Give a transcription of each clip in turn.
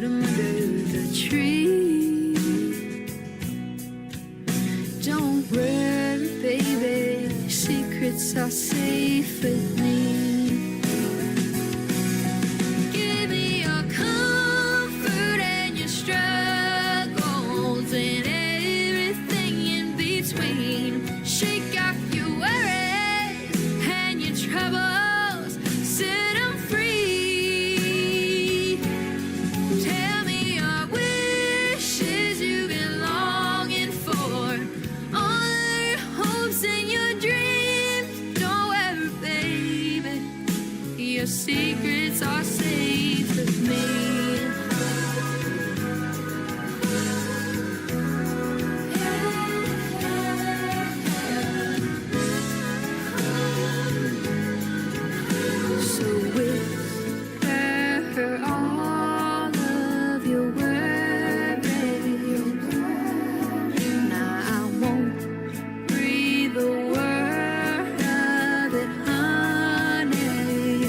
under the tree. Don't worry, baby, secrets are safe with me. Give me your comfort and your struggles and everything in between. Shake off your worries and your troubles, set them free. Tell me your wishes you've been longing for, all your hopes and your dreams. Don't worry, baby, your secrets are safe with me. So whisper all of your worries. Now I won't breathe a word of it, honey.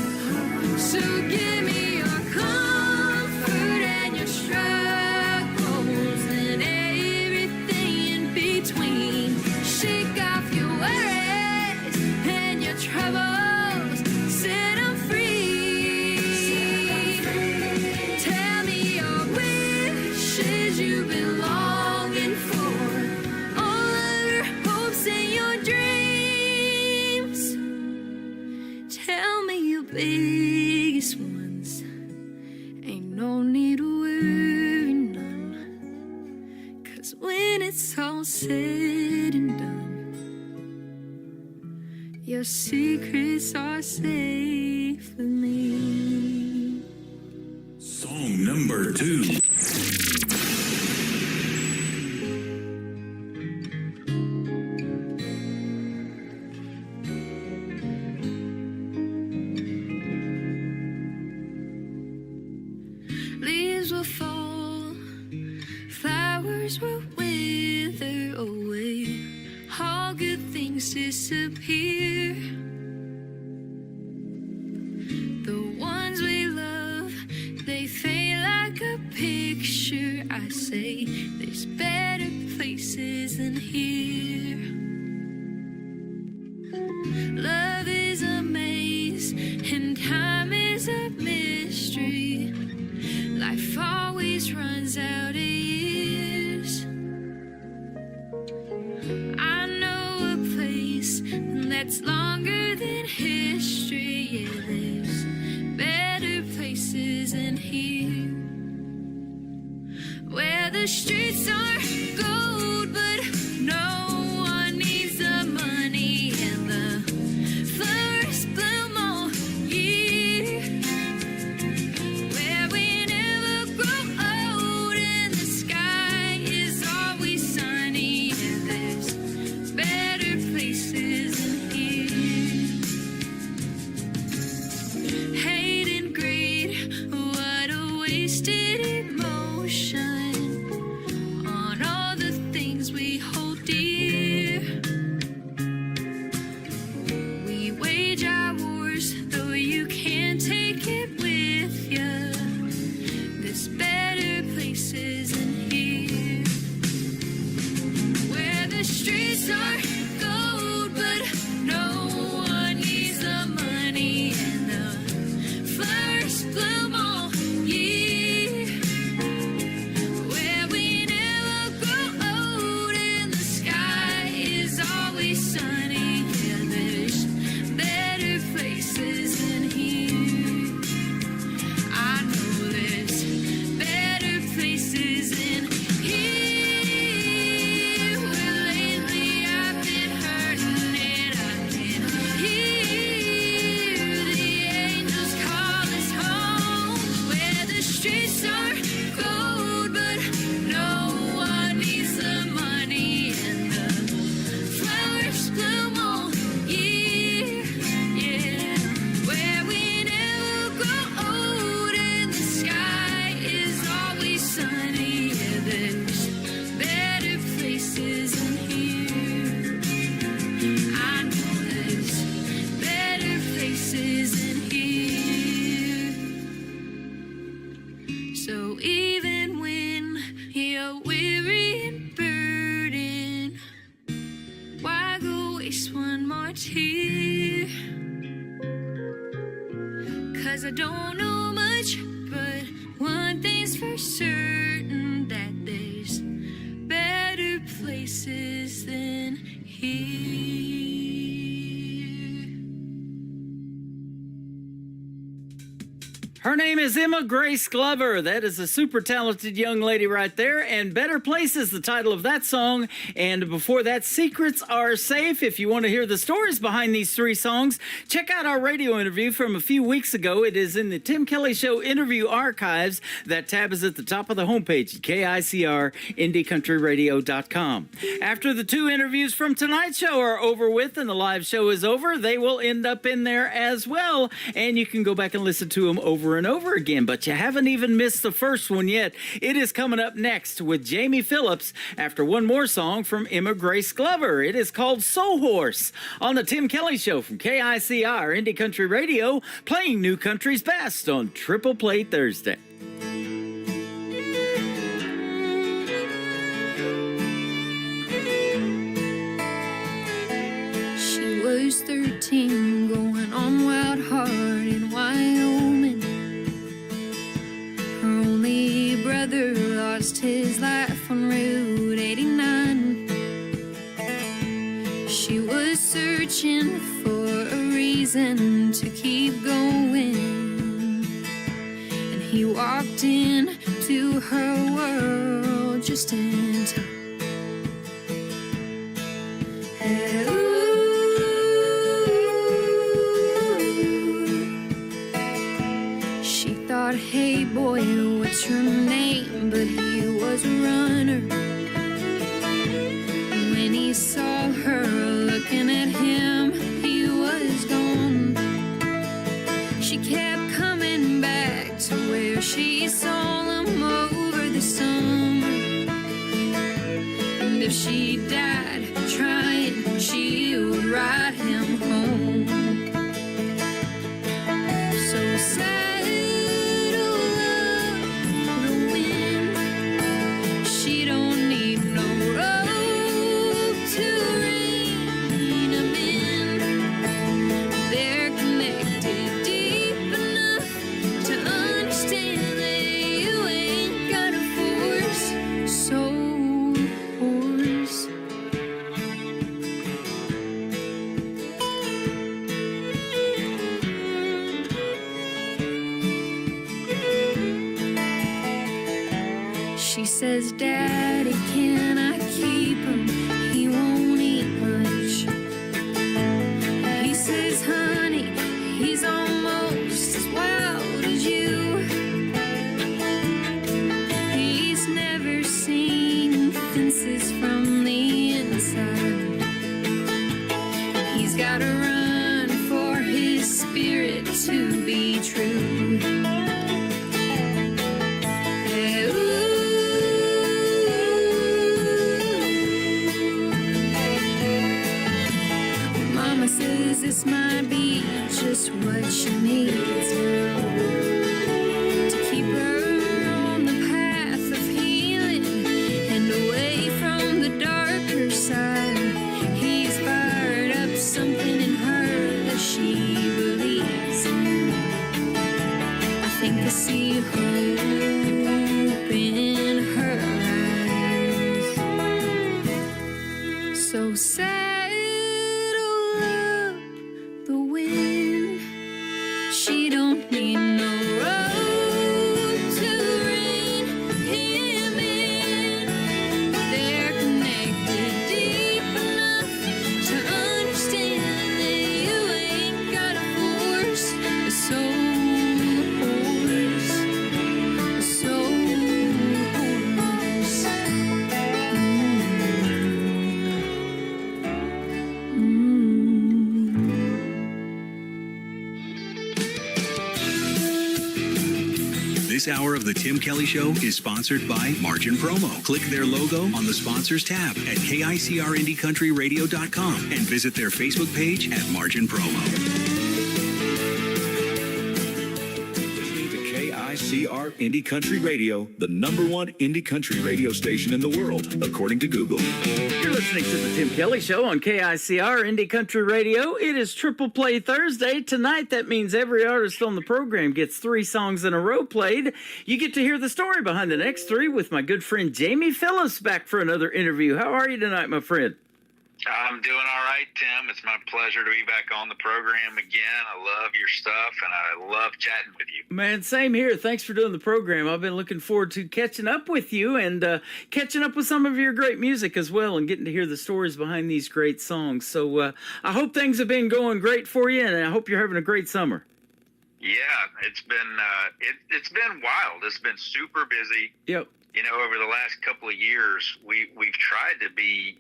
So give me your comfort and your struggles and everything in between. Shake off your worries and your troubles, set them free. Tell me your wishes you've been longing for, all of your hopes and your dreams. Tell me your biggest ones. Ain't no need to worry none, 'cause when it's all said and done, your secrets are safe with me. Song number 2. Leaves will fall, flowers will wither away, all good things disappear. The ones we love, they fade like a picture. I say there's better places than here. Love is a maze and time is a mystery. Life always runs out of years. I know a place that's longer than history. Yeah, there's better places than here, where the streets are gold, but no one needs the money, and the flowers bloom all year, where we never grow old and the sky is always sunny. Yeah, there's better places than here. Hate and greed, what a wasted emotion on 'cause I don't know much, but one thing's for certain, that there's better places than here. Her name is Emma Grace Glover. That is a super talented young lady right there. And Better Place is the title of that song. And before that, Secrets Are Safe. If you want to hear the stories behind these three songs, check out our radio interview from a few weeks ago. It is in the Tim Kelly Show interview archives. That tab is at the top of the homepage at KICRIndieCountryRadio.com. After the two interviews from tonight's show are over with and the live show is over, they will end up in there as well. And you can go back and listen to them over and over again, but you haven't even missed the first one yet. It is coming up next with Jamie Phillips after one more song from Emma Grace Glover. It is called Soul Horse on the Tim Kelly Show from KICR Indie Country Radio, playing new country's best on Triple Play Thursday. She was 13, going on Wild Heart in Wyoming. Her only brother lost his life on Route 89. She was searching for a reason to keep going, and he walked into her world just in time. Hey, she thought, hey boy, what's your name? But he was a runner. When he saw her looking at him, he was gone. She kept coming back to where she saw him over the summer. And if she died trying, she would ride him home. So sad. She says, Daddy, can I keep him? He won't eat much. He says, honey, he's almost as wild as you. He's never seen fences from the inside. He's gotta run for his spirit to be true. This might be just what she needs now, to keep her on the path of healing and away from the darker side. He's fired up something in her that she believes in. I think I see hope in her eyes. So sad. She don't need no road to rein him in. They're connected deep enough to understand that you ain't gotta force a soul horse, a soul horse. This hour of the Tim Kelly Show is sponsored by Margin Promo. Click their logo on the sponsors tab at KICRIndieCountryRadio.com and visit their Facebook page at Margin Promo. Listening to KICR KICR Indie Country Radio, the #1 indie country radio station in the world, according to Google. You're listening to the Tim Kelly Show on KICR Indie Country Radio. It is Triple Play Thursday. Tonight, that means every artist on the program gets 3 songs in a row played. You get to hear the story behind the next 3 with my good friend Jamie Phillips back for another interview. How are you tonight, my friend? I'm doing all right, Tim. It's my pleasure to be back on the program again. I love your stuff, and I love chatting with you. Man, same here. Thanks for doing the program. I've been looking forward to catching up with you and catching up with some of your great music as well and getting to hear the stories behind these great songs. So I hope things have been going great for you, and I hope you're having a great summer. Yeah, it's been it's been wild. It's been super busy. Yep. You know, over the last couple of years, we've tried to be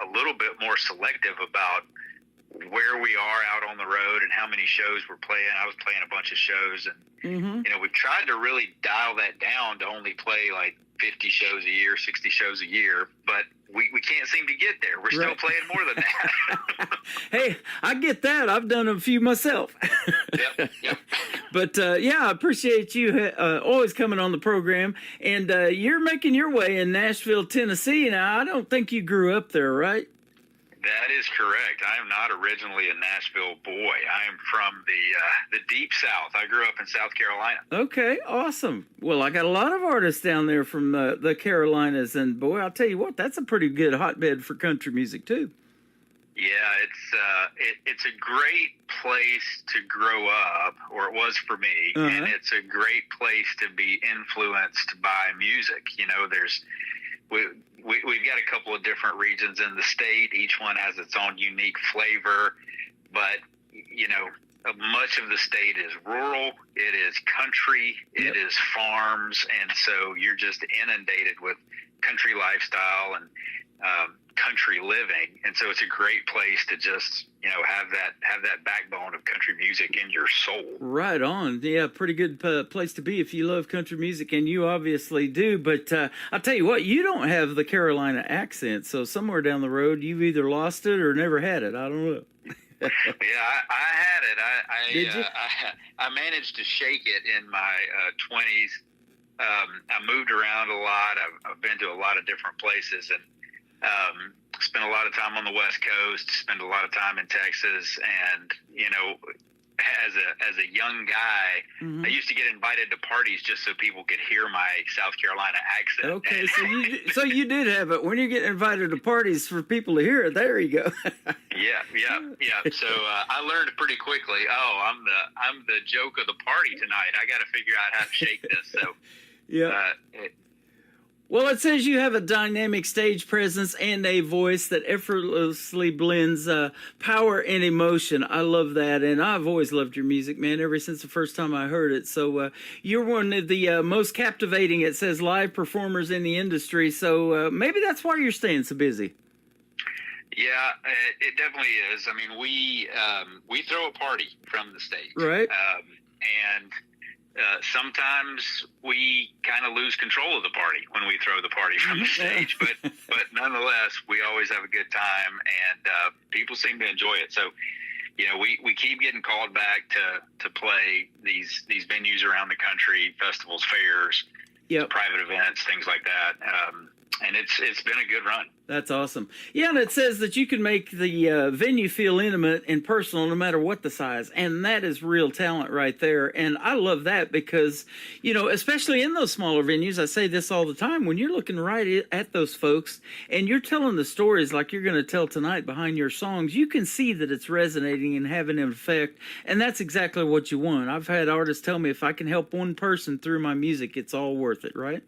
a little bit more selective about where we are out on the road and how many shows we're playing. I was playing a bunch of shows, and you know, we've tried to really dial that down to only play like 50 shows a year, 60 shows a year, but we can't seem to get there. We're still playing more than that. Hey, I get that. I've done a few myself. Yep. But, yeah, I appreciate you always coming on the program. And you're making your way in Nashville, Tennessee. Now, I don't think you grew up there, right? That is correct. I am not originally a Nashville boy. I am from the deep South. I grew up in South Carolina. Okay, awesome. Well, I got a lot of artists down there from the Carolinas, and boy, I'll tell you what, that's a pretty good hotbed for country music too. Yeah, it's a great place to grow up, or it was for me, and it's a great place to be influenced by music. You know, we've got a couple of different regions in the state. Each one has its own unique flavor, but, you know, much of the state is rural. It is country. It is farms. And so you're just inundated with country lifestyle and country living. And so it's a great place to just, you know, have that backbone of country music in your soul. Right on. Yeah, pretty good place to be if you love country music, and you obviously do. But I'll tell you what, you don't have the Carolina accent, so somewhere down the road you've either lost it or never had it. I don't know. Yeah, I had it. Did you? I managed to shake it in my 20s. I moved around a lot. I've been to a lot of different places, and spent a lot of time on the West Coast, spent a lot of time in Texas, and, you know, as a young guy, I used to get invited to parties just so people could hear my South Carolina accent. Okay, so you did have it. When you get invited to parties for people to hear it, there you go. Yeah. So I learned pretty quickly. Oh, I'm the joke of the party tonight. I got to figure out how to shake this. So yeah. Well, it says you have a dynamic stage presence and a voice that effortlessly blends power and emotion. I love that, and I've always loved your music, man, ever since the first time I heard it. So you're one of the most captivating, it says, live performers in the industry, so maybe that's why you're staying so busy. Yeah, it definitely is. I mean, we throw a party from the stage. Right. And sometimes we kind of lose control of the party when we throw the party from the stage, but nonetheless, we always have a good time, and people seem to enjoy it. So, you know, we keep getting called back to play these venues around the country, festivals, fairs, private events, things like that. And it's been a good run. That's awesome. Yeah, and it says that you can make the venue feel intimate and personal no matter what the size, and that is real talent right there. And I love that because, you know, especially in those smaller venues, I say this all the time, when you're looking right at those folks and you're telling the stories like you're going to tell tonight behind your songs, you can see that it's resonating and having an effect, and that's exactly what you want. I've had artists tell me if I can help one person through my music, it's all worth it, right?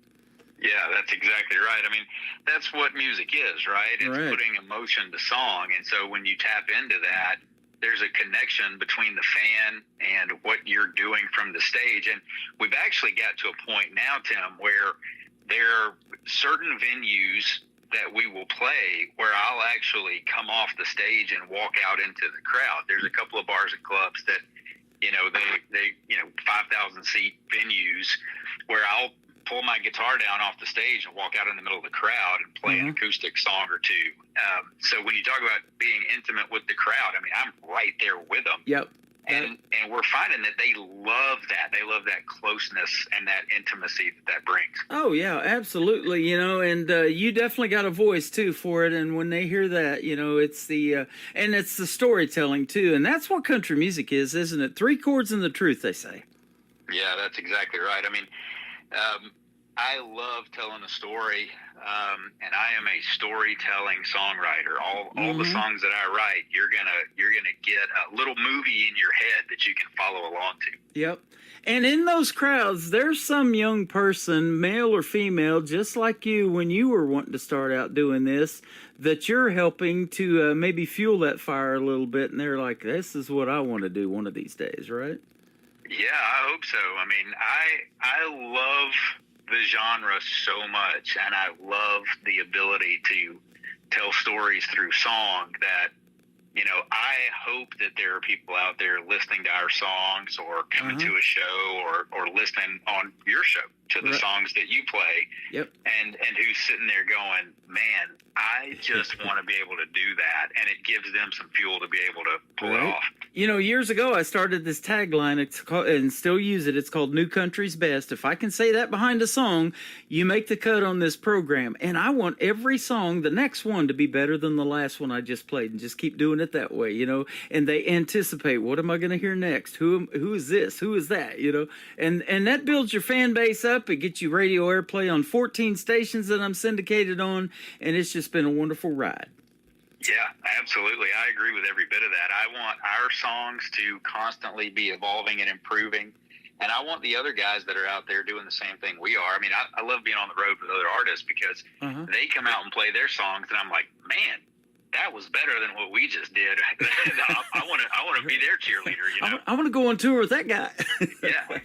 Yeah, that's exactly right. I mean, that's what music is, right? It's putting emotion to song. And so when you tap into that, there's a connection between the fan and what you're doing from the stage. And we've actually got to a point now, Tim, where there are certain venues that we will play where I'll actually come off the stage and walk out into the crowd. There's a couple of bars and clubs that, you know, they 5,000 seat venues where I'll pull my guitar down off the stage and walk out in the middle of the crowd and play an acoustic song or two. So when you talk about being intimate with the crowd, I mean, I'm right there with them. Yep. And we're finding that they love that. They love that closeness and that intimacy that brings. Oh yeah, absolutely. You know, and you definitely got a voice too for it. And when they hear that, you know, it's the and it's the storytelling too. And that's what country music is, isn't it? 3 chords and the truth, they say. Yeah, that's exactly right. I mean, I love telling a story, and I am a storytelling songwriter. All the songs that I write, you're gonna get a little movie in your head that you can follow along to. Yep. And in those crowds, there's some young person, male or female, just like you when you were wanting to start out doing this, that you're helping to maybe fuel that fire a little bit, and they're like, this is what I want to do one of these days, right? Yeah, I hope so. I mean, I love the genre so much, and I love the ability to tell stories through song that, you know, I hope that there are people out there listening to our songs or coming to a show or listening on your show to the songs that you play. Yep. And who's sitting there going, man, I just want to be able to do that. And it gives them some fuel to be able to pull it off. You know, years ago, I started this tagline, it's called, and still use it. It's called New Country's Best. If I can say that behind a song, you make the cut on this program. And I want every song, the next one, to be better than the last one I just played, and just keep doing it that way, you know. And they anticipate, what am I going to hear next? Who is this? Who is that? You know, and that builds your fan base up. It gets you radio airplay on 14 stations that I'm syndicated on, and it's just been a wonderful ride. Yeah, absolutely. I agree with every bit of that. I want our songs to constantly be evolving and improving. And I want the other guys that are out there doing the same thing we are. I mean, I love being on the road with other artists because they come out and play their songs, and I'm like, man, that was better than what we just did. I want to be their cheerleader, you know? I want to go on tour with that guy. Yeah.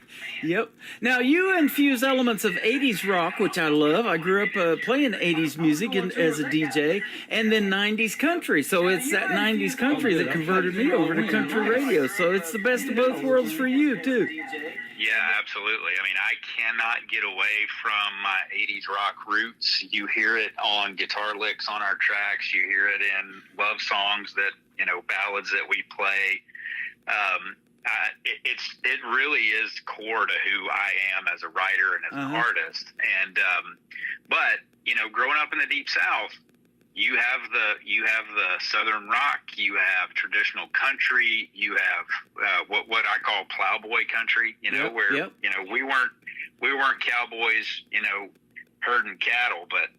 Yep. Now, you infuse elements of 80s rock, which I love. I grew up playing 80s music as a DJ, and then 90s country. So it's that 90s country that converted me over to country radio. So it's the best of both worlds for you, too. Yeah, absolutely. I mean, I cannot get away from my 80s rock roots. You hear it on guitar licks on our tracks. You hear it in love songs that, you know, ballads that we play. It really is core to who I am as a writer and as an artist. And, but, you know, growing up in the Deep South, you have the Southern rock, you have traditional country, you have what I call plowboy country, you know, you know, we weren't cowboys, you know, herding cattle, but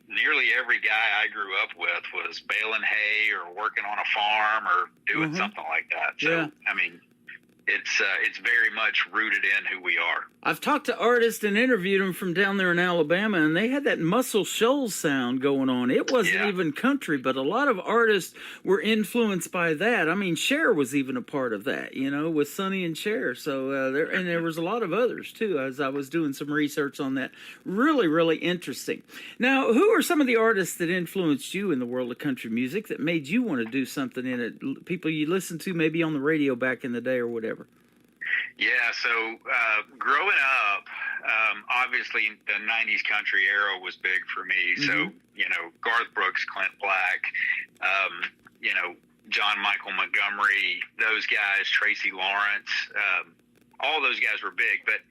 nearly every guy I grew up with was baling hay or working on a farm or doing something like that. So, I mean, it's very much rooted in who we are. I've talked to artists and interviewed them from down there in Alabama, and they had that Muscle Shoals sound going on. It wasn't even country, but a lot of artists were influenced by that. I mean, Cher was even a part of that, you know, with Sonny and Cher. So there was a lot of others too. As I was doing some research on that, really, really interesting. Now, who are some of the artists that influenced you in the world of country music that made you want to do something in it? People you listened to maybe on the radio back in the day or whatever. Yeah, so growing up, obviously the 90s country era was big for me. So, you know, Garth Brooks, Clint Black, you know, John Michael Montgomery, those guys, Tracy Lawrence, all those guys were big. But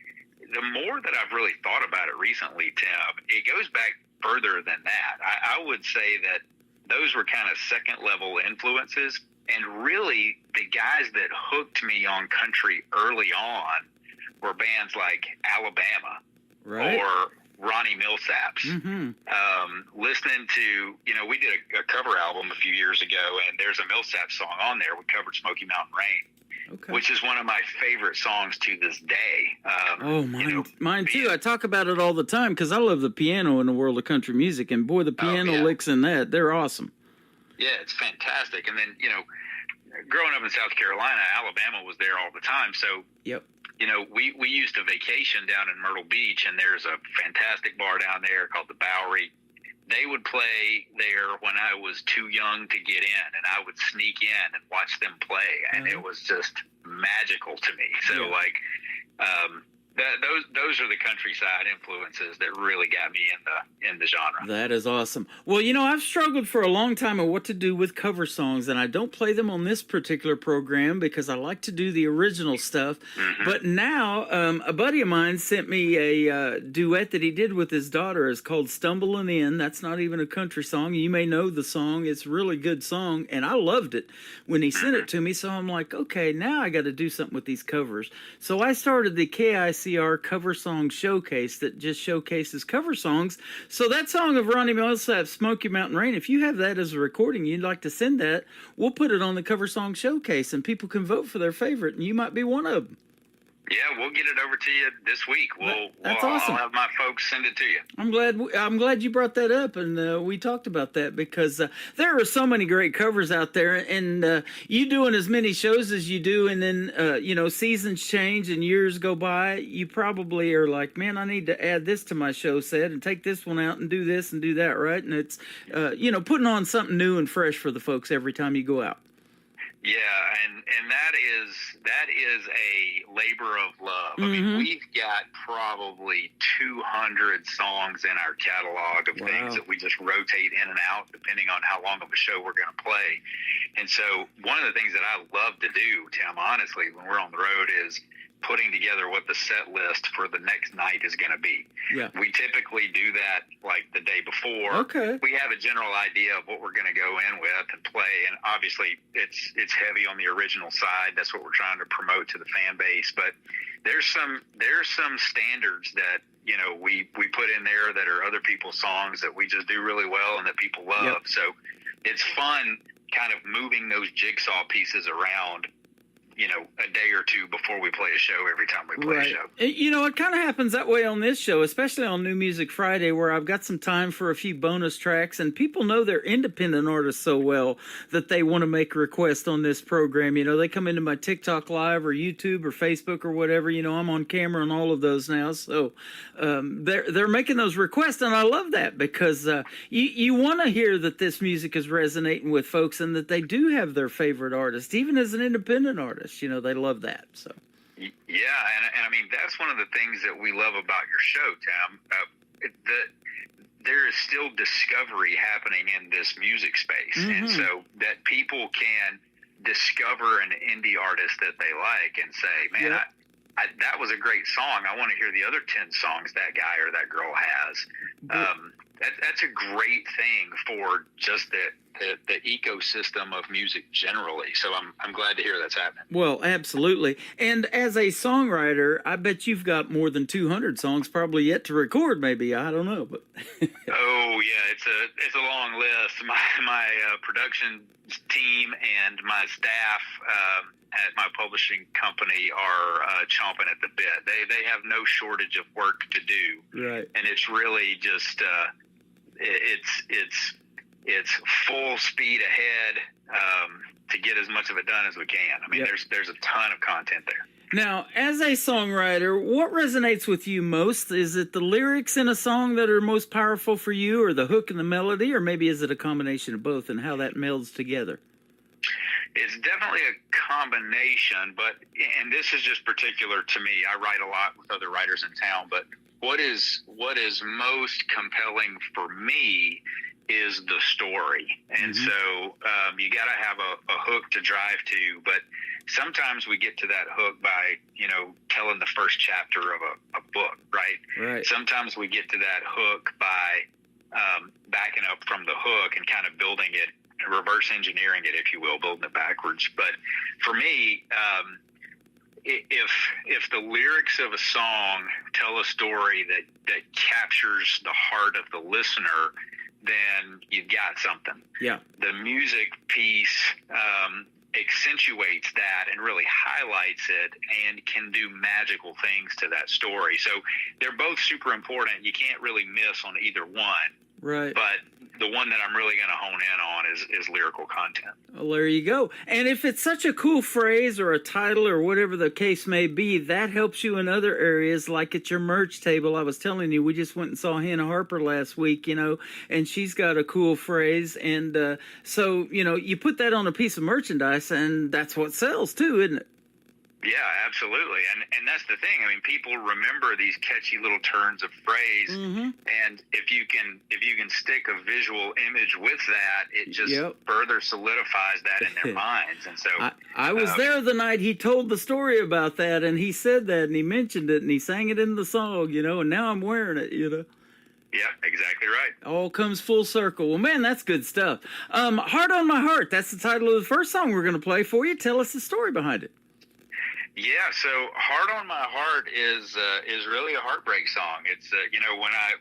the more that I've really thought about it recently, Tim, it goes back further than that. I would say that those were kind of second level influences. And really, the guys that hooked me on country early on were bands like Alabama or Ronnie Millsaps. Listening to, you know, we did a cover album a few years ago, and there's a Millsaps song on there. We covered Smoky Mountain Rain, which is one of my favorite songs to this day. Mine too. I talk about it all the time because I love the piano in the world of country music, and boy, the piano licks in that, they're awesome. Yeah, it's fantastic. And then, you know, growing up in South Carolina, Alabama was there all the time. So, you know, we used to vacation down in Myrtle Beach, and there's a fantastic bar down there called the Bowery. They would play there when I was too young to get in, and I would sneak in and watch them play, and it was just magical to me. So, like, those those are the countryside influences that really got me in the genre. That is awesome. Well, I've struggled for a long time on what to do with cover songs, and I don't play them on this particular program because I like to do the original stuff. Mm-hmm. But now, a buddy of mine sent me a duet that he did with his daughter. It's called "Stumbling In." That's not even a country song. You may know the song. It's a really good song, and I loved it when he sent it to me. So I'm like, okay, now I got to do something with these covers. So I started the KICR Cover Song Showcase that just showcases cover songs. So that song of Ronnie Milsap, "Smoky Mountain Rain," if you have that as a recording, you'd like to send that, we'll put it on the Cover Song Showcase, and people can vote for their favorite, and you might be one of them. Yeah, we'll get it over to you this week. That's awesome. I'll have my folks send it to you. I'm glad you brought that up, and we talked about that because there are so many great covers out there, and you doing as many shows as you do, and then seasons change and years go by. You probably are like, man, I need to add this to my show set and take this one out and do this and do that, right? And it's putting on something new and fresh for the folks every time you go out. Yeah, and that is a labor of love. I mean, we've got probably 200 songs in our catalog of things that we just rotate in and out depending on how long of a show we're going to play. And so one of the things that I love to do, Tim, honestly, when we're on the road is putting together what the set list for the next night is going to be. Yeah. We typically do that like the day before. Okay. We have a general idea of what we're going to go in with and play, and obviously it's heavy on the original side. That's what we're trying to promote to the fan base. But there's some standards that we put in there that are other people's songs that we just do really well and that people love. Yep. So it's fun kind of moving those jigsaw pieces around a day or two before we play a show every time we play a show. It kind of happens that way on this show, especially on New Music Friday, where I've got some time for a few bonus tracks, and people know they're independent artists so well that they want to make a request on this program. They come into my TikTok Live or YouTube or Facebook or whatever. I'm on camera on all of those now, so they're making those requests, and I love that because you want to hear that this music is resonating with folks and that they do have their favorite artist, even as an independent artist. They love that. So. Yeah, and I mean, that's one of the things that we love about your show, Tim. There is still discovery happening in this music space. And so that people can discover an indie artist that they like and say, man, that was a great song. I want to hear the other 10 songs that guy or that girl has. That's a great thing for just the ecosystem of music generally. So I'm glad to hear that's happening. Well, absolutely. And as a songwriter, I bet you've got more than 200 songs probably yet to record. Maybe, I don't know, but oh yeah, it's a long list. My production team and my staff at my publishing company are chomping at the bit. They have no shortage of work to do, right? And it's really just it's full speed ahead to get as much of it done as we can. I mean, there's a ton of content there. Now, as a songwriter, what resonates with you most? Is it the lyrics in a song that are most powerful for you, or the hook and the melody, or maybe is it a combination of both and how that melds together? It's definitely a combination, and this is just particular to me. I write a lot with other writers in town, but what is most compelling for me is the story. And so you got to have a hook to drive to, but sometimes we get to that hook by, telling the first chapter of a book, right? Sometimes we get to that hook by backing up from the hook and kind of building it, reverse engineering it, if you will, building it backwards. But for me, if the lyrics of a song tell a story that captures the heart of the listener, then you've got something. Yeah. The music piece accentuates that and really highlights it and can do magical things to that story. So they're both super important. You can't really miss on either one. Right. But the one that I'm really going to hone in on is lyrical content. Well, there you go. And if it's such a cool phrase or a title or whatever the case may be, that helps you in other areas, like at your merch table. I was telling you, we just went and saw Hannah Harper last week, and she's got a cool phrase. And so, you put that on a piece of merchandise, and that's what sells too, isn't it? Yeah, absolutely. And that's the thing. I mean, people remember these catchy little turns of phrase, and if you can stick a visual image with that, it just further solidifies that in their minds. And so I was there the night he told the story about that, and he said that, and he mentioned it, and he sang it in the song, and now I'm wearing it, Yeah, exactly right. All comes full circle. Well, man, that's good stuff. Heart on My Heart, that's the title of the first song we're going to play for you. Tell us the story behind it. Yeah, so "Heart on My Heart" is really a heartbreak song. It's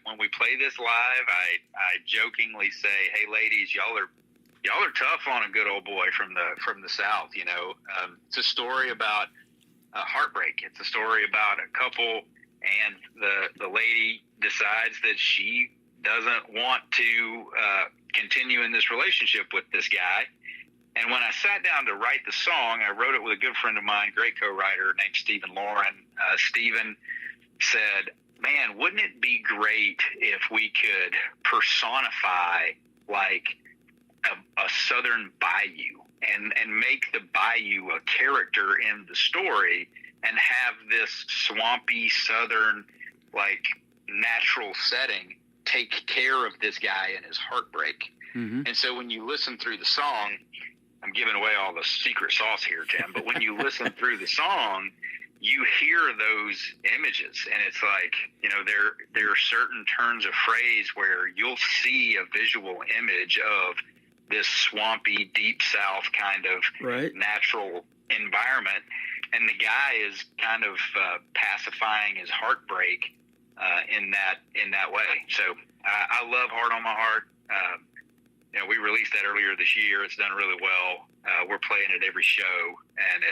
when we play this live, I jokingly say, "Hey, ladies, y'all are tough on a good old boy from the South." It's a story about heartbreak. It's a story about a couple, and the lady decides that she doesn't want to continue in this relationship with this guy. And when I sat down to write the song, I wrote it with a good friend of mine, great co-writer named Stephen Lauren. Stephen said, man, wouldn't it be great if we could personify like a southern bayou and make the bayou a character in the story and have this swampy southern like natural setting take care of this guy and his heartbreak. And so when you listen through the song, I'm giving away all the secret sauce here, Tim, but when you listen through the song, you hear those images, and it's like, there are certain turns of phrase where you'll see a visual image of this swampy, deep South kind of natural environment, and the guy is kind of pacifying his heartbreak in that way. So I love "Heart on My Heart." We released that earlier this year. It's done really well. We're playing it every show, and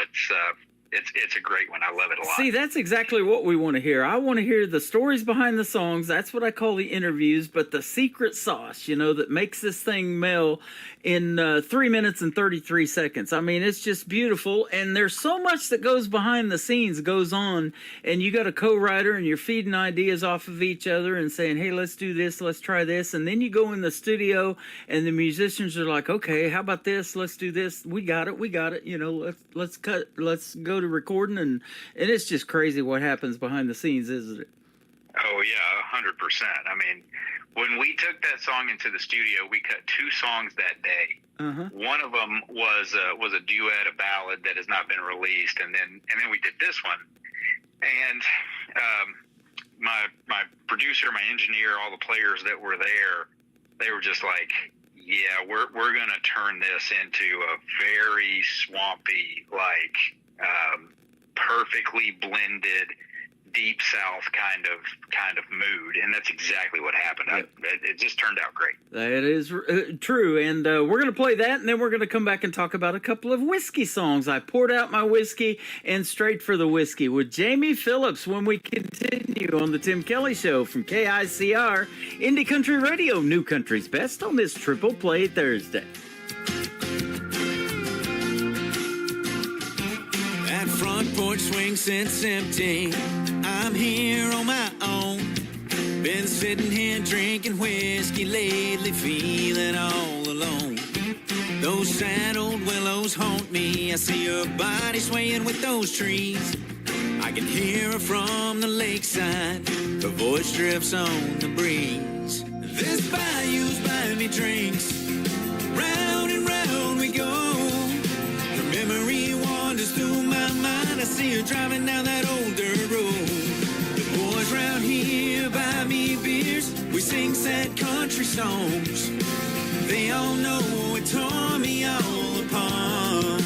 it's a great one. I love it a lot. See, that's exactly what we want to hear. I want to hear the stories behind the songs. That's what I call the interviews, but the secret sauce, that makes this thing melt in 3 minutes and 33 seconds. I mean, it's just beautiful, and there's so much that goes behind the scenes, goes on, and you got a co-writer, and you're feeding ideas off of each other and saying, hey, let's do this, let's try this, and then you go in the studio, and the musicians are like, okay, how about this, let's do this, we got it, let's cut, let's go to recording, and it's just crazy what happens behind the scenes, isn't it? Oh, yeah, 100%. I mean, when we took that song into the studio, we cut 2 songs that day. One of them was a duet, a ballad that has not been released, and then we did this one. And my producer, my engineer, all the players that were there, they were just like, yeah, we're gonna turn this into a very swampy, like perfectly blended deep South kind of mood, and that's exactly what happened. It just turned out great. That is true, and we're going to play that, and then we're going to come back and talk about a couple of whiskey songs. I poured out my whiskey and straight for the whiskey with Jamie Phillips when we continue on the Tim Kelly Show from KICR, Indie Country Radio, New Country's Best on this Triple Play Thursday. That front porch swing sits empty. I'm here on my own. Been sitting here drinking whiskey lately, feeling all alone. Those sad old willows haunt me. I see your body swaying with those trees. I can hear her from the lakeside. Her voice drifts on the breeze. This bayou's buying me drinks. Round and round we go. The memory wanders through my mind. I see her driving down that old dirt road. The boys round here buy me beers. We sing sad country songs. They all know it tore me all apart.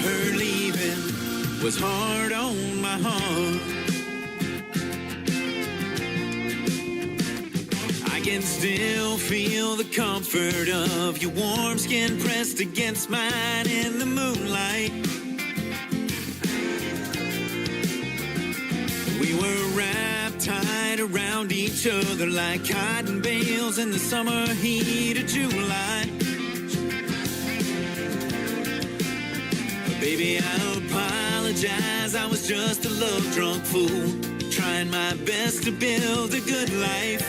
Her leaving was hard on my heart. I can still feel the comfort of your warm skin pressed against mine in the moonlight. We were wrapped tight around each other like cotton bales in the summer heat of July. But baby, I'll apologize, I was just a love-drunk fool, trying my best to build a good life.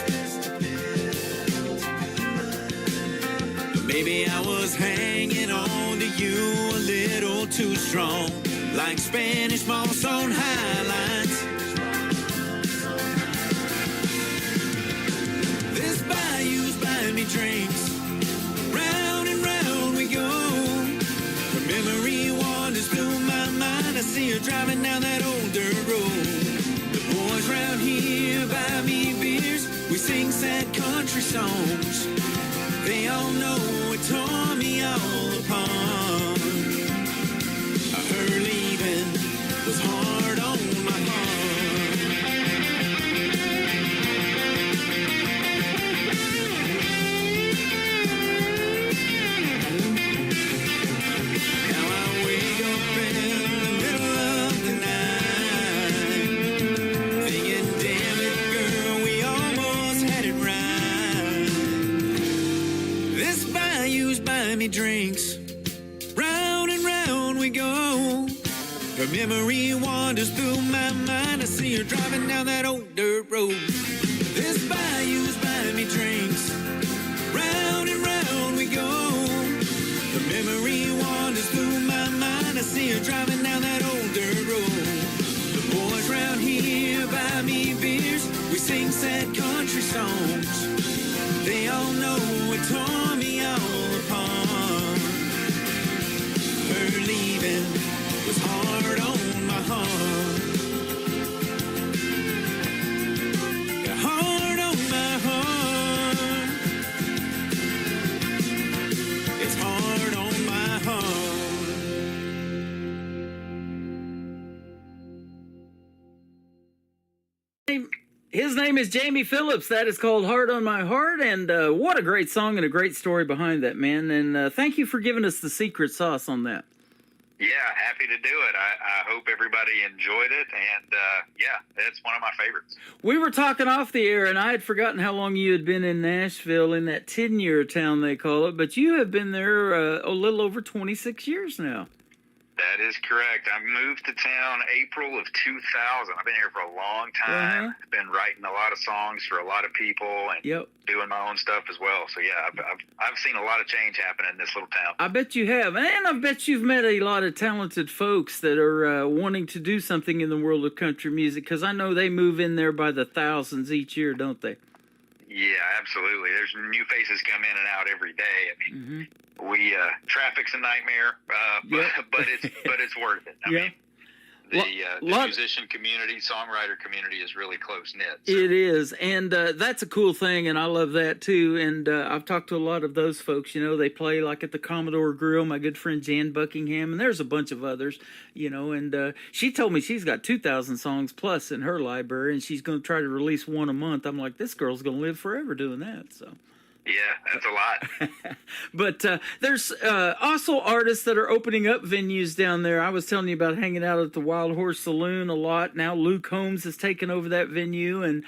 Maybe I was hanging on to you a little too strong. like Spanish moss on highlights. This bayou's buying me drinks. Round and round we go. Her memory wanders through my mind. I see her driving down that old dirt road. The boys round here buy me beers. We sing sad country songs. They all know it tore me all apart. Her leaving was hard on my heart. Now I wake up in the middle of the night, thinking, damn it, girl, we almost had it right. This bayou's buying me drinks. Round and round we go. Her memory wanders through my mind. I see her driving down that old dirt road. This bayou's buying me drinks. Round and round we go. Her memory wanders through my mind. I see her driving down that old dirt road. The boys round here buy me beers. We sing sad country songs. They all know it tore me all apart. Her leaving was hard on my heart. Yeah, hard on my heart. It's hard on my heart. His name is Jamie Phillips. That is called Heart on My Heart. And what a great song and a great story behind that, man. And thank you for giving us the secret sauce on that. Yeah, happy to do it. I hope everybody enjoyed it, and yeah, it's one of my favorites. We were talking off the air, and I had forgotten how long you had been in Nashville, in that 10-year town they call it, but you have been there a little over 26 years now. That is correct. I moved to town April of 2000. I've been here for a long time. I've been writing a lot of songs for a lot of people and doing my own stuff as well. So yeah, I've seen a lot of change happen in this little town. I bet you have. And I bet you've met a lot of talented folks that are wanting to do something in the world of country music, because I know they move in there by the thousands each year, don't they? Yeah, absolutely. There's new faces come in and out every day. I mean, traffic's a nightmare, but it's worth it. I mean, the musician community, songwriter community is really close knit. So. It is, and that's a cool thing, and I love that too. And I've talked to a lot of those folks. You know, they play like at the Commodore Grill. My good friend Jan Buckingham, and there's a bunch of others. You know, and she told me she's got 2,000 songs plus in her library, and she's going to try to release one a month. I'm like, this girl's going to live forever doing that. So. Yeah, that's a lot. But there's also artists that are opening up venues down there. I was telling you about hanging out at the Wild Horse Saloon a lot. Now Luke Combs has taken over that venue, and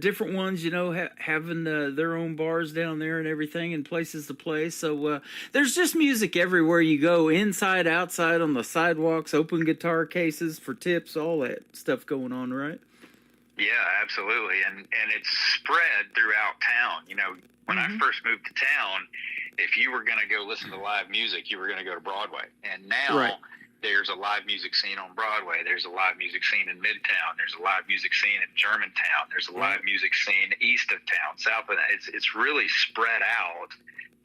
different ones, you know, having their own bars down there and everything, and places to play. So there's just music everywhere you go, inside, outside, on the sidewalks, open guitar cases for tips, all that stuff going on, right? Yeah, absolutely. And it's spread throughout town. You know, when I first moved to town, if you were going to go listen to live music, you were going to go to Broadway. And now there's a live music scene on Broadway. There's a live music scene in Midtown. There's a live music scene in Germantown. There's a live music scene east of town, south of that. It's really spread out.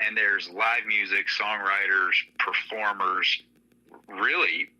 And there's live music, songwriters, performers, really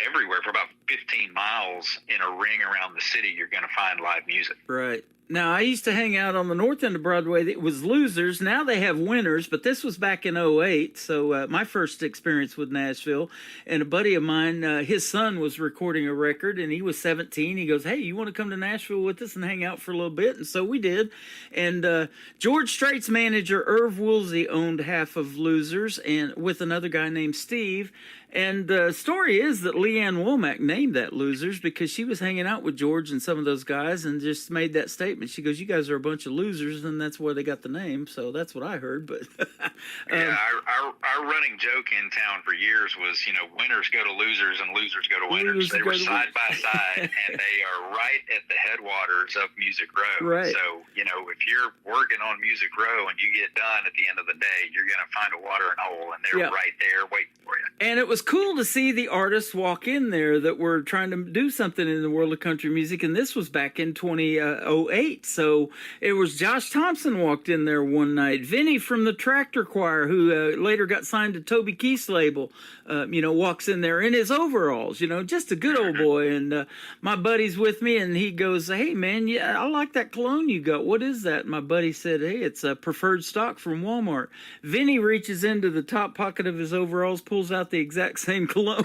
everywhere. For about 15 miles in a ring around the city, you're going to find live music. Right. Now, I used to hang out on the north end of Broadway. It was Losers. Now they have Winners, but this was back in 2008. So my first experience with Nashville. And a buddy of mine, his son was recording a record, and he was 17. He goes, hey, you want to come to Nashville with us and hang out for a little bit? And so we did. And George Strait's manager, Irv Woolsey, owned half of Losers, and with another guy named Steve. And the story is that Leanne Womack named that Losers because she was hanging out with George and some of those guys and just made that statement. statement. She goes, "You guys are a bunch of losers," and that's where they got the name. So that's what I heard. But our running joke in town for years was, winners go to losers and losers go to winners. They were side by side, and they are right at the headwaters of Music Row. Right. So, if you're working on Music Row and you get done at the end of the day, you're going to find a watering hole, and they're right there waiting for you. And it was cool to see the artists walk in there that were trying to do something in the world of country music, and this was back in 2008. So it was Josh Thompson walked in there one night. Vinny from the Tractor Choir, who later got signed to Toby Keith's label, walks in there in his overalls, just a good old boy. And my buddy's with me, and he goes, "Hey, man, yeah, I like that cologne you got. What is that?" And my buddy said, "Hey, it's a preferred stock from Walmart." Vinny reaches into the top pocket of his overalls, pulls out the exact same cologne.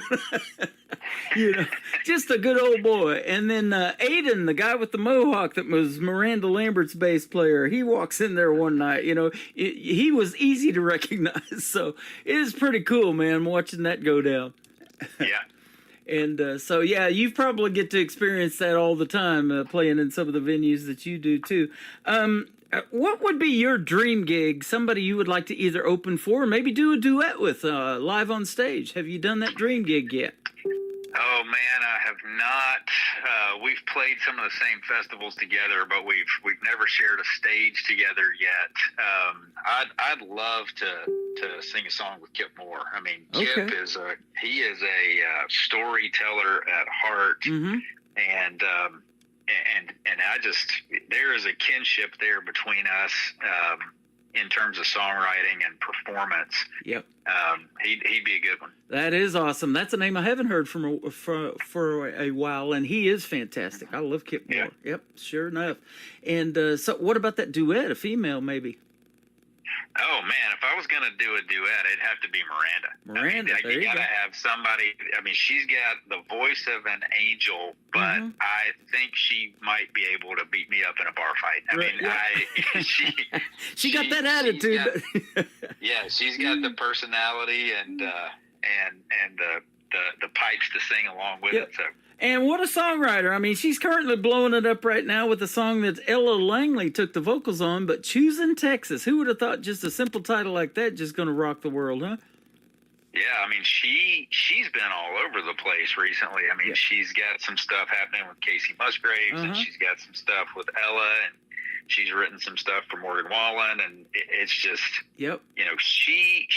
Just a good old boy. And then Aiden, the guy with the mohawk that was Miranda Lambert's bass player, he walks in there one night. He was easy to recognize. So it is pretty cool, man, watching that go down. Yeah. And you probably get to experience that all the time, playing in some of the venues that you do too. What would be your dream gig? Somebody you would like to either open for or maybe do a duet with live on stage? Have you done that dream gig yet? Oh man, I have not. We've played some of the same festivals together, but we've never shared a stage together yet. I'd love to sing a song with Kip Moore. I mean, Kip is a storyteller at heart, and I just, there is a kinship there between us in terms of songwriting and performance. Yep. He'd be a good one. That is awesome. That's a name I haven't heard from for a while, and he is fantastic. I love Kip Moore. Yeah. Yep, sure enough. And so what about that duet, a female maybe? Oh man, if I was going to do a duet, it'd have to be Miranda. There you gotta go. have somebody. I mean, she's got the voice of an angel, but I think she might be able to beat me up in a bar fight. I mean, she got that attitude. She's got the personality and the pipes to sing along with it. So. And what a songwriter. I mean, she's currently blowing it up right now with a song that Ella Langley took the vocals on, but Choosing Texas. Who would have thought just a simple title like that just going to rock the world, huh? Yeah, I mean, she's been all over the place recently. I mean, she's got some stuff happening with Casey Musgraves, and she's got some stuff with Ella, and she's written some stuff for Morgan Wallen, and it's just, she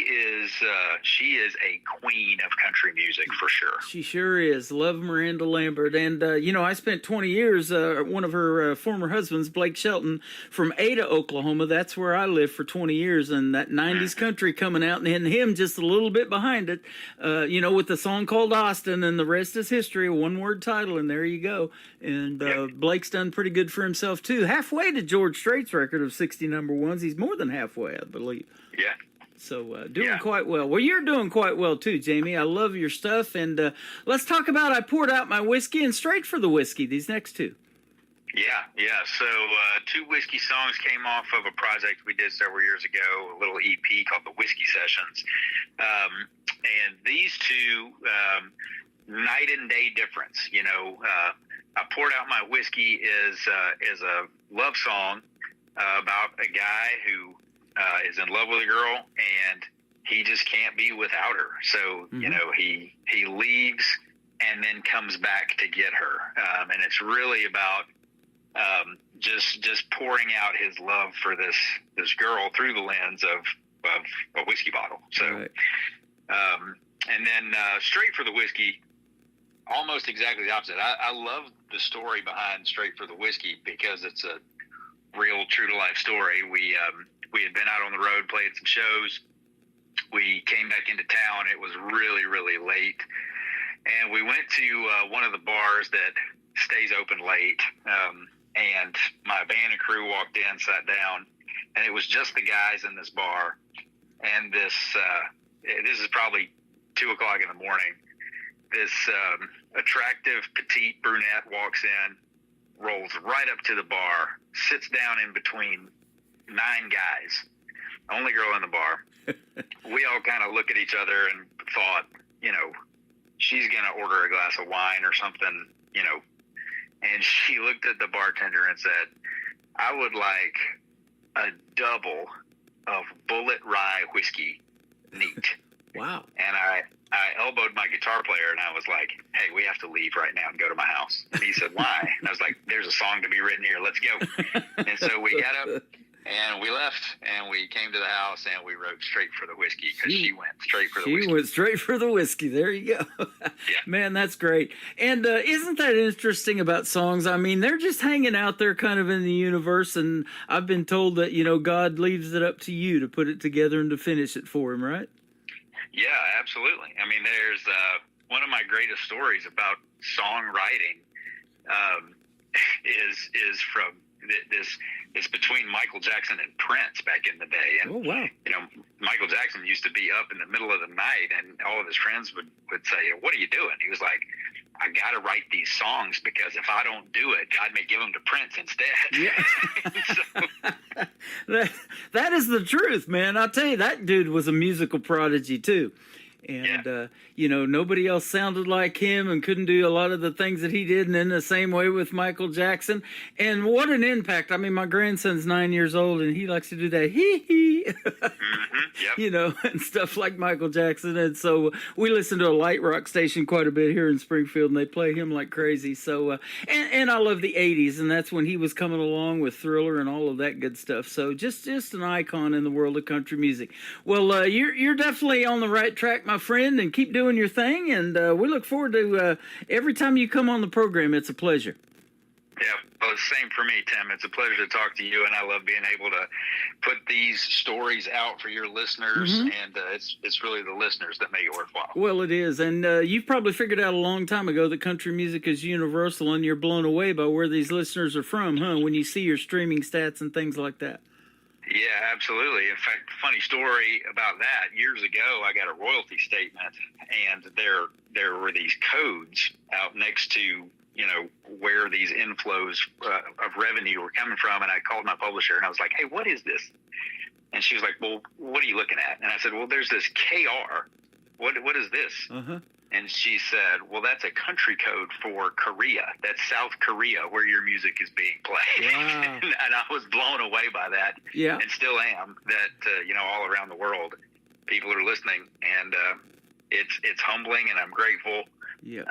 is a queen of country music for sure. She sure is. Love Miranda Lambert. And, I spent 20 years, one of her former husbands, Blake Shelton, from Ada, Oklahoma. That's where I lived for 20 years, and that 90s country coming out, and him just a little bit behind it, with the song called Austin, and the rest is history, a one-word title, and there you go. And Blake's done pretty good for himself, too. Halfway to George Strait's record of 60 number ones. He's more than halfway, I believe. Yeah. So doing quite well. Well, you're doing quite well, too, Jamie. I love your stuff. And let's talk about I Poured Out My Whiskey and Straight for the Whiskey, these next two. Yeah. So two whiskey songs came off of a project we did several years ago, a little EP called The Whiskey Sessions. And these two, night and day difference. I Poured Out My Whiskey is a love song about a guy who is in love with a girl, and he just can't be without her. So, he leaves and then comes back to get her. And it's really about just pouring out his love for this girl through the lens of a whiskey bottle. So, and then Straight for the Whiskey, almost exactly the opposite. I love the story behind Straight for the Whiskey because it's a real true-to-life story. We had been out on the road, played some shows. We came back into town. It was really, really late. And we went to one of the bars that stays open late. And my band and crew walked in, sat down, and it was just the guys in this bar. And this is probably 2 o'clock in the morning. This attractive, petite brunette walks in, rolls right up to the bar, sits down in between 9 guys, only girl in the bar. We all kind of look at each other and thought, she's going to order a glass of wine or something, and she he looked at the bartender and said, "I would like a double of Bullet Rye whiskey, neat." Wow. And I elbowed my guitar player and I was like, "Hey, we have to leave right now and go to my house." And he said, "Why?" And I was like, "There's a song to be written here. Let's go." And so we got up and we left and we came to the house and we wrote Straight for the Whiskey because she went straight for the whiskey. She went straight for the whiskey. There you go. Man, that's great. And isn't that interesting about songs? I mean, they're just hanging out there kind of in the universe. And I've been told that, God leaves it up to you to put it together and to finish it for him, right? Yeah, absolutely. I mean, there's one of my greatest stories about songwriting is from this. It's between Michael Jackson and Prince back in the day. And, oh, wow. Michael Jackson used to be up in the middle of the night and all of his friends would say, "What are you doing?" He was like, "I got to write these songs because if I don't do it, God may give them to Prince instead." Yeah. That is the truth, man. I'll tell you, that dude was a musical prodigy too. And, nobody else sounded like him and couldn't do a lot of the things that he did. And in the same way with Michael Jackson. And what an impact. I mean, my grandson's 9 years old and he likes to do that hee-hee, Yep. And stuff like Michael Jackson. And so we listen to a light rock station quite a bit here in Springfield and they play him like crazy. So, and I love the 80s and that's when he was coming along with Thriller and all of that good stuff. So just an icon in the world of country music. Well, you're definitely on the right track, my friend, and keep doing your thing. And we look forward to every time you come on the program. It's a pleasure. Yeah, well, same for me, Tim. It's a pleasure to talk to you, and I love being able to put these stories out for your listeners, and it's really the listeners that make it worthwhile. Well, it is, and you've probably figured out a long time ago that country music is universal, and you're blown away by where these listeners are from, huh, when you see your streaming stats and things like that. Yeah, absolutely. In fact, funny story about that. Years ago, I got a royalty statement, and there were these codes out next to, where these inflows of revenue were coming from. And I called my publisher, and I was like, "Hey, what is this?" And she was like, "Well, what are you looking at?" And I said, "Well, there's this KR. What is this?" Uh-huh. And she said, "Well, that's a country code for Korea. That's South Korea, where your music is being played." Wow. And I was blown away by that, and still am. That all around the world, people are listening, and it's humbling, and I'm grateful. Yeah.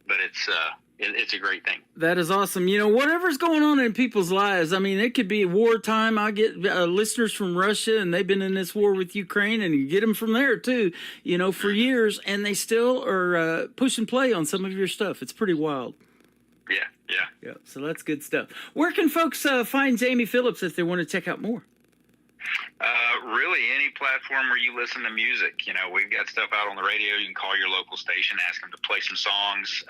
But it's a great thing. That is awesome. Whatever's going on in people's lives, I mean, it could be wartime. I get listeners from Russia, and they've been in this war with Ukraine, and you get them from there, too, for years, and they still are push and play on some of your stuff. It's pretty wild. Yeah, so that's good stuff. Where can folks find Jamie Phillips if they want to check out more? Really, any platform where you listen to music. We've got stuff out on the radio. You can call your local station, ask them to play some songs.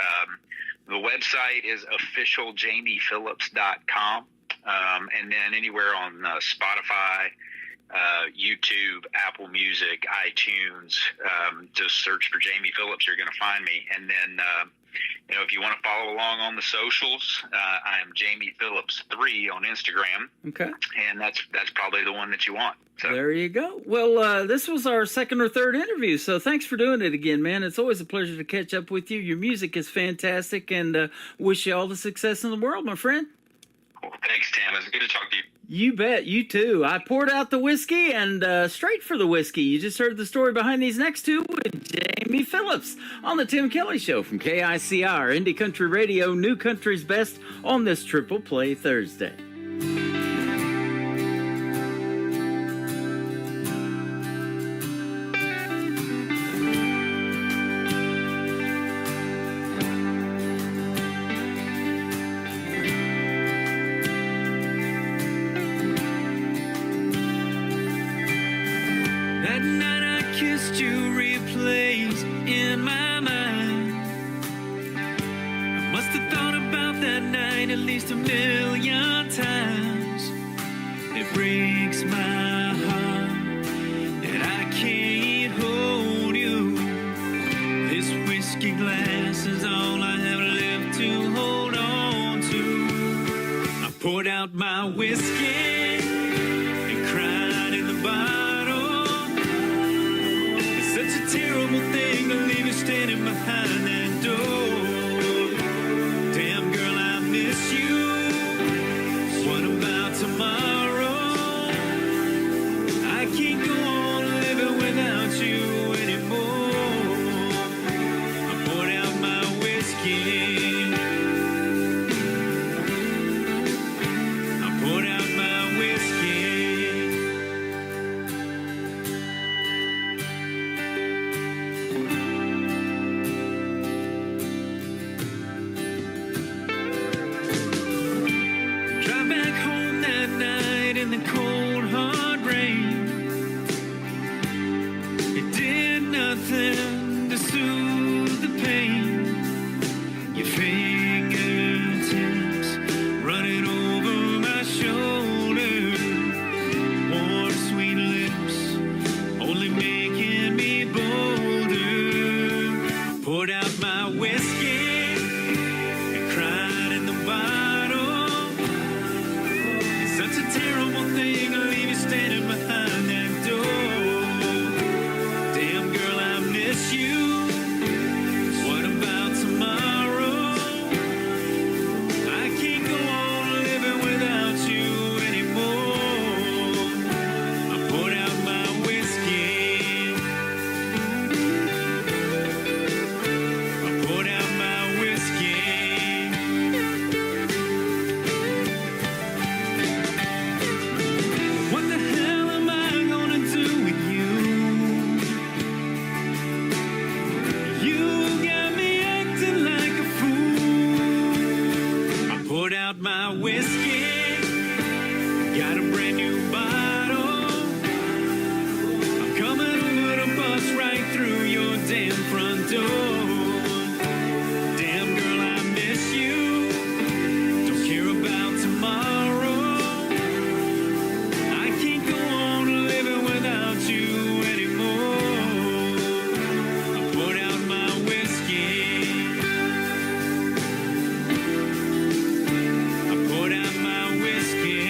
The website is officialjamiephillips.com. And then anywhere on Spotify, YouTube, Apple Music, iTunes, just search for Jamie Phillips. You're going to find me. And then, if you want to follow along on the socials, I am Jamie Phillips 3 on Instagram. Okay. And that's probably the one that you want. So. There you go. Well, this was our second or third interview, so thanks for doing it again, man. It's always a pleasure to catch up with you. Your music is fantastic, and wish you all the success in the world, my friend. Well, thanks, Tim. It's good to talk to you. You bet. You too. I poured out the whiskey and straight for the whiskey. You just heard the story behind these next two with Jamie Phillips on the Tim Kelly Show from KICR, Indie Country Radio, New Country's Best on this Triple Play Thursday. That night I kissed you replays in my mind. I must have thought about that night at least 1,000,000 times. It breaks my heart that I can't hold you. This whiskey glass is all I have left to hold on to. I poured out my whiskey and cried in the bottle. Such a terrible thing to leave you standing behind that door. Damn girl, I miss you. poured out my whiskey, got a brand new bottle. I'm coming over to bust right through your damn front door. Damn girl, I miss you. Don't care about tomorrow. I can't go on living without you anymore. I poured out my whiskey. I poured out my whiskey.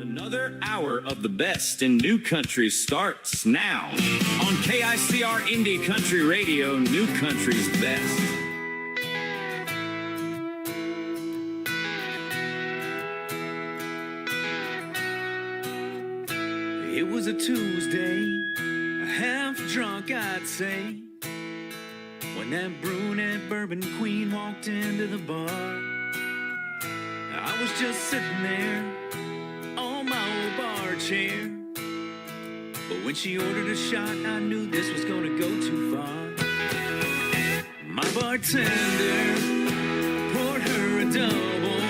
Another hour of the best in new country starts now on KICR Indie Country Radio, New Country's best. It was a Tuesday, half drunk I'd say, when that brunette bourbon queen walked into the bar. I was just sitting there on my old bar chair, but when she ordered a shot, I knew this was gonna go too far. My bartender poured her a double.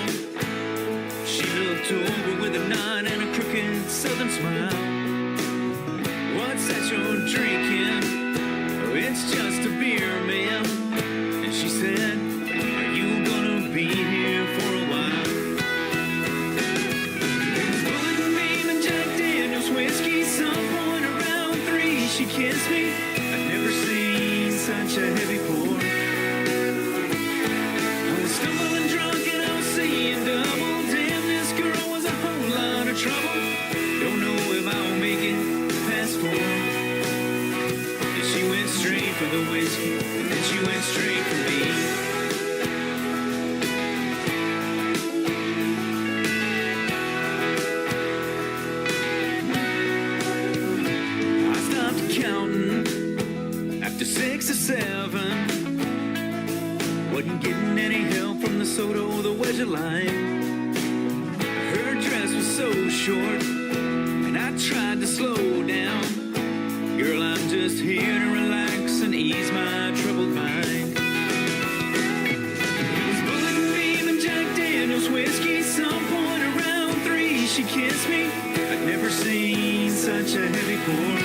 She looked over with a nod and a crooked southern smile. What's that you're drinking? Oh, it's just a beer, ma'am. And she said, are you gonna be here for a while? Bullet and Beam and Jack Daniels whiskey, some point around 3. She kissed me. I've never seen such a heavy pour. I was stumbling drunk and I was seeing double. Damn, this girl was a whole lot of trouble. Don't know if I'll make it past 4. And she went straight for the whiskey, and then she went straight for me. I stopped counting after 6 or 7. Wasn't getting any help from the soda or the wedge of lime. Her dress was so short, and I tried to slow down. Girl, I'm just here to relax and ease my troubled mind. It was Bullet and Beam and Jack Daniels whiskey, some point around 3. She kissed me. I'd never seen such a heavy pour.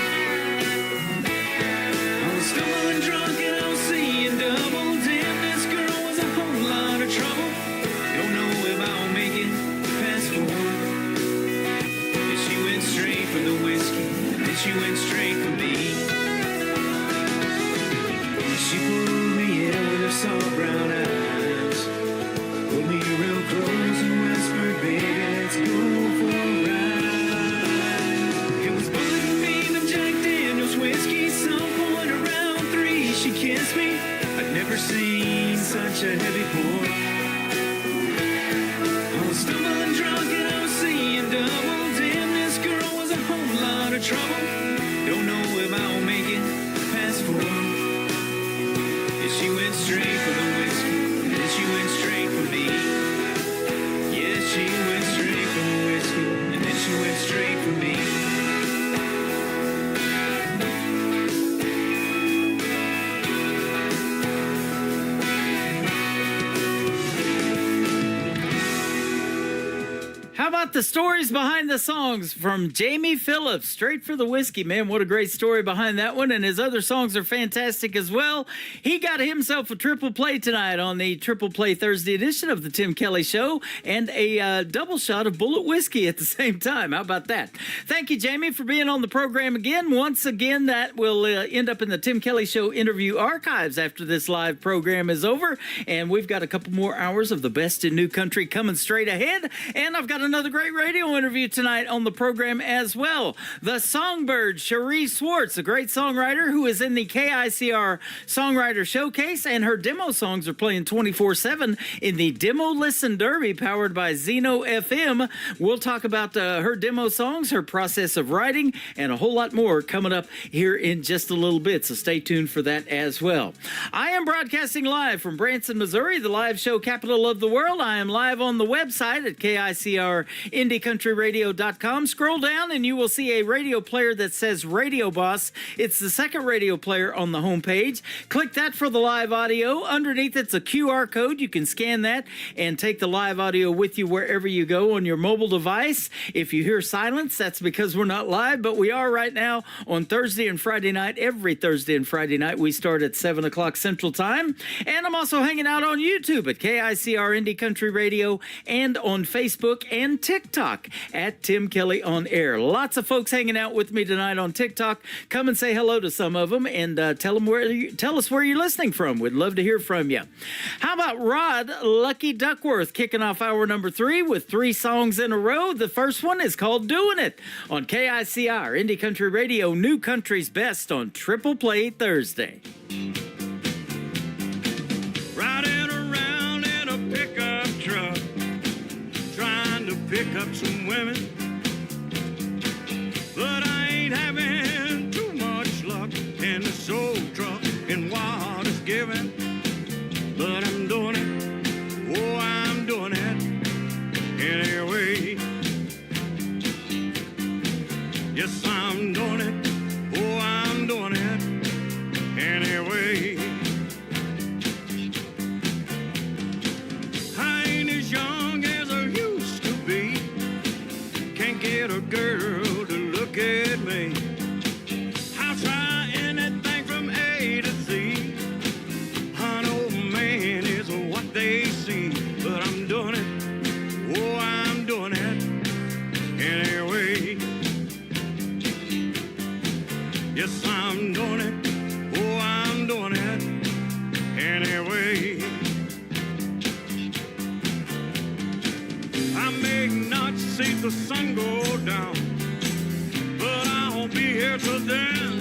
I was stumbling drunk and I was seeing double. Damn, this girl was a whole lot of trouble. Don't know if I'll make it past 4. And she went straight for the whiskey, and then she went straight for me. She pulled me in with her soft brown eyes, pulled me real close and whispered, baby, let's go for a ride. It was Bullet and Beam and Jack Daniels whiskey, some point around 3. She kissed me. I'd never seen such a heavy pour. I was stumbling drunk and I was seeing double. Damn, this girl was a whole lot of trouble. Don't know if I'll make it past 4. And she went straight for the whiskey, and then she went straight for me. Yes, she went straight for the whiskey, and then she went straight for me. How about the stories behind the songs from Jamie Phillips? Straight for the whiskey, man. What a great story behind that one. And his other songs are fantastic as well. He got himself a triple play tonight on the Triple Play Thursday edition of the Tim Kelly Show, and a double shot of Bullet whiskey at the same time. How about that? Thank you, Jamie, for being on the program again. Once again, that will end up in the Tim Kelly Show interview archives after this live program is over. And we've got a couple more hours of the best in new country coming straight ahead. And I've got another great radio interview tonight on the program as well. The Songbird, Cherie Swartz, a great songwriter who is in the KICR Songwriter Showcase, and her demo songs are playing 24/7 in the Demo Listen Derby powered by Zeno FM. We'll talk about her demo songs, her process of writing, and a whole lot more coming up here in just a little bit, so stay tuned for that as well. I am broadcasting live from Branson, Missouri, the live show capital of the world. I am live on the website at KICRIndieCountryRadio.com. Scroll down and you will see a radio player that says Radio Boss. It's the second radio player on the homepage. Click that for the live audio. Underneath it's a QR code. You can scan that and take the live audio with you wherever you go on your mobile device. If you hear silence, that's because we're not live, but we are right now on Thursday and Friday night. Every Thursday and Friday night we start at 7 o'clock Central Time. And I'm also hanging out on YouTube at KICR Indie Country Radio and on Facebook and TikTok at Tim Kelly On Air. Lots of folks hanging out with me tonight on TikTok. Come and say hello to some of them and tell us where you're listening from. We'd love to hear from you. How about Rod Lucky Duckworth kicking off hour number 3 with 3 songs in a row? The first one is called Doing It on KICR Indie Country Radio, New Country's Best on Triple Play Thursday. Riding around in a pickup truck, trying to pick up some women, but I ain't having too much luck in the soul truck and what it's giving. But I'm doing it, oh, I'm doing it anyway. Yes, I'm doing it, oh, I'm doing it anyway. I ain't as young as I used to be, can't get a girl to look at me. I'll try anything from A to Z. An old man is what they see, but I'm doing it, oh, I'm doing it anyway. Yes, I'm doing it, oh, I'm doing it anyway. I may not see the sun go down, but I won't be here till then.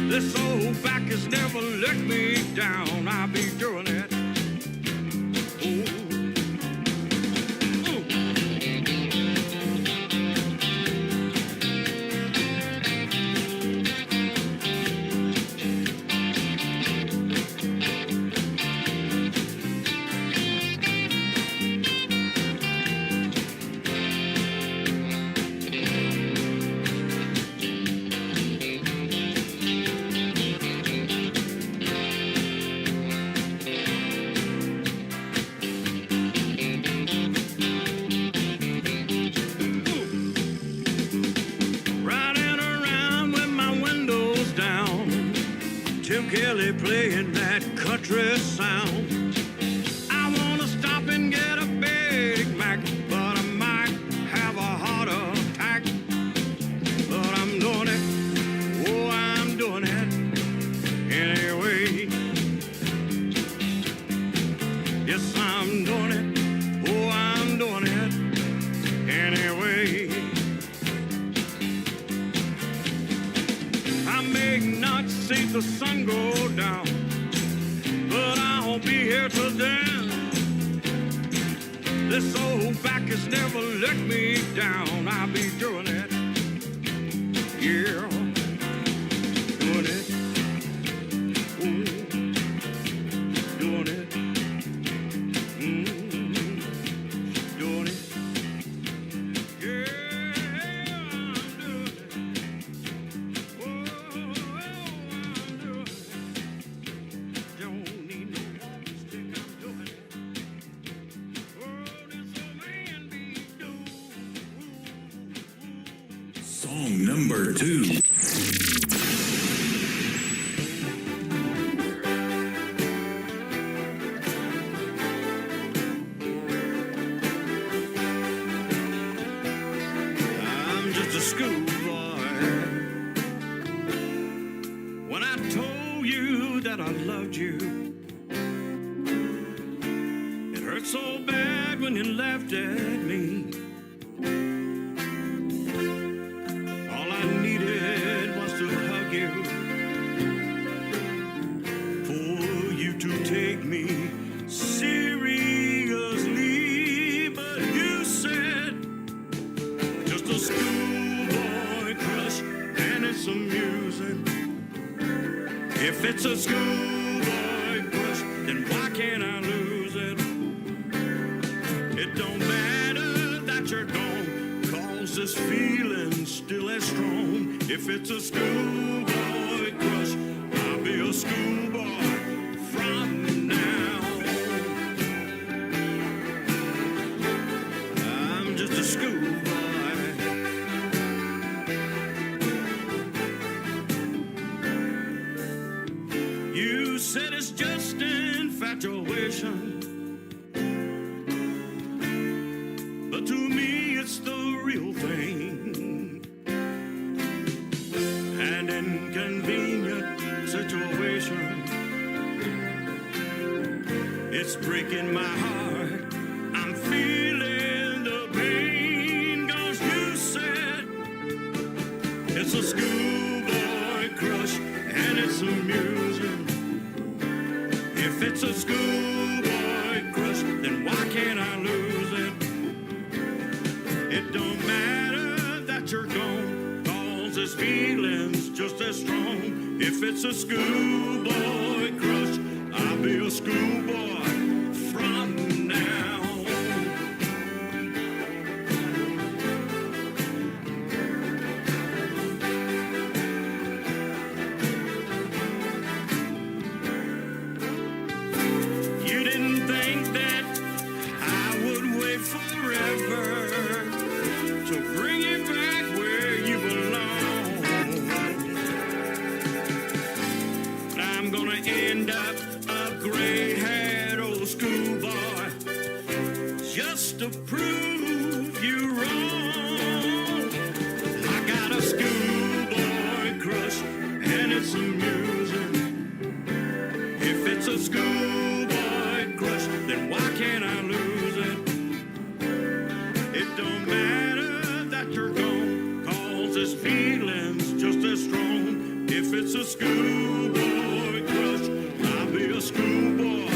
This old back has never let me down. I'll be doing it. Ooh. Kelly playing that country sound. I wanna stop and get a Big Mac, but I might have a heart attack. But I'm doing it, oh, I'm doing it anyway. Yes, I'm doing it, oh, I'm doing it anyway. I may not see the sun go down, but I won't be here till then. This old back has never let me down. I'll be doing it, yeah, doing it, ooh, doing it, doing it, yeah. Song number 2. I'm just a schoolboy. When I told you that I loved you, it hurt so bad when you left it. If it's a schoolboy crush, then why can't I lose it? It don't matter that you're gone, 'cause this feeling's still as strong. If it's a schoolboy crush, I'll be a schoolboy from now. I'm just a schoolboy. You said it's just infatuation, but to me it's the real thing. An inconvenient situation, it's breaking my heart. I'm feeling the pain, 'cause you said it's a schoolboy crush and it's amusing. If it's a schoolboy crush, then why can't I lose it? It don't matter that you're gone, 'cause this feeling's just as strong. If it's a schoolboy crush, I'll be a schoolboy from now. You didn't think that I would wait forever to bring you back where you belong. But I'm gonna end up a gray-haired old schoolboy just to prove you wrong. I got a schoolboy crush and it's amusing. If it's a schoolboy crush, then why can't I lose it? It don't matter that you're gone, 'cause this feeling's just as strong. If it's a schoolboy crush, I'll be a schoolboy.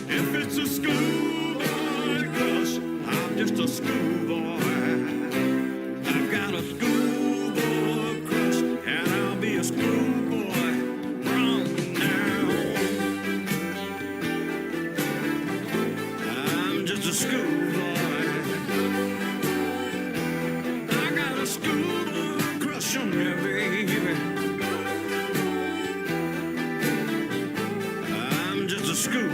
If it's a schoolboy crush, I'm just a schoolboy. I've got a schoolboy crush, and I'll be a schoolboy from now. I'm just a schoolboy. I got a schoolboy crush on you, baby. I'm just a schoolboy.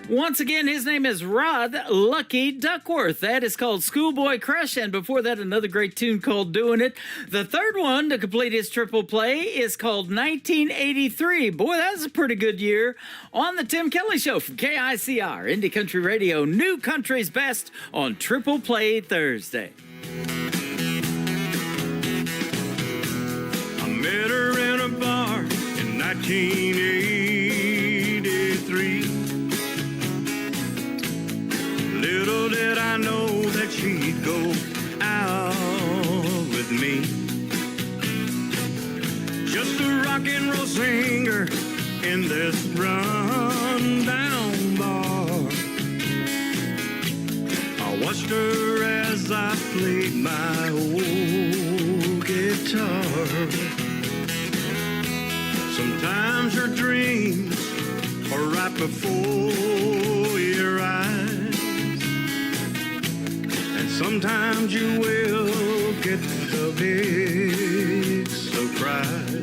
Once again, his name is Rod Lucky Duckworth. That is called Schoolboy Crush, and before that, another great tune called Doing It. The third one to complete his triple play is called 1983. Boy, that's a pretty good year. On the Tim Kelly Show from KICR, Indie Country Radio, New Country's Best on Triple Play Thursday. I met her in a bar in 1983. Little did I know that she'd go out with me. Just a rock and roll singer in this run-down bar. I watched her as I played my old guitar. Sometimes your dreams are right before your eyes, and sometimes you will get the big surprise.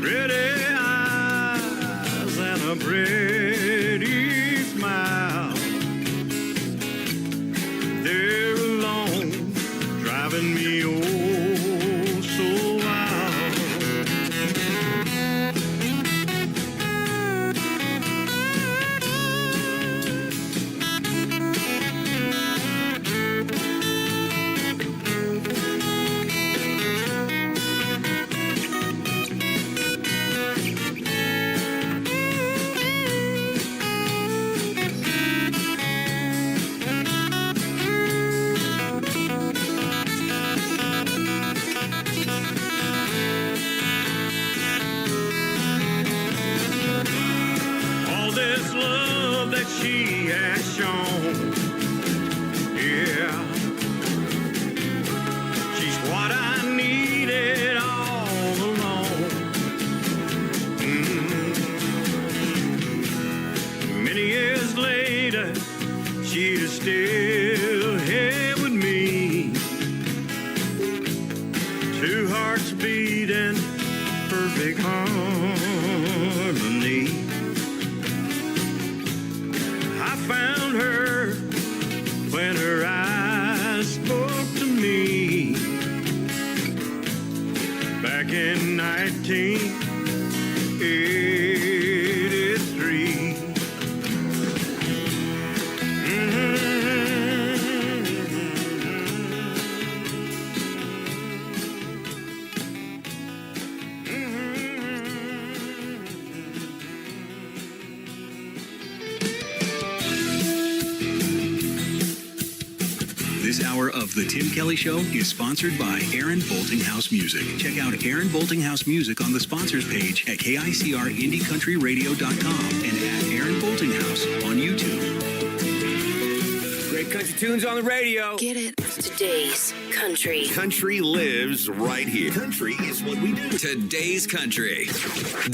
Pretty eyes and a pretty smile. They're alone, driving me oh so wild. she has shown. Yeah, she's what I needed all along. Many years later, she is still here with me. Two hearts beating, perfect harmony. I found her when her eyes spoke to me back in 1983. This hour of The Tim Kelly Show is sponsored by Aaron Boltinghouse Music. Check out Aaron Boltinghouse Music on the sponsors page at KICRIndieCountryRadio.com and at Aaron Boltinghouse on YouTube. Great country tunes on the radio. Get it? Today's country. Country lives right here. Country is what we do. Today's Country.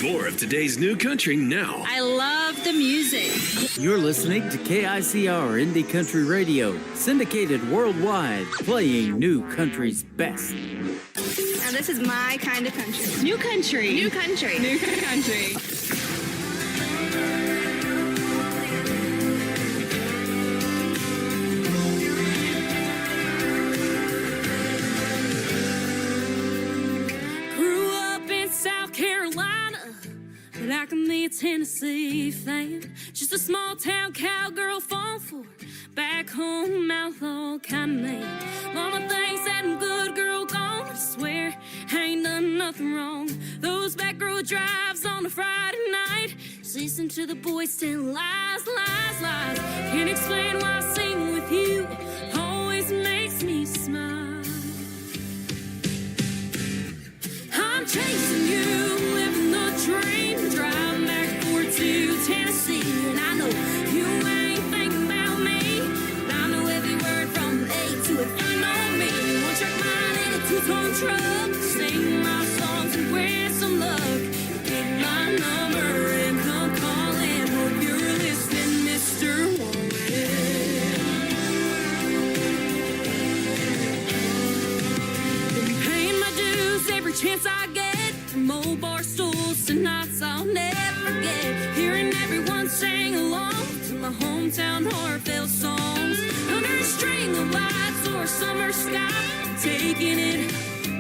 More of today's new country now. I love the music. You're listening to KICR Indie Country Radio, syndicated worldwide, playing new country's best. Now this is my kind of country. New country. New country. New country. Grew up in South Carolina, but I can be a Tennessee fan. Just a small town cowgirl falling for back home outlaw kind of man. Mama thinks that I'm good girl gone. I swear I ain't done nothing wrong. Those back road drives on a Friday night, just listen to the boys tell lies, lies, lies. Can't explain why singing with you always makes me smile. I'm chasing you, living the dream, driving back and forth to Tennessee, and I know you ain't thinking about me, but I know every word from A to F. You know me, one track mind in a two-tone truck, sing my songs and wear some luck. Get my number and come calling. Hope you're listening, Mr. Warren. Been paying my dues every chance I get, from old bar stools to nights I'll never forget. Hearing everyone sing along to my hometown heartfelt songs, under a string of lights or a summer sky, taking it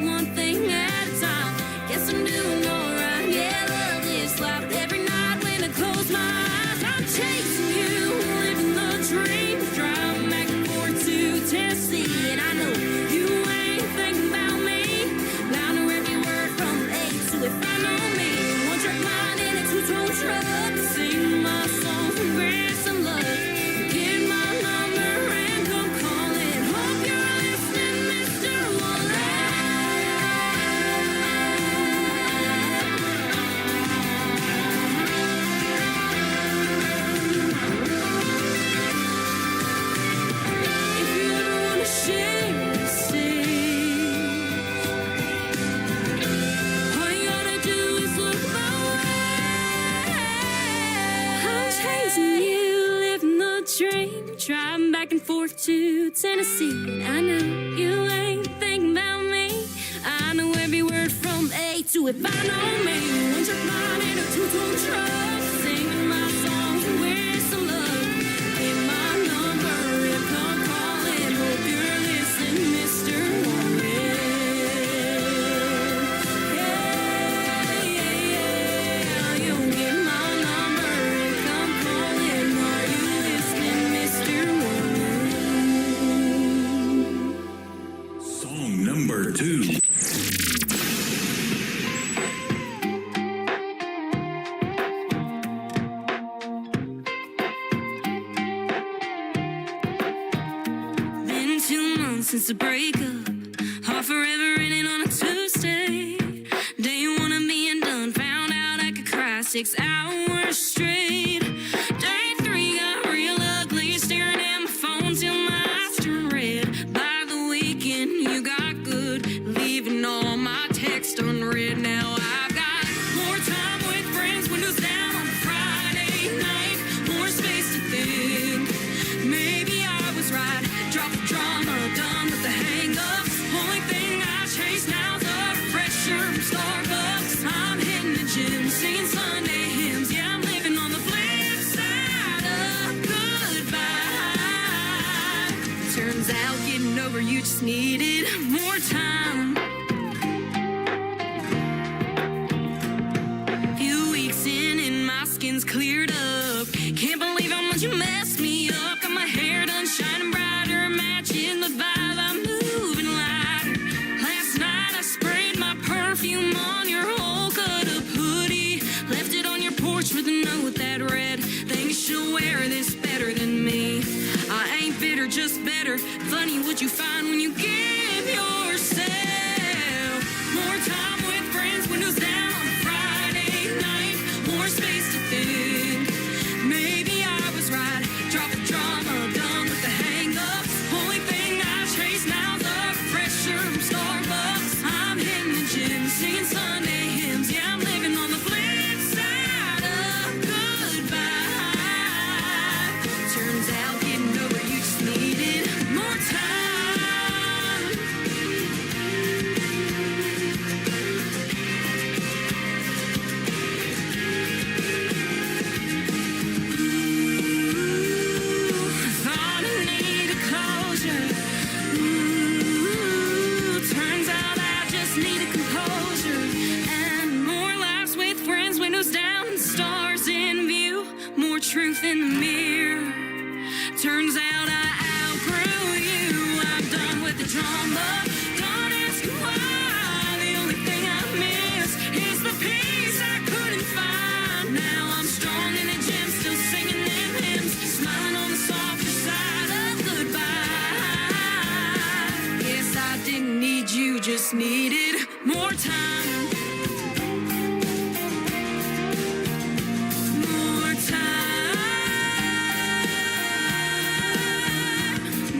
one thing at a time. Guess I'm doing alright, yeah, love this life. Every night when I close my eyes, I'm chasing you, living the dream, driving back and forth to Tennessee, and I know you ain't thinking about me, but I know every word from A to F. I know me, one track mind in a two-tone truck, sing my songs and grab some love. Get my number and come calling. Hope you're listening, Mr. If you ever wanna share a scene, all you gotta do is look my way. I'm chasing you, living the dream, driving back and forth to Tennessee. I know you ain't thinking about me. I know every word from A to F. I know me, one track mind in a two-tone truck, singing my songs and wear some love. Get my number and come calling. Hope you're listening, Mr. Warren. Yeah, yeah, yeah. You'll get my number and come calling. Are you listening, Mr. Warren? Song number 2. Been 2 months since the breakup, heart forever ending on a Tuesday. Day 1 of being done, found out I could cry 6 hours straight. Day 3 got real over, you just needed more time. Few weeks in and my skin's cleared up. Can't believe how much you messed me up. Got my hair done shining brighter, matching the vibe. I'm moving lighter. Last night I sprayed my perfume on your whole cut-up hoodie. Left it on your porch with a note with that red thing. You should wear this better than me. I ain't bitter, just better. Funny what you find when you give yourself more time with friends. Windows down on Friday night. More space to think. Maybe I was right. Drop the drama, done with the hang-ups. Only thing I chase now's the pressure from Starbucks. I'm hitting the gym, singing Sunday hymns. Yeah, I'm living on the flip side of goodbye. Turns out getting over you just needed more time. Thought I needed closure. Turns out I just needed composure. And more laughs with friends, windows down, and stars in view. More truth in the mirror. Turns out I outgrew you. I'm done with the drama. Don't ask why. The only thing I miss is the peace I couldn't find. Now I'm strong in the gym, still singing them hymns, smiling on the softer side of goodbye. Guess I didn't need you, just needed more time. More time.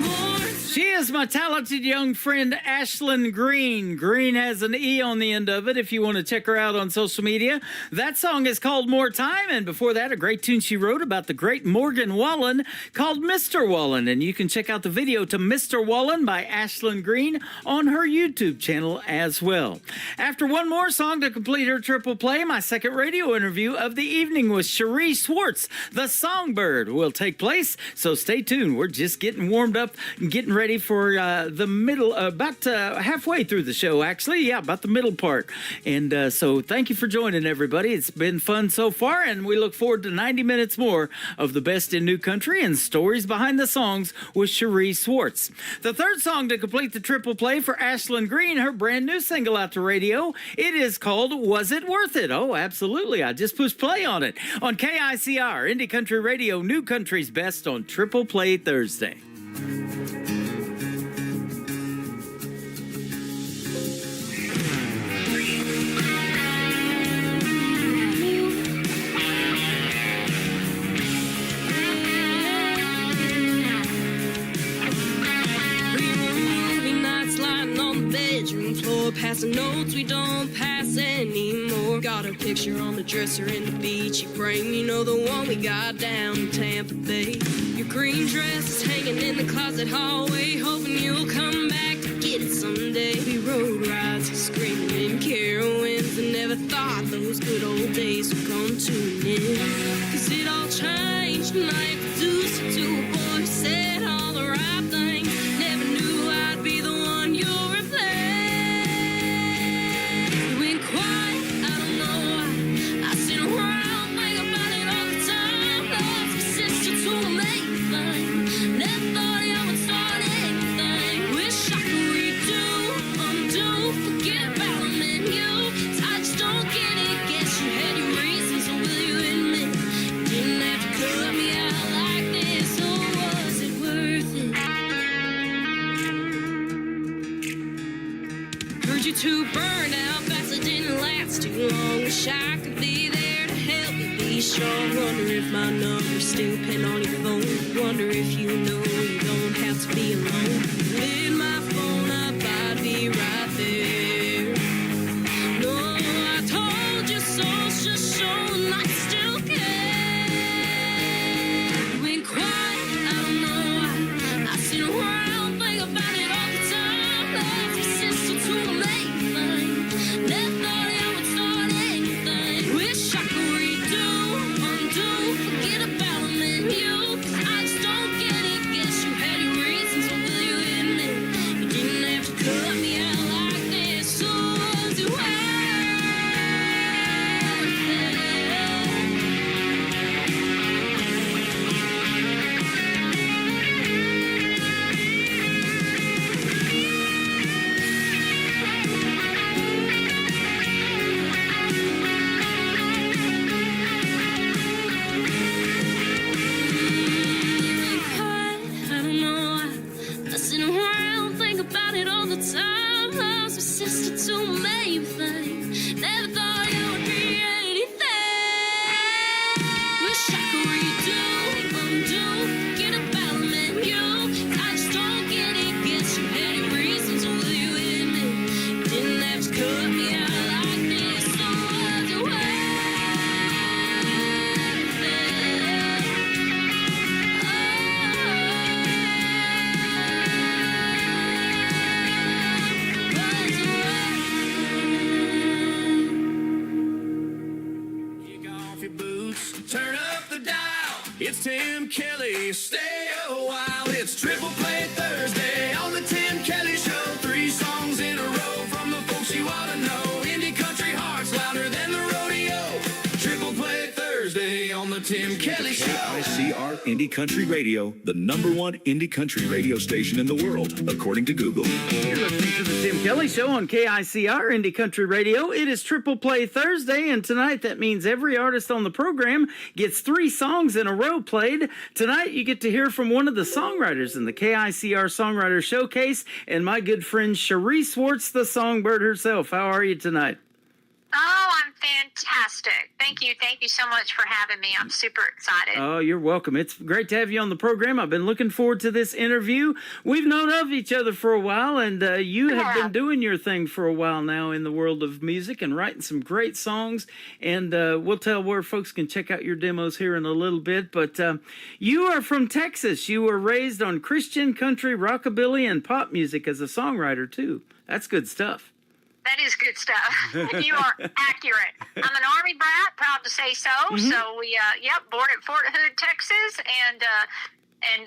More She is my talented young friend, Ashlyn Green. Green has an E on the end of it if you want to check her out on social media. That song is called More Time, and before that, a great tune she wrote about the great Morgan Wallen called Mr. Wallen, and you can check out the video to Mr. Wallen by Ashlyn Green on her YouTube channel as well. After one more song to complete her triple play, my second radio interview of the evening with Cherie Swartz, the Songbird, will take place, so stay tuned. We're just getting warmed up and getting ready for the middle, about halfway through the show, actually. Yeah, about the middle part. And so thank you for joining, everybody. It's been fun so far, and we look forward to 90 minutes more of the best in new country and stories behind the songs with Cherie Swartz. The third song to complete the triple play for Ashlyn Green, her brand new single out to radio, it is called Was It Worth It? Oh, absolutely. I just pushed play on it on KICR, Indie Country Radio, New Country's Best on Triple Play Thursday. Bedroom floor, passing notes we don't pass anymore. Got a picture on the dresser in the beach you bring me, know the one we got down in Tampa Bay. Your green dress is hanging in the closet hallway, hoping you'll come back to get it someday. We rode rides, screaming in carowinds, and never thought those good old days would come to an end. Cause it all changed when I introduced you to a boy who said all the right things. Never knew I'd be the one you're too burned out, fast it didn't last too long. Wish I could be there to help you be strong. Wonder if my number's still pinned on your phone. Wonder if you know you don't have to be alone. Lit my phone up, I'd be right there. No, I told you so, just showing I still care. You ain't quiet, I don't know why. I sit around, think about it all the time. Love you since you're too late. Never thought I would start anything. Wish I could redo, undo, forget about them and you. I just don't get it. Guess you had your reasons, but will you It's Tim Kelly. Stay a while. It's Triple Play Thursday on the Tim Kelly Show. 3 songs in a row from the folks you ought to know. Indie country hearts louder than the rodeo. Triple Play Thursday on the Tim Kelly Show. KICR Indie Country Radio, the #1 indie country radio station in the world, according to Google. You're listening to the Tim Kelly Show on KICR Indie Country Radio. It is Triple Play Thursday, and tonight that means every artist on the program gets 3 songs in a row played. Tonight you get to hear from one of the songwriters in the KICR Songwriter Showcase, and my good friend Cherie Swartz, the songbird herself. How are you tonight? Oh, I'm fantastic. Thank you. Thank you so much for having me. I'm super excited. Oh, you're welcome. It's great to have you on the program. I've been looking forward to this interview. We've known of each other for a while, and you have been doing your thing for a while now in the world of music and writing some great songs. And we'll tell where folks can check out your demos here in a little bit. But you are from Texas. You were raised on Christian, country, rockabilly, and pop music as a songwriter, too. That's good stuff. That is good stuff. You are accurate. I'm an Army brat, proud to say so. So we, born at Fort Hood, Texas, and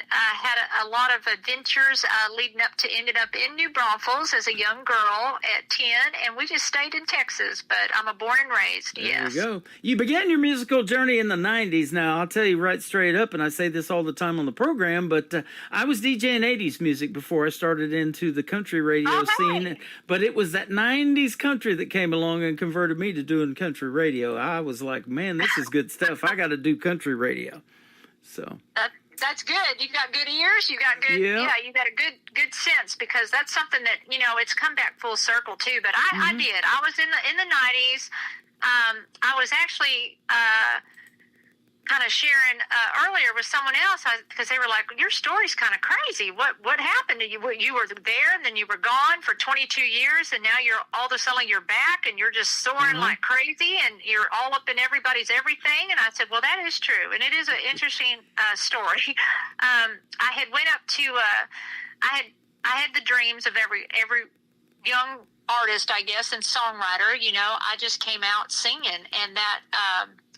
had a lot of adventures leading up to ended up in New Braunfels as a young girl at 10, and we just stayed in Texas, but I'm a born and raised, yes. There you go. You began your musical journey in the 90s. Now, I'll tell you right straight up, and I say this all the time on the program, but I was DJing 80s music before I started into the country radio scene, but it was that 90s country that came along and converted me to doing country radio. I was like, man, this is good stuff. I got to do country radio. So... That's good. You got good ears. You got good. Yeah, you got a good sense, because that's something that it's come back full circle too. But I did. I was in the 90s. I was actually kind of sharing earlier with someone else because they were like, "Your story's kind of crazy. What happened to you? You were there and then you were gone for 22 years, and now you're all of a sudden you're back and you're just soaring like crazy, and you're all up in everybody's everything." And I said, "Well, that is true, and it is an interesting story." I had went up to I had the dreams of every young artist, I guess, and songwriter. I just came out singing, and that.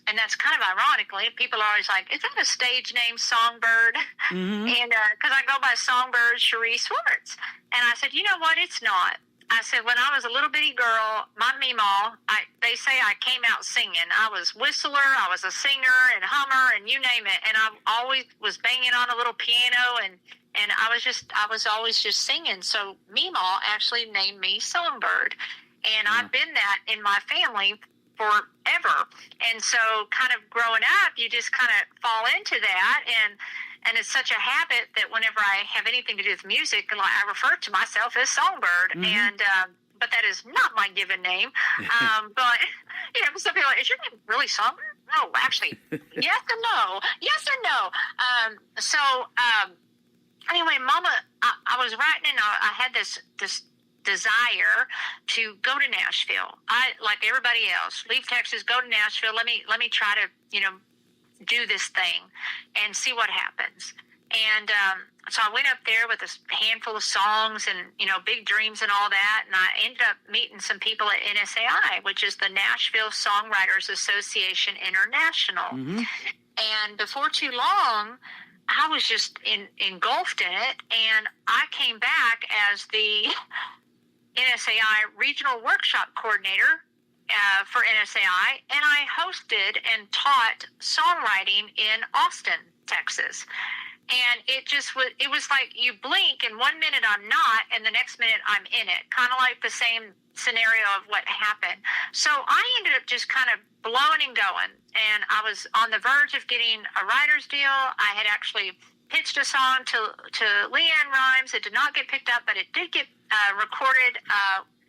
And that's kind of ironically, people are always like, "Is that a stage name, Songbird?" And because I go by Songbird Cherie Swartz. And I said, "You know what? It's not." I said, when I was a little bitty girl, my meemaw, they say I came out singing. I was whistler, I was a singer and hummer, and you name it. And I always was banging on a little piano, and I was always just singing. So meemaw actually named me Songbird. And I've been that in my family forever. And so kind of growing up, you just kind of fall into that, and it's such a habit that whenever I have anything to do with music, I refer to myself as Songbird. And but that is not my given name. But some people are like, "Is your name really Songbird?" No, actually, yes and no. Yes and no. Anyway, Mama, I was writing, and I had this desire to go to Nashville. I, like everybody else, leave Texas, go to Nashville. Let me try to, do this thing and see what happens. And so I went up there with a handful of songs and, big dreams and all that. And I ended up meeting some people at NSAI, which is the Nashville Songwriters Association International. And before too long, I was just engulfed in it. And I came back as the NSAI Regional Workshop Coordinator for NSAI, and I hosted and taught songwriting in Austin, Texas. And it was like you blink, and 1 minute I'm not, and the next minute I'm in it, kind of like the same scenario of what happened. So I ended up just kind of blowing and going, and I was on the verge of getting a writer's deal. I had actually pitched a song to Leanne Rimes. It did not get picked up, but it did get recorded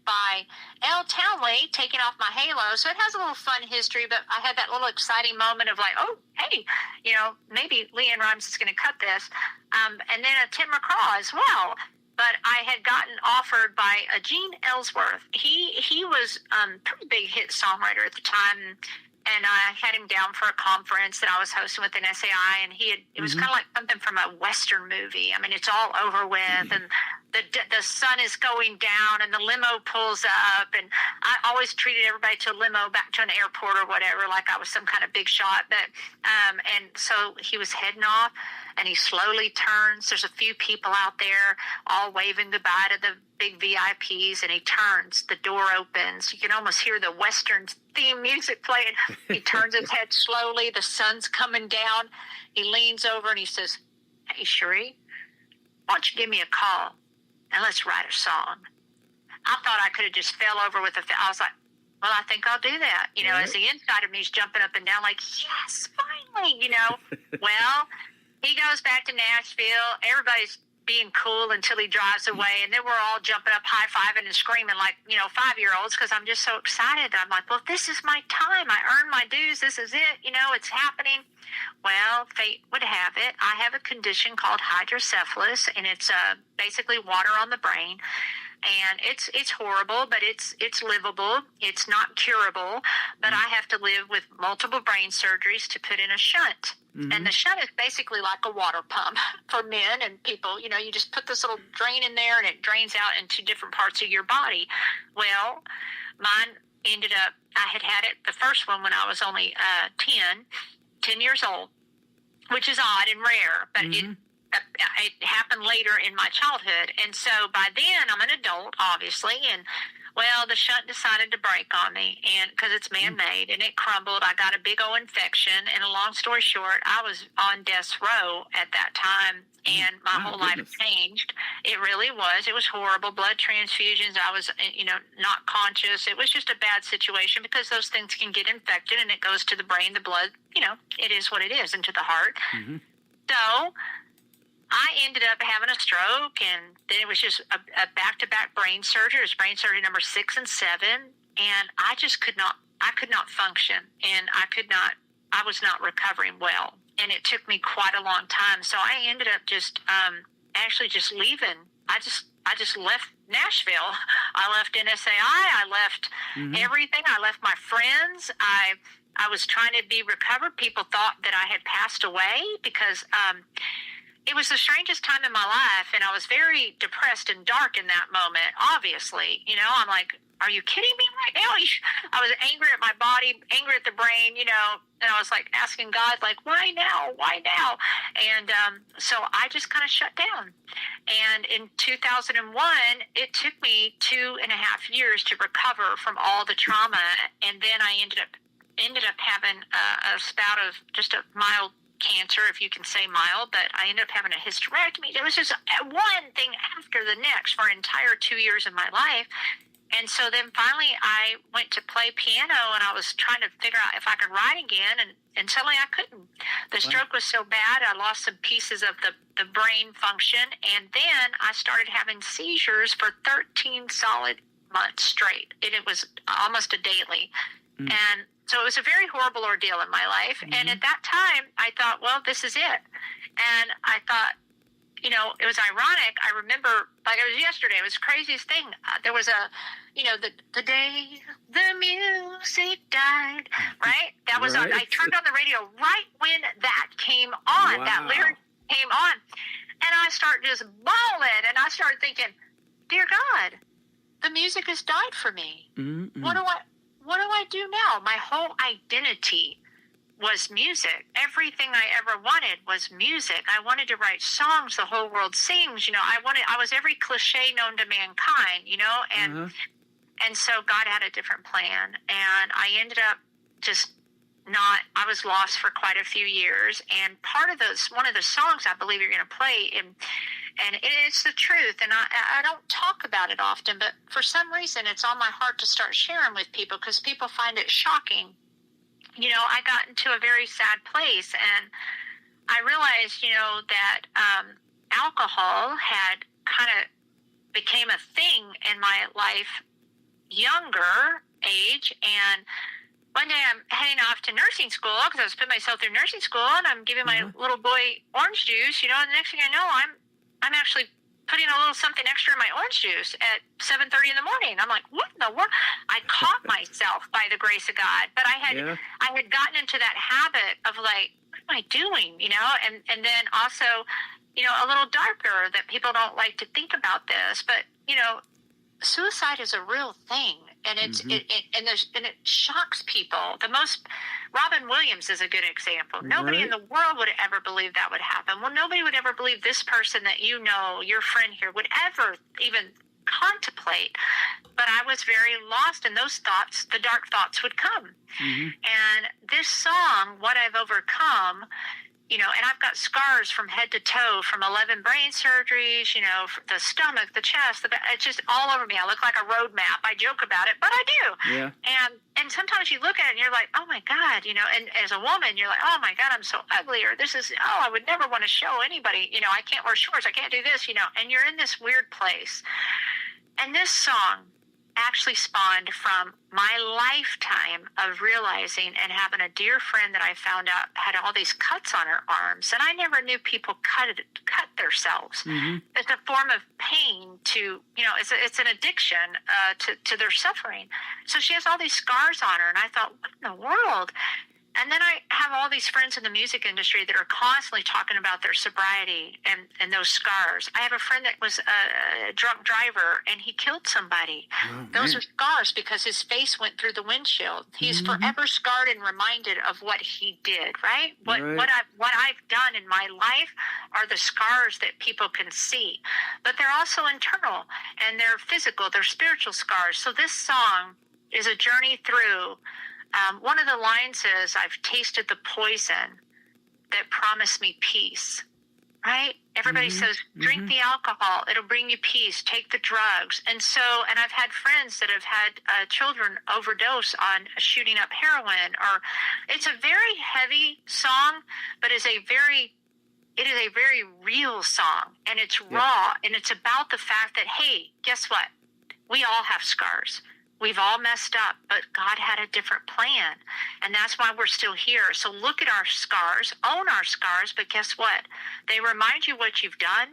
by Elle Townley, taking off my halo. So it has a little fun history, but I had that little exciting moment of like, oh, hey, maybe Leanne Rimes is going to cut this. And then a Tim McCraw as well. But I had gotten offered by Gene Ellsworth. He was a pretty big hit songwriter at the time. and I had him down for a conference that I was hosting with an SAI, and it was kind of like something from a Western movie. I mean, it's all over with, and the sun is going down, and the limo pulls up, and I always treated everybody to a limo back to an airport or whatever, like I was some kind of big shot. But and so he was heading off, and he slowly turns. There's a few people out there all waving goodbye to the big VIPs, and he turns. The door opens. You can almost hear the Western theme music playing. He turns his head slowly. The sun's coming down. He leans over and he says, "Hey, Cherie, why don't you give me a call and let's write a song?" I thought I could have just fell over with I was like, well, I think I'll do that. You know, as the inside of me is jumping up and down like, yes, finally, you know. Well, he goes back to Nashville. Everybody's being cool until he drives away. And then we're all jumping up, high-fiving and screaming like, 5-year-olds, because I'm just so excited. I'm like, well, this is my time. I earned my dues. This is it. It's happening. Well, fate would have it. I have a condition called hydrocephalus, and it's basically water on the brain. And it's horrible, but it's livable. It's not curable, but I have to live with multiple brain surgeries to put in a shunt. Mm-hmm. And the shunt is basically like a water pump for men and people. You just put this little drain in there, and it drains out into different parts of your body. Well, mine ended up, I had it, the first one, when I was only 10 years old, which is odd and rare, but it happened later in my childhood. And so by then I'm an adult, obviously, and well, the shunt decided to break on me, and because it's man-made, and it crumbled. I got a big old infection, and a long story short, I was on death's row at that time, and my whole life changed. It really was. It was horrible. Blood transfusions. I was, not conscious. It was just a bad situation, because those things can get infected, and it goes to the brain, the blood. It is what it is, and to the heart. Mm-hmm. So I ended up having a stroke, and then it was just a back-to-back brain surgery. It was brain surgery number 6 and 7, and I could not function, and I was not recovering well, and it took me quite a long time. So I ended up just leaving. I just left Nashville. I left NSAI. I left everything. I left my friends. I was trying to be recovered. People thought that I had passed away, because it was the strangest time in my life, and I was very depressed and dark in that moment, obviously. I'm like, are you kidding me right now? I was angry at my body, angry at the brain, and I was like asking God, like, why now? Why now? And so I just kind of shut down. And in 2001, it took me 2.5 years to recover from all the trauma, and then I ended up having a spout of just a mild cancer, if you can say mild, but I ended up having a hysterectomy. It was just one thing after the next for an entire 2 years of my life. And so then finally I went to play piano, and I was trying to figure out if I could write again, and suddenly I couldn't. The stroke was so bad, I lost some pieces of the brain function, and then I started having seizures for 13 solid months straight. It was almost a daily. And so it was a very horrible ordeal in my life. And at that time, I thought, well, this is it. And I thought, it was ironic. I remember, like it was yesterday, it was the craziest thing. There was the day the music died, right? That was on. I turned on the radio right when that came on, that lyric came on. And I started just bawling, and I started thinking, dear God, the music has died for me. Mm-hmm. What do I do now? My whole identity was music. Everything I ever wanted was music. I wanted to write songs the whole world sings. I was every cliche known to mankind, and so God had a different plan. And I ended up I was lost for quite a few years. And one of the songs I believe you're going to play, and it's the truth, and I don't talk about it often, but for some reason it's on my heart to start sharing with people, because people find it shocking. I got into a very sad place, and I realized, that alcohol had kind of became a thing in my life, younger age, and one day I'm heading off to nursing school, because I was putting myself through nursing school, and I'm giving my little boy orange juice, and the next thing I know, I'm actually putting a little something extra in my orange juice at 7:30 in the morning. I'm like, what in the world? I caught myself by the grace of God, but I had gotten into that habit of like, what am I doing? You know, and then also, you know, a little darker that people don't like to think about this, but you know, suicide is a real thing, and it's it shocks people. Robin Williams is a good example. Nobody in the world would ever believe that would happen. Well, nobody would ever believe this person that you know, your friend here, would ever even contemplate. But I was very lost, and those thoughts, the dark thoughts, would come. And this song, What I've Overcome, you know, and I've got scars from head to toe from 11 brain surgeries, you know, the stomach, the chest, it's just all over me. I look like a road map. I joke about it, but I do. Yeah. And sometimes you look at it and you're like, oh my God, you know, and as a woman, you're like, oh my God, I'm so ugly, or this is, I would never want to show anybody, you know, I can't wear shorts, I can't do this, you know, and you're in this weird place. And this song actually spawned from my lifetime of realizing and having a dear friend that I found out had all these cuts on her arms, and I never knew people cut themselves. It's a form of pain to, you know, it's an addiction to their suffering. So she has all these scars on her, and I thought, what in the world? And then I have all these friends in the music industry that are constantly talking about their sobriety and those scars. I have a friend that was a drunk driver, and he killed somebody. Those are scars because his face went through the windshield. He's forever scarred and reminded of what he did, right? What I've done in my life are the scars that people can see. But they're also internal, and they're physical, they're spiritual scars. So this song is a journey through. One of the lines is, I've tasted the poison that promised me peace, right? Everybody says, drink the alcohol, it'll bring you peace, take the drugs. And I've had friends that have had children overdose on shooting up heroin, or it's a very heavy song, but it is a very real song, and it's raw, and it's about the fact that, hey, guess what? We all have scars. We've all messed up, but God had a different plan, and that's why we're still here. So look at our scars, own our scars, but guess what? They remind you what you've done.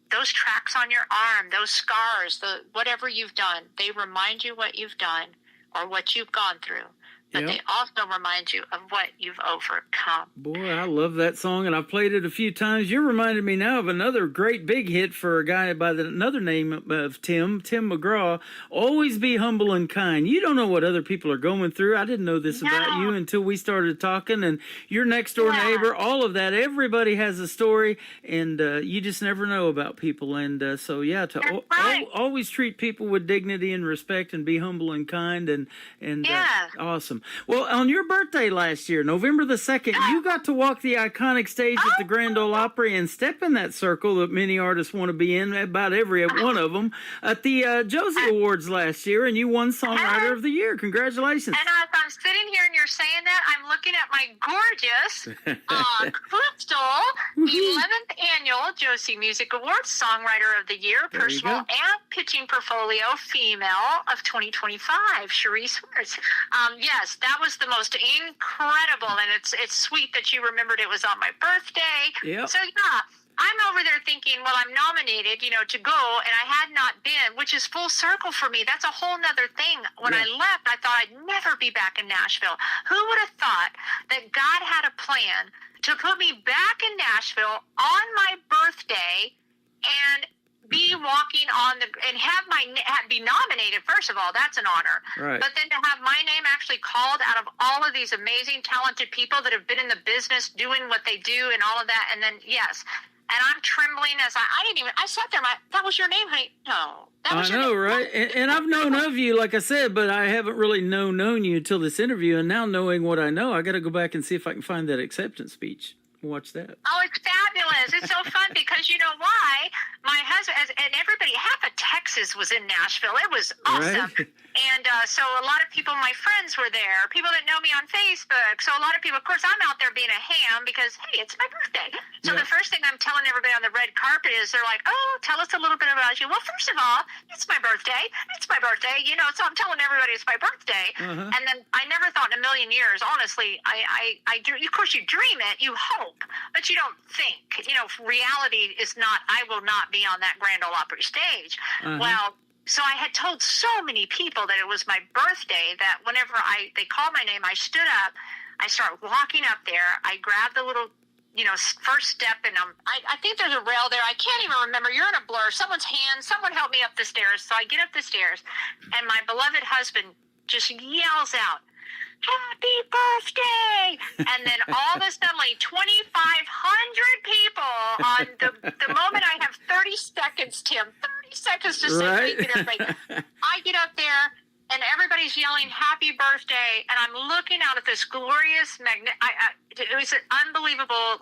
Those tracks on your arm, those scars, whatever you've done, they remind you what you've done or what you've gone through. But they also remind you of what you've overcome. Boy, I love that song, and I've played it a few times. You're reminding me now of another great big hit for a guy by another name of Tim McGraw. Always be humble and kind. You don't know what other people are going through. I didn't know this about you until we started talking, and your next door neighbor, all of that. Everybody has a story, and you just never know about people. And always treat people with dignity and respect, and be humble and kind, and awesome. Well, on your birthday last year, November the 2nd, you got to walk the iconic stage at the Grand Ole Opry and step in that circle that many artists want to be in, about every one of them, at the Josie Awards last year, and you won Songwriter of the Year. Congratulations. And as I'm sitting here and you're saying that, I'm looking at my gorgeous crystal 11th annual Josie Music Awards Songwriter of the Year, Personal and Pitching Portfolio Female of 2025, Cherise Words. Yes, that was the most incredible, and it's sweet that you remembered it was on my birthday. So I'm over there thinking, well, I'm nominated, you know, to go, and I had not been, which is full circle for me. That's a whole nother thing. When I left, I thought I'd never be back in Nashville. Who would have thought that God had a plan to put me back in Nashville on my birthday and be walking on and be nominated? First of all, that's an honor. Right. But then to have my name actually called out of all of these amazing, talented people that have been in the business doing what they do and all of that, and then and I'm trembling as I sat there. That was your name, honey? No, that was your name. Right? And I've known of you, like I said, but I haven't really known you until this interview. And now knowing what I know, I got to go back and see if I can find that acceptance speech. Watch that. Oh, it's fabulous. It's so fun because you know why? My husband and everybody, half of Texas was in Nashville. It was awesome. Right? And so a lot of people, my friends were there, people that know me on Facebook. So a lot of people, of course, I'm out there being a ham because, hey, it's my birthday. So the first thing I'm telling everybody on the red carpet is they're like, oh, tell us a little bit about you. Well, first of all, it's my birthday. It's my birthday. You know, so I'm telling everybody it's my birthday. And then I never thought in a million years, honestly, of course you dream it, you hope, but you don't think. You know, reality is not, I will not not be on that Grand Ole Opry stage. Well, so I had told so many people that it was my birthday that whenever they called my name, I stood up, I started walking up there, I grabbed the little, first step, and I think there's a rail there. I can't even remember. You're in a blur. Someone help me up the stairs. So I get up the stairs, and my beloved husband just yells out, "Happy birthday!" And then all of a sudden, 2,500 people on the moment I have 30 seconds, Tim, 30 seconds to say thank you to everybody. I get up there, and everybody's yelling "Happy birthday!" And I'm looking out at this glorious, it was unbelievable.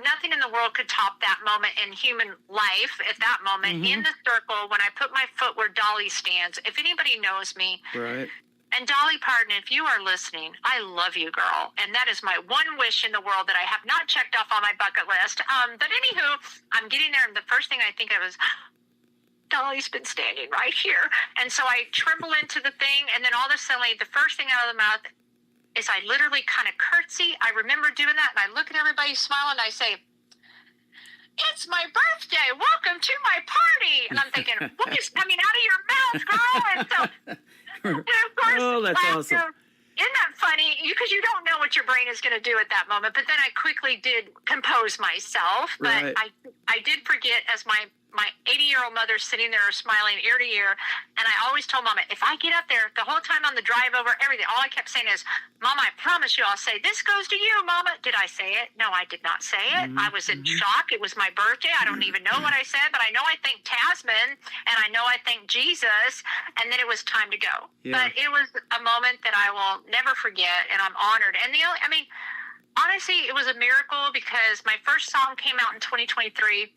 Nothing in the world could top that moment in human life. At that moment, in the circle, when I put my foot where Dolly stands. If anybody knows me, right. And Dolly Parton, if you are listening, I love you, girl. And that is my one wish in the world that I have not checked off on my bucket list. But anywho, I'm getting there, and the first thing I think of is, Dolly's been standing right here. And so I tremble into the thing, and then all of a sudden, the first thing out of the mouth is I literally kind of curtsy. I remember doing that, and I look at everybody smiling, and I say, "It's my birthday. Welcome to my party." And I'm thinking, what is coming out of your mouth, girl? And so... And of course, that's awesome. Isn't that funny? Because you don't know what your brain is going to do at that moment. But then I quickly did compose myself. But I did forget, as my 80-year-old mother sitting there smiling ear to ear. And I always told Mama, if I get up there, the whole time on the drive over, everything, all I kept saying is, "Mama, I promise you I'll say, this goes to you, Mama." Did I say it? No, I did not say it. I was in shock. It was my birthday. I don't even know what I said, but I know I thanked Tasman, and I know I thanked Jesus, and then it was time to go. Yeah. But it was a moment that I will never forget, and I'm honored. And honestly, it was a miracle because my first song came out in 2023.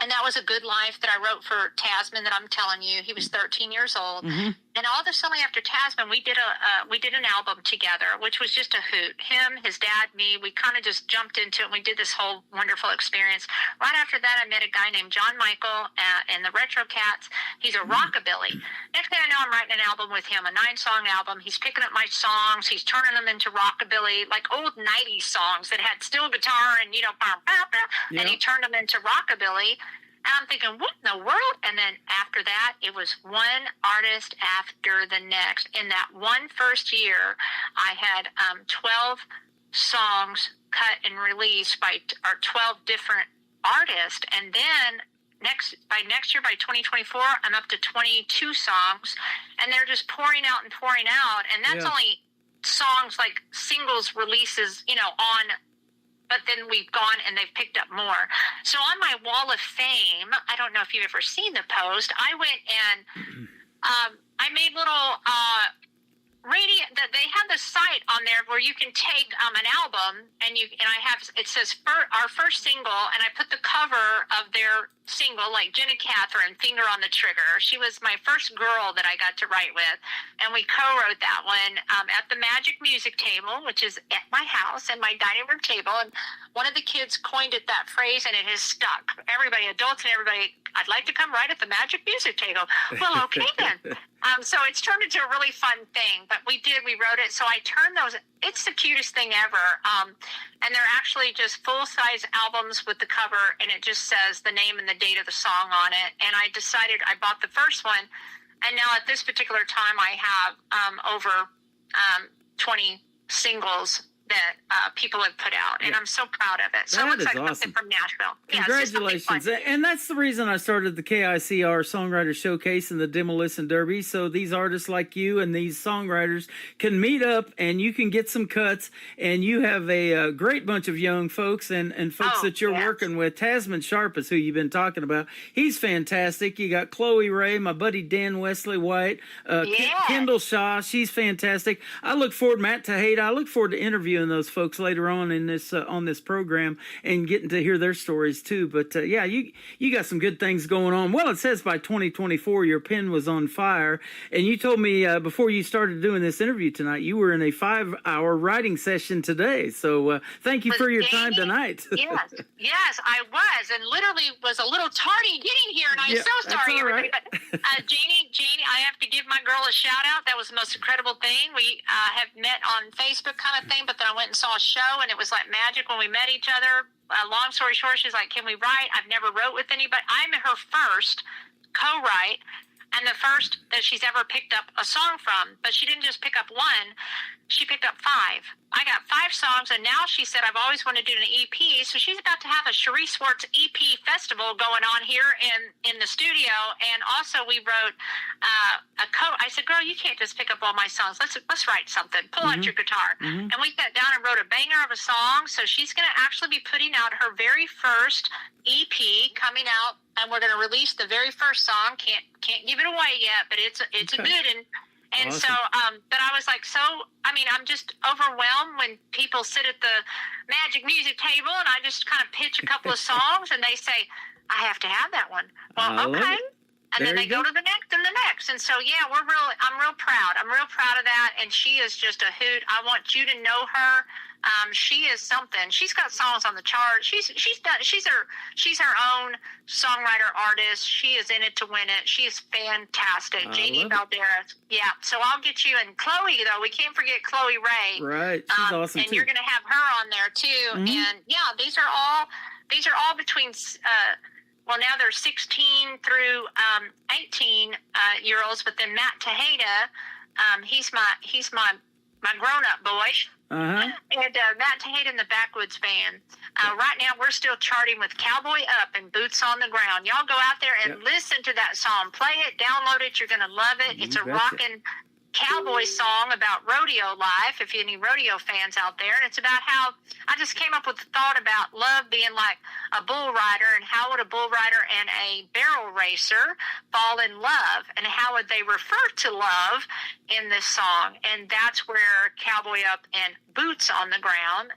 And that was A Good Life that I wrote for Tasman that I'm telling you. He was 13 years old. And all of a sudden after Tasman, we did an album together, which was just a hoot. Him, his dad, me, we kind of just jumped into it, and we did this whole wonderful experience. Right after that, I met a guy named John Michael and the Retro Cats. He's a rockabilly. Next thing I know, I'm writing an album with him, a 9-song album. He's picking up my songs. He's turning them into rockabilly, like old 90s songs that had steel guitar and, and he turned them into rockabilly. And I'm thinking, what in the world? And then after that, it was one artist after the next. In that one first year, I had 12 songs cut and released by 12 different artists. And then by next year, by 2024, I'm up to 22 songs. And they're just pouring out and pouring out. And that's only songs like singles releases, on... But then we've gone and they've picked up more. So on my wall of fame, I don't know if you've ever seen the post, I went and I made little they have the site on there where you can take an album and it says our first single, and I put the cover of their single, like Jenna Catherine, Finger on the Trigger. She was my first girl that I got to write with, and we co-wrote that one at the Magic Music Table, which is at my house and my dining room table. And one of the kids coined it that phrase, and it has stuck. Everybody, adults and everybody, "I'd like to come right at the Magic Music Table." Well, okay then. So it's turned into a really fun thing. But we wrote it. So I turned those. It's the cutest thing ever. And they're actually just full-size albums with the cover, and it just says the name and the date of the song on it. And I bought the first one, and now at this particular time I have over 20 singles that people have put out, and I'm so proud of it. So it looks like awesome. Something from Nashville. Congratulations. And that's the reason I started the KICR Songwriter Showcase and the Demolition Derby, so these artists like you and these songwriters can meet up, and you can get some cuts, and you have a great bunch of young folks and folks that you're working with. Tasman Sharp is who you've been talking about. He's fantastic. You got Chloe Ray, my buddy Dan Wesley White, Kendall Shaw. She's fantastic. I look forward, Matt Tejada, I look forward to interviewing those folks later on in this on this program and getting to hear their stories too. But you got some good things going on. Well, it says by 2024 your pen was on fire, and you told me before you started doing this interview tonight you were in a 5-hour writing session today. So thank you for your time tonight. Yes, I was, and literally was a little tardy getting here, and I'm so sorry, everybody. But Janie, I have to give my girl a shout out. That was the most incredible thing. We have met on Facebook kind of thing, but then I went and saw a show, and it was like magic when we met each other. long story short, she's like, can we write? I've never wrote with anybody. I'm her first co-write and the first that she's ever picked up a song from. But she didn't just pick up one. She picked up 5. I got 5 songs, and now she said, I've always wanted to do an EP. So she's about to have a Cherie Swartz EP festival going on here in the studio. And also we wrote I said, girl, you can't just pick up all my songs. Let's write something. Pull out your guitar. And we sat down and wrote a banger of a song. So she's going to actually be putting out her very first EP coming out, and we're going to release the very first song. Can't give it away yet, but it's a good one. And Awesome. so, but I was like, I'm just overwhelmed when people sit at the magic music table and I just kind of pitch a couple of songs and they say, I have to have that one. Well, I love okay. it. And then they go to the next and the next. And so, yeah, I'm real proud. I'm real proud of that. And she is just a hoot. I want you to know her. She is something. She's got songs on the chart. She's her own songwriter artist. She is in it to win it. She is fantastic. Jeannie Valderas. Yeah. So I'll get you, and Chloe though. We can't forget Chloe Ray. Right. She's awesome and too. you're going to have her on there too. And yeah, these are all between. Well, now they're 16 through 18 year olds. But then Matt Tejeda, he's my grown-up boy. And Matt Tejeda in the Backwoods Band. Right now, we're still charting with Cowboy Up and Boots on the Ground. Y'all go out there and listen to that song. Play it, download it. You're going to love it. It's a rockin' cowboy song about rodeo life, if any rodeo fans out there. And it's about how I just came up with the thought about love being like a bull rider, and how would a bull rider and a barrel racer fall in love, and how would they refer to love in this song. And that's where Cowboy Up and Boots on the Ground,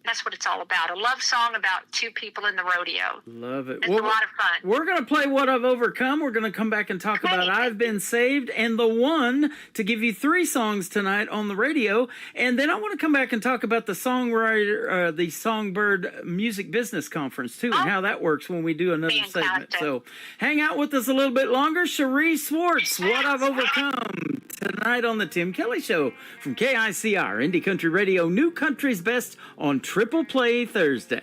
that's what it's all about. A love song about 2 people in the rodeo. Love it. It's a lot of fun. We're going to play What I've Overcome. We're going to come back and talk about I've Been Saved and the one to give you 3 songs tonight on the radio. And then I want to come back and talk about the songwriter, the Songbird Music Business Conference too, and how that works when we do another segment. So hang out with us a little bit longer. Cherie Swartz, What I've Overcome, tonight on the Tim Kelly Show from KICR, Indie Country Radio, New Country's Best on Triple Play Thursday.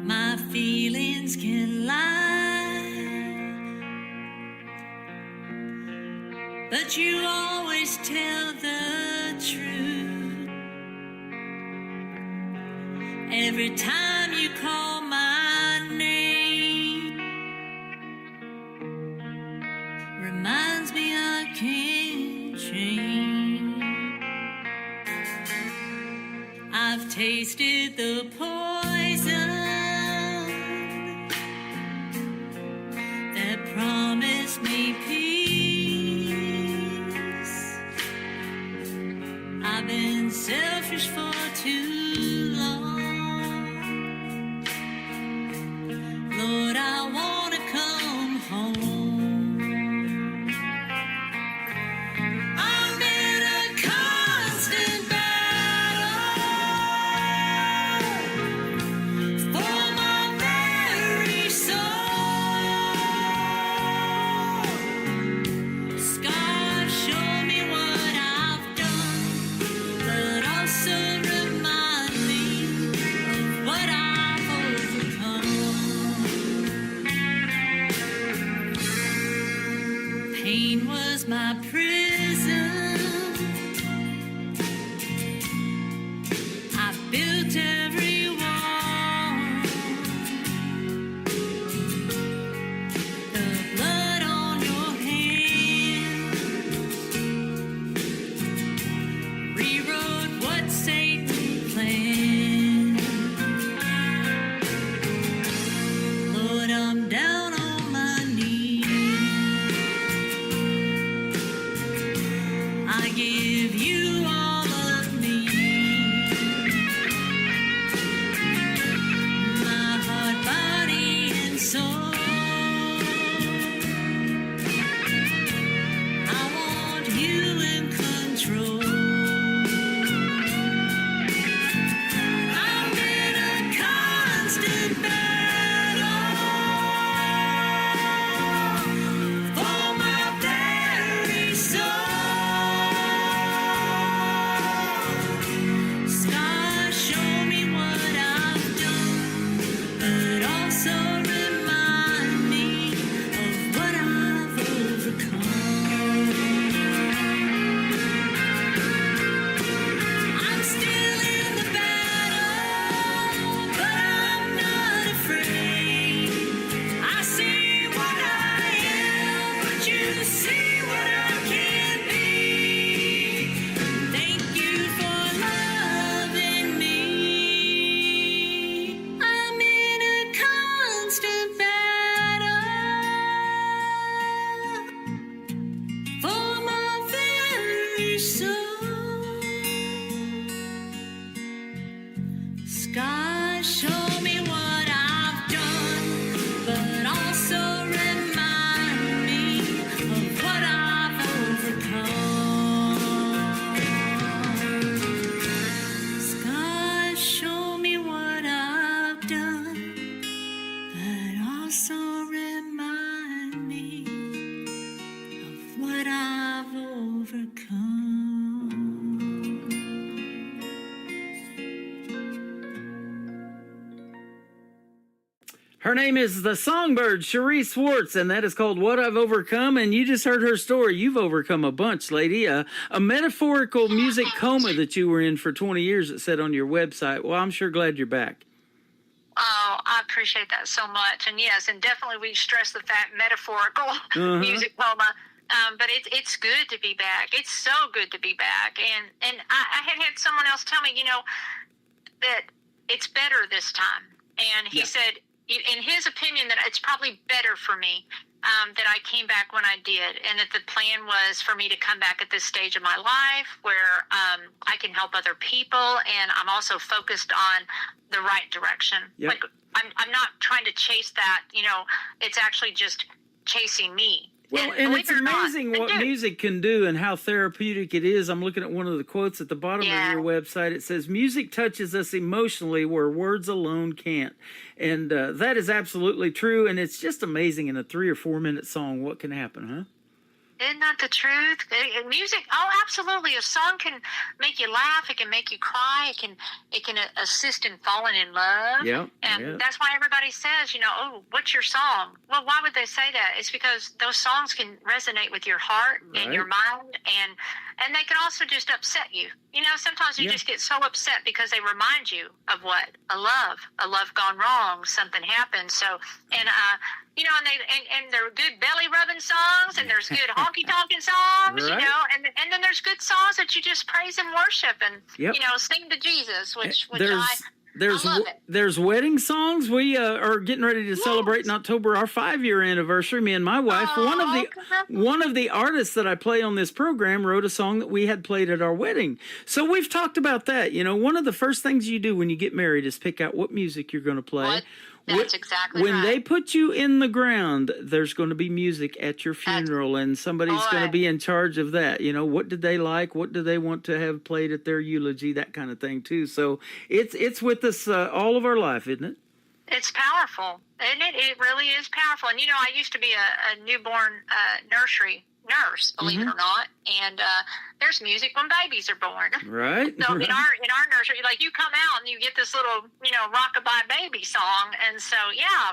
My feelings can lie, but you always tell the truth. Every time you call my name, reminds me I can't change. I've tasted the poison that promised me peace. I've been selfish for too long. Lord, I want to come home. I'm in a constant my prison. I built every wall. The blood on your hand rewrote what Satan planned. Lord, I'm down on my knees. I give you all of me. show me what I've done, but also remind me of what I've overcome. Sky, show me what I've done, but also remind me of what I've overcome. Her name is the Songbird, Cherie Swartz, and that is called What I've Overcome. And you just heard her story. You've overcome a bunch, lady. A metaphorical music coma that you were in for 20 years, it said on your website. Well, I'm sure glad you're back. Oh, I appreciate that so much. And yes, and definitely we stress the fact metaphorical music coma. But it's good to be back. It's so good to be back. And I had someone else tell me, that it's better this time. And he said, in his opinion, that it's probably better for me that I came back when I did, and that the plan was for me to come back at this stage of my life where I can help other people, and I'm also focused on the right direction. Yep. Like I'm not trying to chase that, it's actually just chasing me. Well, and it's amazing what music can do and how therapeutic it is. I'm looking at one of the quotes at the bottom of your website. It says, music touches us emotionally where words alone can't. And that is absolutely true. And it's just amazing in a 3 or 4 minute song what can happen, huh? Isn't that the truth? Music, absolutely. A song can make you laugh. It can make you cry. It can assist in falling in love. And that's why everybody says, oh, what's your song? Well, why would they say that? It's because those songs can resonate with your heart and your mind, and they can also just upset you. Sometimes you just get so upset because they remind you of what? A love gone wrong. Something happened. So, and they're good belly rubbing songs, and there's good honky tonkin songs, and then there's good songs that you just praise and worship and sing to Jesus, which I love it. There's wedding songs. We are getting ready to celebrate in October our 5-year anniversary. Me and my wife. One of the artists that I play on this program wrote a song that we had played at our wedding. So we've talked about that. One of the first things you do when you get married is pick out what music you're going to play. That's exactly right. When they put you in the ground, there's going to be music at your funeral, and somebody's going to be in charge of that. What did they like? What do they want to have played at their eulogy? That kind of thing, too. So it's with us all of our life, isn't it? It's powerful, isn't it? It really is powerful. And, I used to be a newborn nurse, believe it or not, and there's music when babies are born. Right. So in our nursery, like, you come out and you get this little rockabye baby song, and so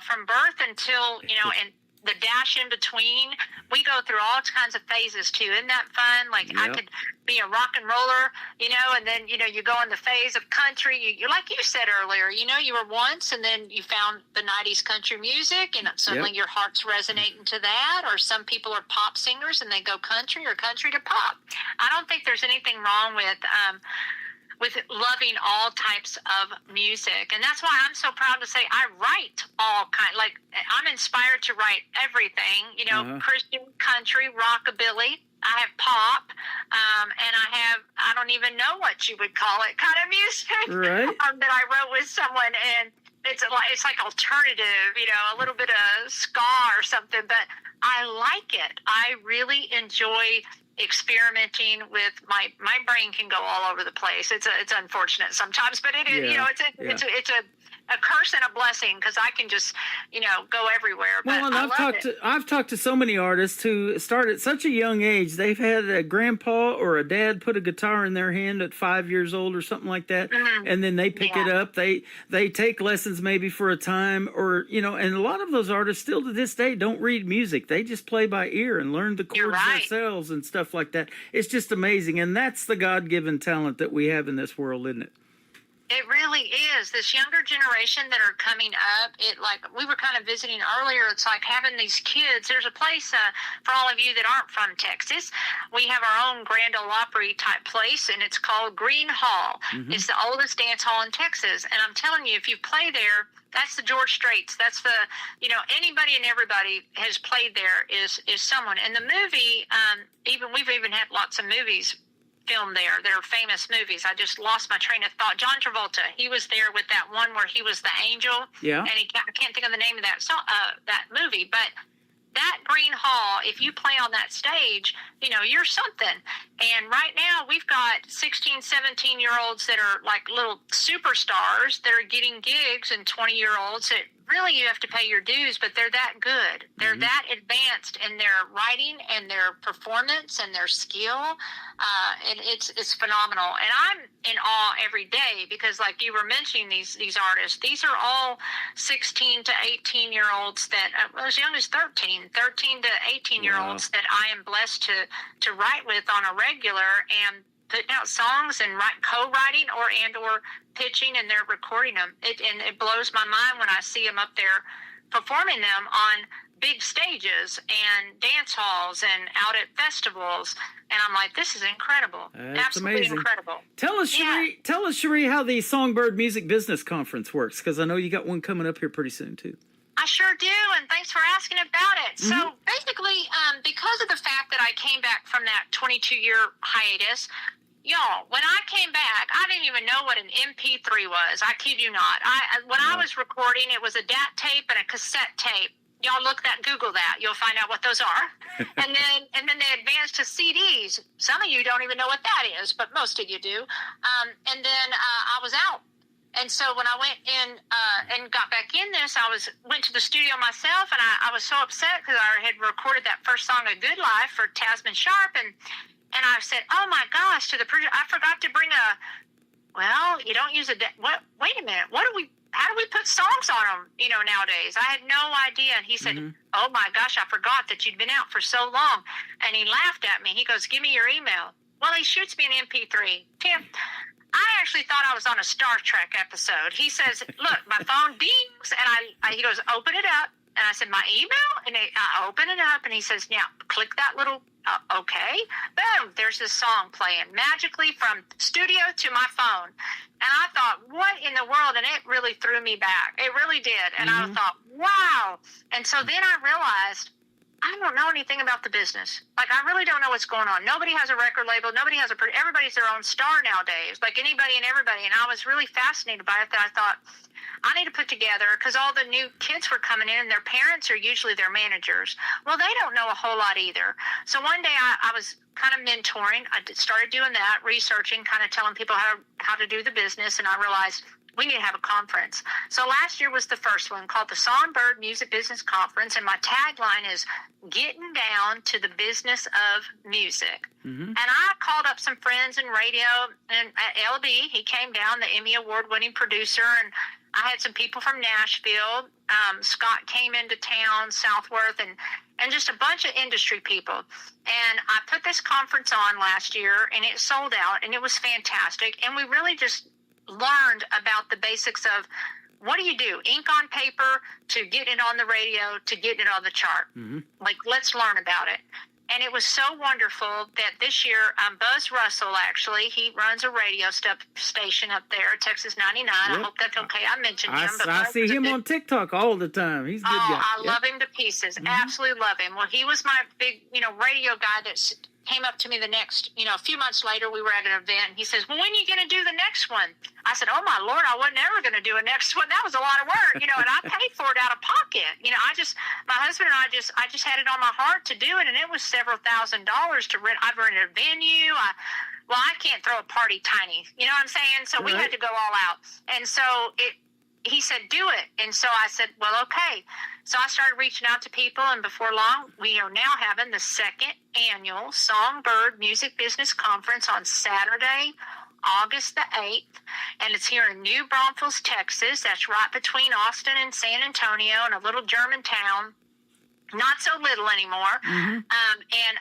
from birth until and the dash in between, we go through all kinds of phases too. Isn't that fun? Like, I could be a rock and roller, and then you go in the phase of country. You like you said earlier, you were once, and then you found the 90s country music, and suddenly your heart's resonating to that. Or some people are pop singers and they go country, or country to pop. I don't think there's anything wrong with loving all types of music. And that's why I'm so proud to say I write all kinds. Like, I'm inspired to write everything, Christian, country, rockabilly. I have pop, and I don't even know what you would call it, kind of music that I wrote with someone. And it's like alternative, a little bit of ska or something, but I like it. I really enjoy experimenting with my brain. Can go all over the place. It's unfortunate sometimes, but it is, it's a curse and a blessing, because I can just go everywhere. But well, and I've talked to so many artists who start at such a young age. They've had a grandpa or a dad put a guitar in their hand at 5 years old or something like that, and then they pick it up. They take lessons maybe for a time, or and a lot of those artists still to this day don't read music. They just play by ear and learn the chords themselves and stuff like that. It's just amazing, and that's the God-given talent that we have in this world, isn't it? It really is. This younger generation that are coming up, like we were kind of visiting earlier, it's like having these kids. There's a place for all of you that aren't from Texas. We have our own Grand Ole Opry type place, and it's called Green Hall. It's the oldest dance hall in Texas. And I'm telling you, if you play there, that's the George Straits. That's the, anybody and everybody has played there is someone. And the movie, we've even had lots of movies filmed there. They're famous movies. I just lost my train of thought. John Travolta, he was there with that one where he was the angel. Yeah. And I can't think of the name of that that movie, but that Green Hall, if you play on that stage, you know, you're something. And right now we've got 16, 17-year-olds that are like little superstars that are getting gigs, and 20-year-olds that really you have to pay your dues, but they're that good. They're that advanced in their writing and their performance and their skill. And it's phenomenal. And I'm in awe every day because, like you were mentioning, these artists, these are all 16 to 18-year-olds that, as young as 13 to 18-year-olds that I am blessed to write with on a regular, and putting out songs and co-writing or pitching, and they're recording them. It blows my mind when I see them up there performing them on big stages and dance halls and out at festivals. And I'm like, this is incredible. That's absolutely amazing. Incredible. Tell us, Cherie, how the Songbird Music Business Conference works, because I know you got one coming up here pretty soon too. I sure do, and thanks for asking about it. So basically, because of the fact that I came back from that 22-year hiatus, y'all, when I came back, I didn't even know what an MP3 was. I kid you not. When I was recording, it was a DAT tape and a cassette tape. Y'all Google that. You'll find out what those are. and then they advanced to CDs. Some of you don't even know what that is, but most of you do. And then I was out. And so when I went in and got back in this, went to the studio myself, and I was so upset because I had recorded that first song, A Good Life, for Tasman Sharp, and I said, oh my gosh, to the producer, I forgot to bring you don't use wait a minute, how do we put songs on them, nowadays? I had no idea. And he said, oh my gosh, I forgot that you'd been out for so long. And he laughed at me. He goes, give me your email. Well, he shoots me an MP3. Tim, I actually thought I was on a Star Trek episode. He says, look, my phone dings, and he goes, open it up. And I said, my email? And I open it up, and he says, now, click that little, okay. Boom, there's this song playing magically from studio to my phone. And I thought, what in the world? And it really threw me back. It really did. And I thought, wow. And so then I realized, I don't know anything about the business. Like, I really don't know what's going on. Nobody has a record label. Everybody's their own star nowadays, like anybody and everybody. And I was really fascinated by it, that I thought, I need to put together, because all the new kids were coming in and their parents are usually their managers. Well, they don't know a whole lot either. So one day I was kind of mentoring. I started doing that, researching, kind of telling people how to do the business. And I realized we need to have a conference. So last year was the first one, called the Songbird Music Business Conference. And my tagline is getting down to the business of music. And I called up some friends in radio, and at LB, he came down, the Emmy Award-winning producer, and I had some people from Nashville. Scott came into town, Southworth, and just a bunch of industry people. And I put this conference on last year, and it sold out, and it was fantastic. And we really just learned about the basics of, what do you do? Ink on paper to get it on the radio, to get it on the chart. Like, let's learn about it. And it was so wonderful that this year, Buzz Russell, actually, he runs a radio station up there, Texas 99. I hope that's okay. I mentioned him. But I see him on TikTok all the time. He's a good guy. I love him to pieces. Absolutely love him. Well, he was my big, radio guy that came up to me the next, a few months later. We were at an event, and he says, well, when are you going to do the next one? I said, oh my Lord, I wasn't ever going to do a next one. That was a lot of work, and I paid for it out of pocket. My husband and I just had it on my heart to do it, and it was several $1,000s to rent. I've rented a venue. I can't throw a party tiny, you know what I'm saying? So we had to go all out. And so he said, do it. And so I said, well, okay. So I started reaching out to people, and before long, we are now having the second annual Songbird Music Business Conference on Saturday, August the 8th, and it's here in New Braunfels, Texas. That's right between Austin and San Antonio, in a little German town. Not so little anymore. And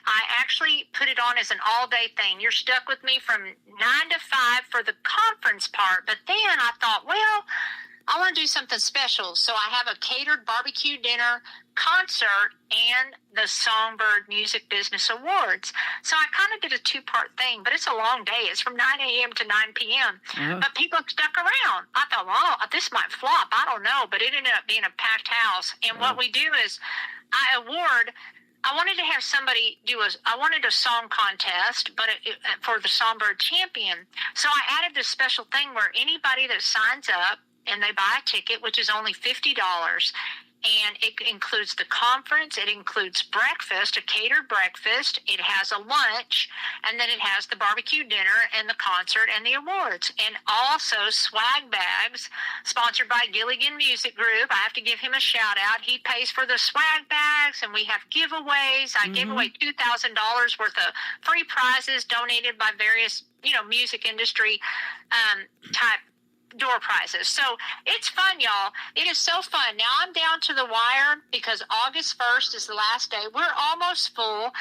I actually put it on as an all-day thing. You're stuck with me from 9 to 5 for the conference part, but then I thought, well, I want to do something special. So I have a catered barbecue dinner, concert, and the Songbird Music Business Awards. So I kind of did a two-part thing, but it's a long day. It's from 9 a.m. to 9 p.m. But people stuck around. I thought, well, this might flop. I don't know. But it ended up being a packed house. And what we do is I award I wanted to have somebody I wanted a song contest, but for the Songbird Champion. So I added this special thing where anybody that signs up and they buy a ticket, which is only $50, and it includes the conference, it includes breakfast, a catered breakfast, it has a lunch, and then it has the barbecue dinner and the concert and the awards. And also swag bags, sponsored by Gilligan Music Group. I have to give him a shout out. He pays for the swag bags, and we have giveaways. I gave away $2,000 worth of free prizes donated by various, music industry type door prizes. So it's fun, y'all. It is so fun. Now I'm down to the wire because August 1st is the last day. We're almost full.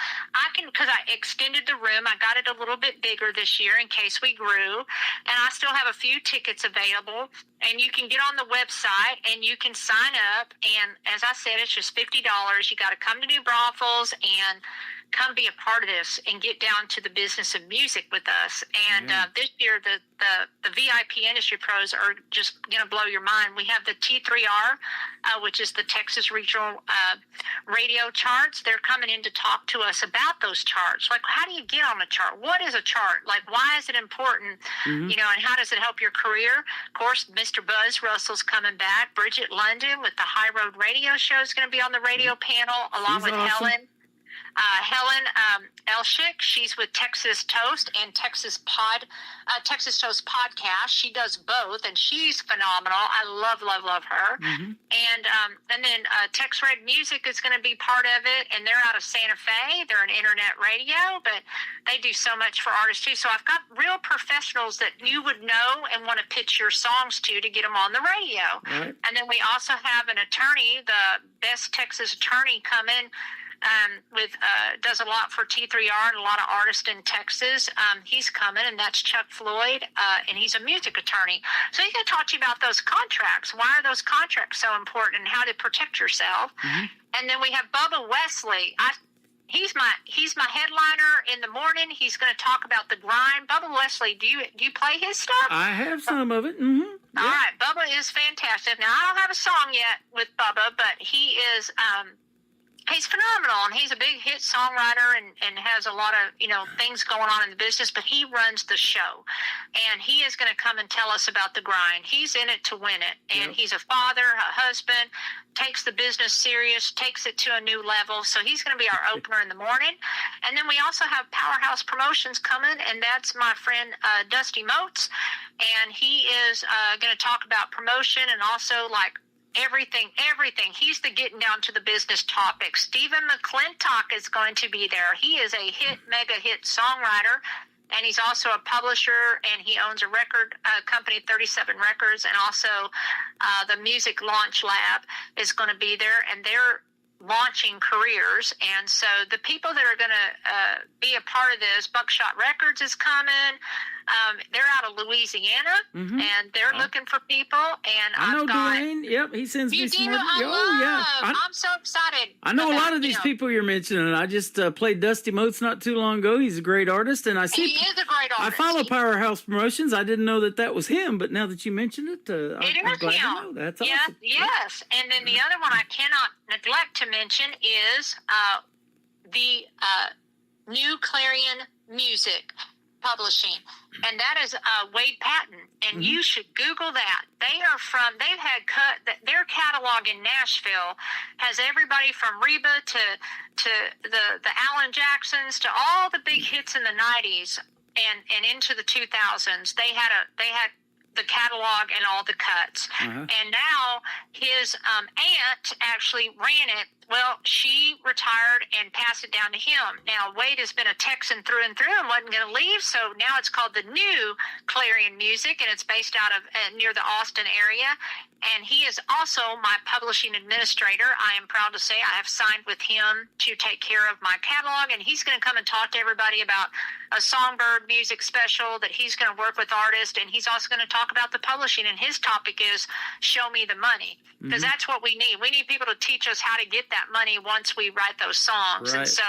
Because I extended the room. I got it a little bit bigger this year in case we grew. And I still have a few tickets available. And you can get on the website and you can sign up. And as I said, it's just $50. You got to come to New Braunfels and come be a part of this and get down to the business of music with us. And this year, the VIP industry pros are just going to blow your mind. We have the T3R, which is the Texas Regional Radio Charts. They're coming in to talk to us about those charts. Like, how do you get on a chart? What is a chart? Like, why is it important? And how does it help your career? Of course, Mr. Buzz Russell's coming back. Bridget London with the High Road Radio Show is going to be on the radio panel, along with awesome. Helen Elshick. She's with Texas Toast and Texas Toast podcast. She does both, and she's phenomenal. I love her. And then Tex Red Music is going to be part of it, and they're out of Santa Fe. They're an internet radio, but they do so much for artists too. So I've got real professionals that you would know and want to pitch your songs to get them on the radio. Right. And then we also have an attorney, the best Texas attorney, come in. Does a lot for T3R and a lot of artists in Texas. He's coming, and that's Chuck Floyd, and he's a music attorney. So he's going to talk to you about those contracts. Why are those contracts so important, and how to protect yourself? And then we have Bubba Wesley. He's my headliner in the morning. He's going to talk about the grind. Bubba Wesley, do you play his stuff? I have some of it. All right, Bubba is fantastic. Now I don't have a song yet with Bubba, but he is. He's phenomenal, and he's a big hit songwriter and has a lot of, things going on in the business, but he runs the show, and he is going to come and tell us about the grind. He's in it to win it, and he's a father, a husband, takes the business serious, takes it to a new level, so he's going to be our opener in the morning. And then we also have Powerhouse Promotions coming, and that's my friend Dusty Motes, and he is going to talk about promotion and also, everything. He's the getting down to the business topic. Stephen McClintock is going to be there. He is a mega hit songwriter, and he's also a publisher, and he owns a record company, 37 Records, and also the Music Launch Lab is going to be there, and they're launching careers. And so the people that are going to be a part of this, Buckshot Records is coming. They're out of Louisiana, and they're looking for people. And I know I've got Dwayne. Yep, he sends me some. I'm so excited. I know a lot of these people you're mentioning. I just played Dusty Motes not too long ago. He's a great artist, and I see he is a great artist. I follow Powerhouse Promotions. I didn't know that was him, but now that you mentioned it, I'm glad to know. That's awesome. Yes. And then the other one I cannot neglect to mention is the New Clarion Music Publishing, and that is Wade Patton, and you should Google that. Their catalog in Nashville has everybody from Reba to the Alan Jacksons to all the big hits in the 90s and into the 2000s. They had the catalog and all the cuts. And now his aunt actually ran it. Well, she retired and passed it down to him. Now, Wade has been a Texan through and through and wasn't going to leave, so now it's called the New Clarion Music, and it's based out of near the Austin area. And he is also my publishing administrator. I am proud to say I have signed with him to take care of my catalog, and he's going to come and talk to everybody about a Songbird music special that he's going to work with artists, and he's also going to talk about the publishing, and his topic is Show Me the Money, because that's what we need. We need people to teach us how to get that money once we write those songs. Right. And so,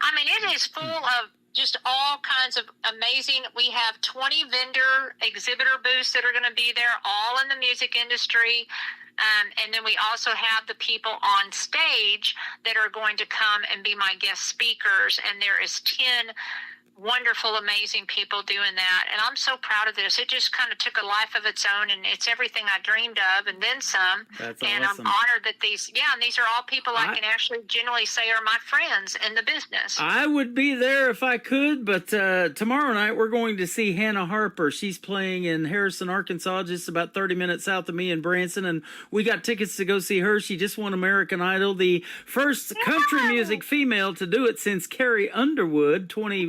I mean, it is full of just all kinds of amazing. We have 20 vendor exhibitor booths that are going to be there, all in the music industry. And then we also have the people on stage that are going to come and be my guest speakers. And there is 10 wonderful, amazing people doing that. And I'm so proud of this. It just kind of took a life of its own, and it's everything I dreamed of and then some. That's and awesome. I'm honored that and these are all people I can actually generally say are my friends in the business. I would be there if I could, but tomorrow night we're going to see Hannah Harper. She's playing in Harrison, Arkansas, just about 30 minutes south of me in Branson, and we got tickets to go see her. She just won American Idol, the first country music female to do it since Carrie Underwood 20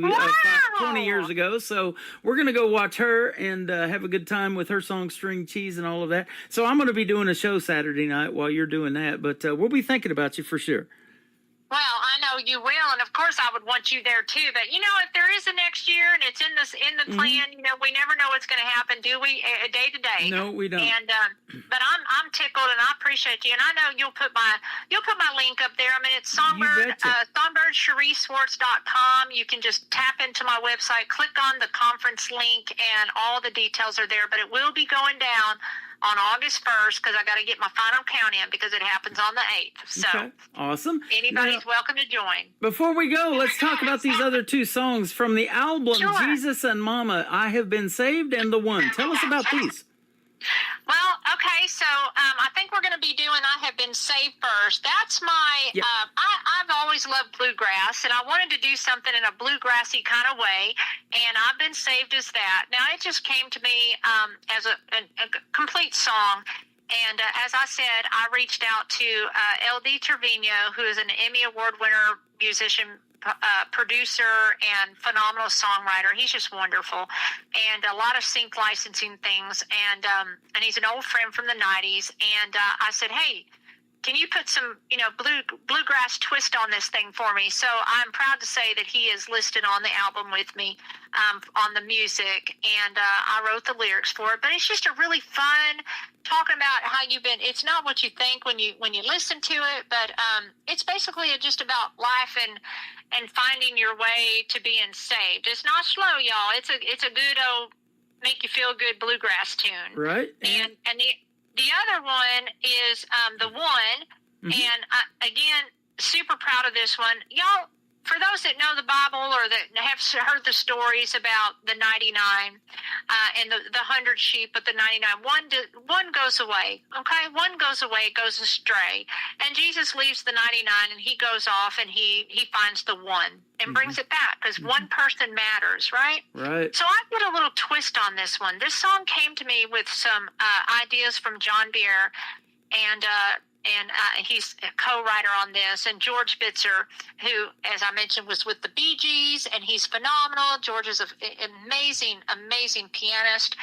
years ago. So we're going to go watch her and have a good time with her song String Cheese and all of that. So I'm going to be doing a show Saturday night while you're doing that, but we'll be thinking about you for sure. Well, I know you will, and of course I would want you there too. But if there is a next year and it's in the plan, we never know what's going to happen, do we? Day to day. No, we don't. And but I'm tickled, and I appreciate you, and I know you'll put my link up there. I mean, it's Songbird, SongbirdsherieSwartz.com. You can just tap into my website, click on the conference link, and all the details are there. But it will be going down on August 1st, because I got to get my final count in, because it happens on the 8th. So Okay. Awesome. anybody's welcome to join. Before we go, let's talk about these other two songs from the album, Sure. Jesus and Mama, I Have Been Saved, and The One. Tell us about these. Well, okay, so I think we're going to be doing I Have Been Saved first. That's my, Yep. I've always loved bluegrass, and I wanted to do something in a bluegrassy kind of way, and I've Been Saved as that. Now, it just came to me as a complete song, and as I said, I reached out to L.D. Trevino, who is an Emmy Award winner musician, producer, and phenomenal songwriter. He's just wonderful, and a lot of sync licensing things, and he's an old friend from the 90s. And I said, hey, can you put some bluegrass twist on this thing for me? So I'm proud to say that he is listed on the album with me on the music, and I wrote the lyrics for it. But it's just a really fun talking about how you've been. It's not what you think when you listen to it, but it's basically just about life and finding your way to being saved. It's not slow, y'all. It's a good old make you feel good bluegrass tune. Right. And the other one is The One, and again, super proud of this one. Y'all, for those that know the Bible or that have heard the stories about the 99 and the 100 sheep, but the 99, one goes away, okay? One goes away, goes astray. And Jesus leaves the 99, and he goes off, and he finds the one and brings it back, because one person matters, right? Right. So I put a little twist on this one. This song came to me with some ideas from John Beer, and he's a co-writer on this, and George Bitzer, who, as I mentioned, was with the Bee Gees, and he's phenomenal. George is an amazing pianist,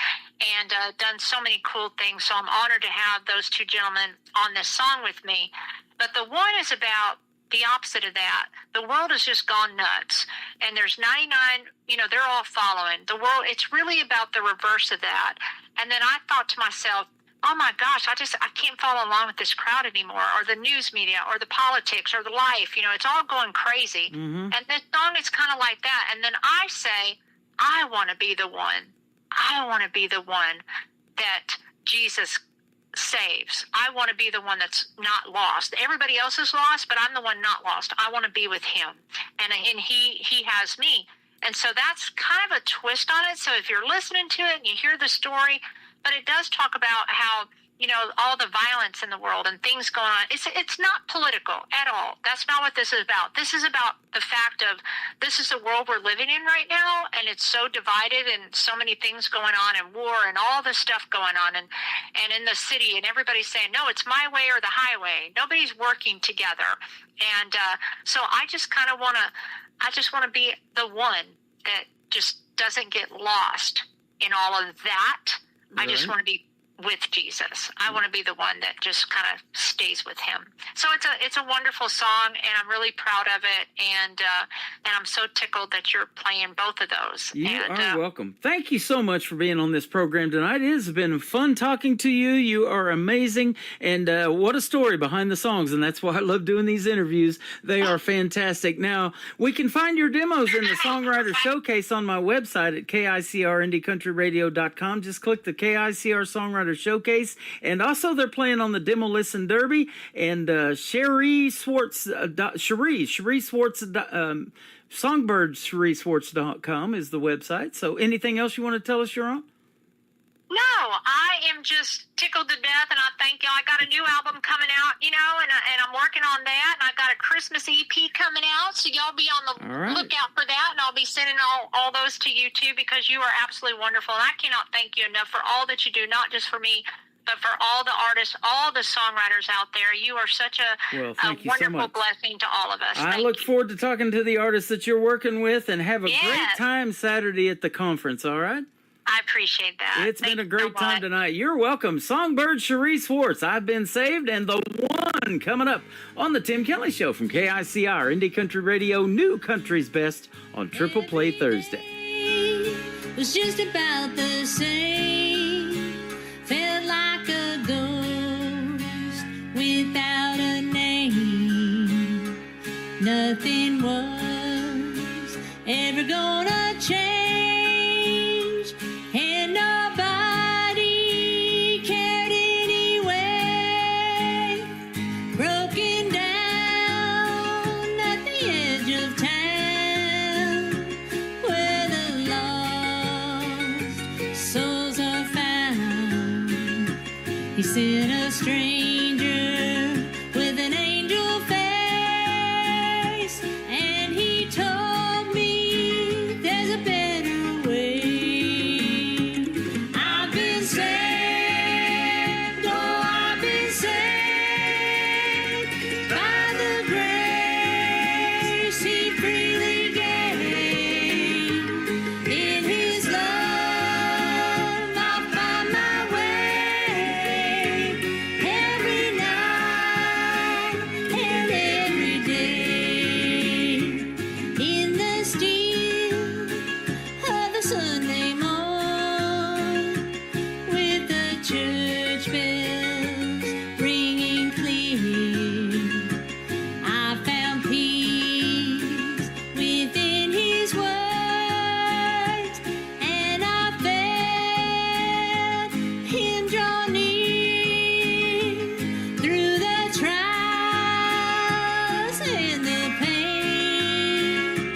and done so many cool things. So I'm honored to have those two gentlemen on this song with me. But The One is about the opposite of that. The world has just gone nuts, and there's 99, they're all following the world. It's really about the reverse of that. And then I thought to myself, oh my gosh, I can't follow along with this crowd anymore, or the news media, or the politics, or the life. It's all going crazy. And this song is kind of like that. And then I say, I want to be the one. I want to be the one that Jesus saves. I want to be the one that's not lost. Everybody else is lost, but I'm the one not lost. I want to be with him, and he has me. And so that's kind of a twist on it. So if you're listening to it and you hear the story, but it does talk about how, all the violence in the world and things going on. It's not political at all. That's not what this is about. This is about the fact of this is the world we're living in right now, and it's so divided, and so many things going on, and war and all this stuff going on, and in the city, and everybody's saying, no, it's my way or the highway. Nobody's working together. And so I just kind of want to be the one that just doesn't get lost in all of that. I just want to be with Jesus. I want to be the one that just kind of stays with him. So it's a wonderful song, and I'm really proud of it, and I'm so tickled that you're playing both of those. You are welcome. Thank you so much for being on this program tonight. It has been fun talking to you. You are amazing, and what a story behind the songs, and that's why I love doing these interviews. They are fantastic. Now, we can find your demos in the Songwriter Showcase on my website at KICRIndieCountryRadio.com. Just click the KICR Songwriter Songwriter Showcase, and also they're playing on the Demo Listen Derby. And Sherry Swartz, SongbirdsSherrySwartz.com is the website. So anything else you want to tell us, Sharon? No, I am just tickled to death, and I thank y'all. I got a new album coming out, and I'm working on that, and I got a Christmas EP coming out, so y'all be on the lookout for that, and I'll be sending all those to you, too, because you are absolutely wonderful, and I cannot thank you enough for all that you do, not just for me, but for all the artists, all the songwriters out there. You are such a wonderful blessing to all of us. I look forward to talking to the artists that you're working with, and have a great time Saturday at the conference, all right? I appreciate that. It's been a great time tonight. You're welcome. Songbird Sherry Swartz, I've Been Saved, and the one coming up on the Tim Kelly Show from KICR, Indie Country Radio, New Country's Best on Triple Play Thursday. It was just about the same. Felt like a ghost without a name. Nothing was ever gonna change. And nobody cared anyway. Broken down at the edge of town, where the lost souls are found. He sent a stranger with an angel face, and he told me there's a better way. I've been saved, oh, I've been saved by the grace he freely gave. In his love, I'll find my way every night and every day. In the still of the Sunday morn, with the church bells ringing clear, I found peace within his words, and I felt him draw near through the trials and the pain,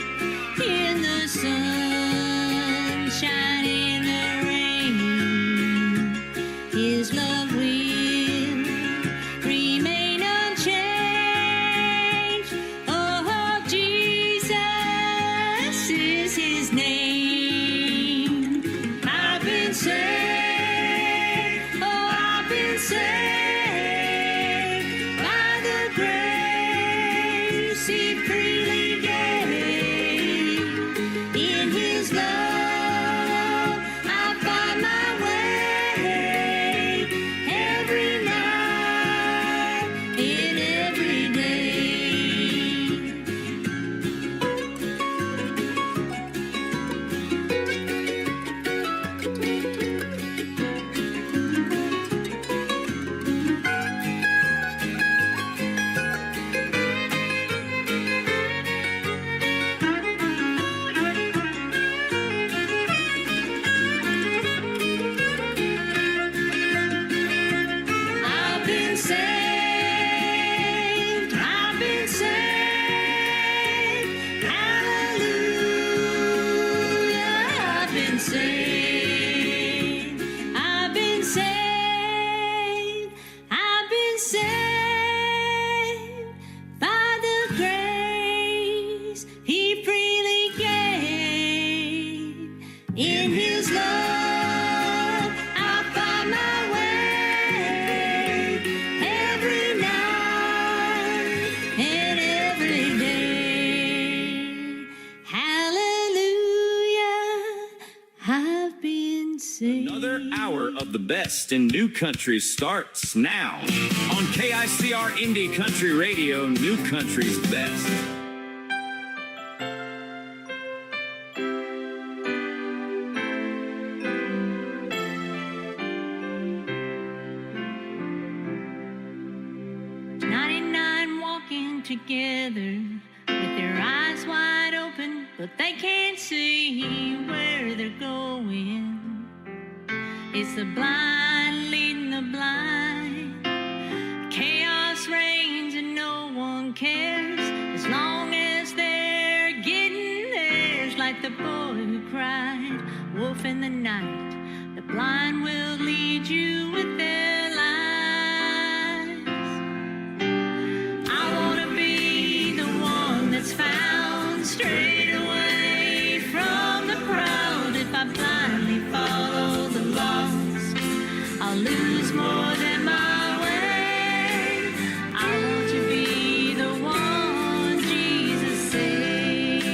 in the sunshine, in the rain. His love will remain unchanged. Oh, Jesus is his name. I've been saved, oh, I've been saved by the grace he freely gave. In his love, I find my way every night and every day. I've been saved, I've been saved, hallelujah. I've been saved, I've been saved, I've been saved by the grace he freely gave. In his love, I find my way every night and every day. Hallelujah, I've been saved. Another hour of the best in new country starts now on KICR Indie Country Radio, New Country's Best. Together with their eyes wide open, but they can't see where they're going. It's the blind leading like the boy who cried, wolf in the night. The blind will lead you with their lies. I want to be the one that's found straight away from the crowd. If I blindly follow the lost, I'll lose more than my way. I want to be the one Jesus saved.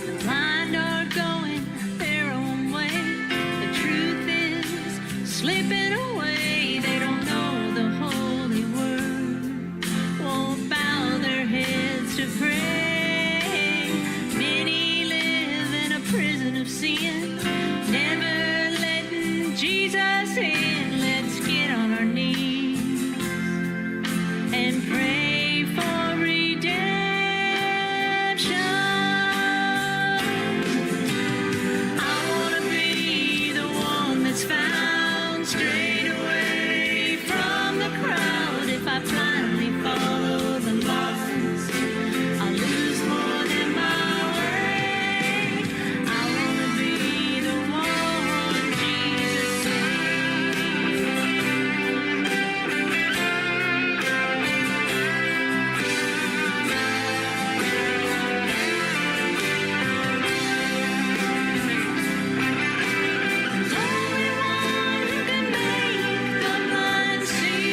The blind are going their own way. The truth is slipping away. They don't know the holy word, won't bow their heads to pray. Many live in a prison of sin, never letting Jesus in. Let's get on our knees and pray for redemption. I want to be the one that's found straight away from the crowd. If I blindly follow the lost, I'll lose more than my way. I want to be the one Jesus saved. There's only one who can make the blind see.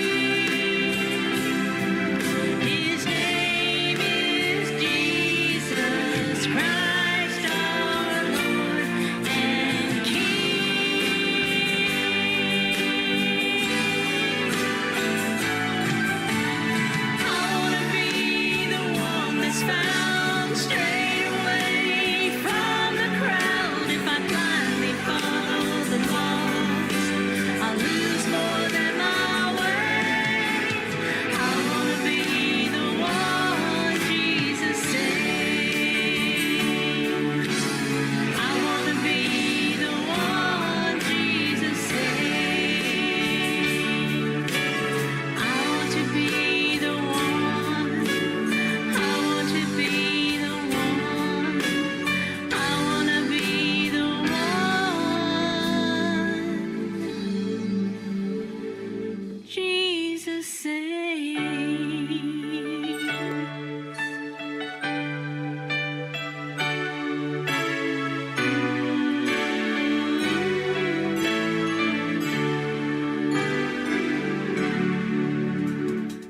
His name is Jesus Christ, our Lord and King. I want to be the one that's found straight away from the crowd. If I blindly follow the lost, I'll lose more than my way. I want to be the one Jesus saved. I want to be the one Jesus saved. I want to be the one. I want to be the one. I want to be the one Jesus saved.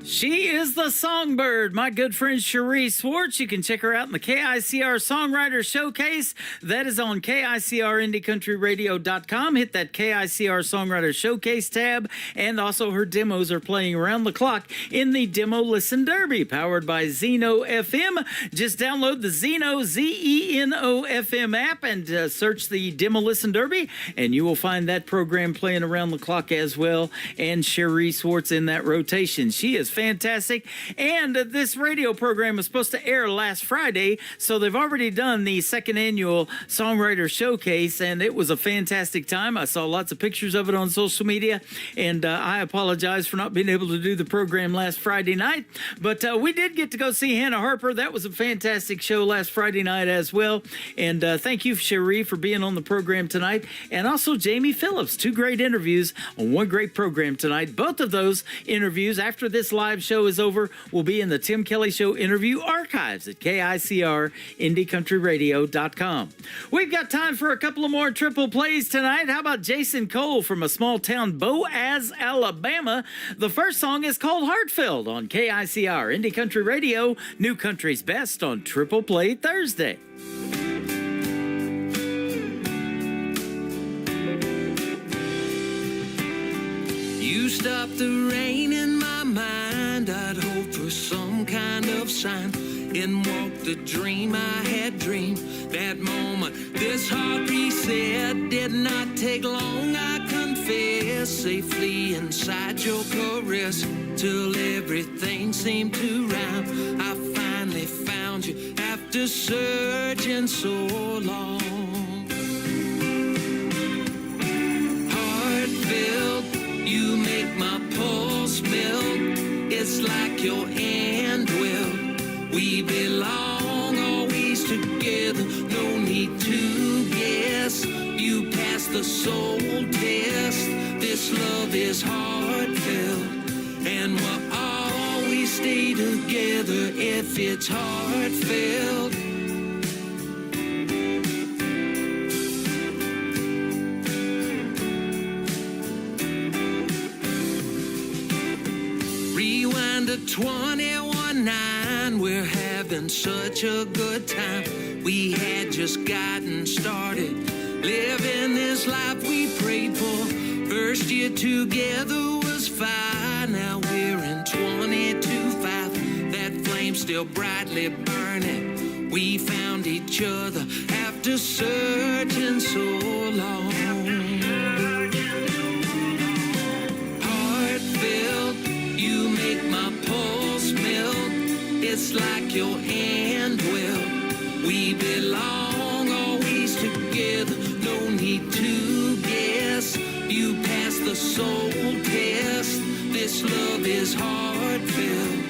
She is the Songbird, my good friend Cherie Swartz. You can check her out in the KICR Songwriter Showcase. That is on KICRIndieCountryRadio.com. Hit that KICR Songwriter Showcase tab. And also her demos are playing around the clock in the Demo Listen Derby, powered by Zeno FM. Just download the Zeno, Zeno FM app and search the Demo Listen Derby, and you will find that program playing around the clock as well. And Cherie Swartz in that rotation. She is fantastic. And this radio program was supposed to air last Friday, so they've already done the second annual Songwriter Showcase, and it was a fantastic time. I saw lots of pictures of it on social media, and I apologize for not being able to do the program last Friday night, but we did get to go see Hannah Harper. That was a fantastic show last Friday night as well, and thank you, Cherie, for being on the program tonight, and also Jamie Phillips. Two great interviews on one great program tonight. Both of those interviews, after this live show is over, will be in the Tim Kelly Show interview archives at KICRIndieCountryRadio.com. We've got time for a couple of more triple plays tonight. How about Jason Cole from a small town, Boaz, Alabama? The first song is called Heartfelt on KICR Indie Country Radio, New Country's Best on Triple Play Thursday. You stopped the rain in my mind. I'd hope for some kind of sign. In walked the dream I had dreamed. That moment, this heart reset did not take long. I confess, safely inside your caress, till everything seemed to rhyme. I finally found you after searching so long. It's like your end will. We belong always together. No need to guess. You pass the soul test. This love is heartfelt. And we'll always stay together if it's heartfelt. Rewind to 21-9, we're having such a good time. We had just gotten started, living this life we prayed for. First year together was fine, now we're in 22-5. That flame still brightly burning. We found each other after searching so long. Heartfelt, you make my pulse melt. It's like your hand will. We belong always together. No need to guess. You pass the soul test. This love is heartfelt.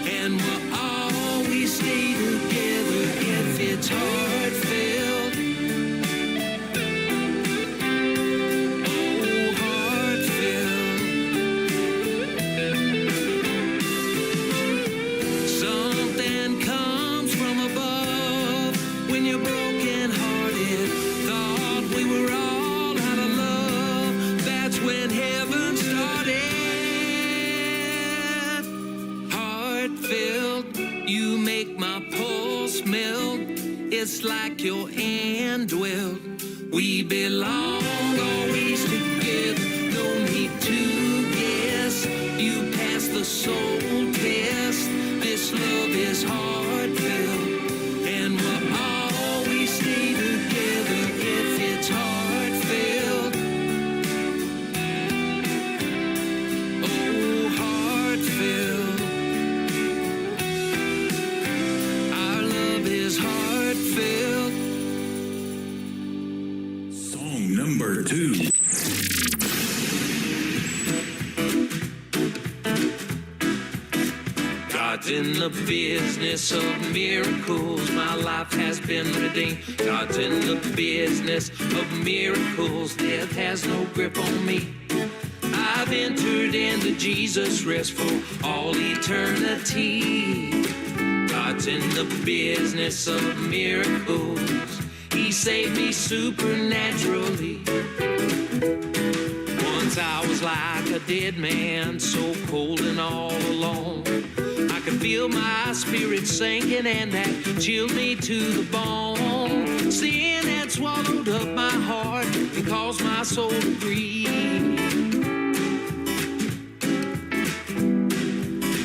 And we'll always stay together if it's heartfelt. Oh, heartfelt. Something comes from above when you're broken hearted. Thought we were all out of love. That's when heaven started. Heartfelt, you make my pulse melt. It's like your hand dwelt. We belong always together. No need to guess. You pass the soul test. This love is heartfelt. And we'll always stay together if it's heartfelt. Oh, heartfelt. Our love is heartfelt. Song number 2. God's in the business of miracles. My life has been redeemed. God's in the business of miracles. Death has no grip on me. I've entered into Jesus' rest for all eternity. God's in the business of miracles. He saved me supernaturally. Once I was like a dead man, so cold and all alone. I could feel my spirit sinking, and that chilled me to the bone. Sin had swallowed up my heart and caused my soul to grieve.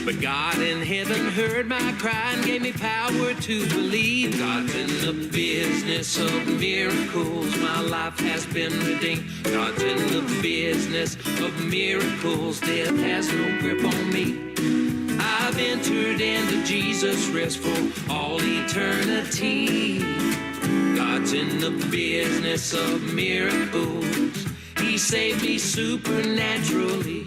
But God in heaven heard my cry and gave me power to believe. God's in the business of miracles. My life has been redeemed. God's in the business of miracles. Death has no grip on me. I've entered into Jesus' rest for all eternity. God's in the business of miracles. He saved me supernaturally.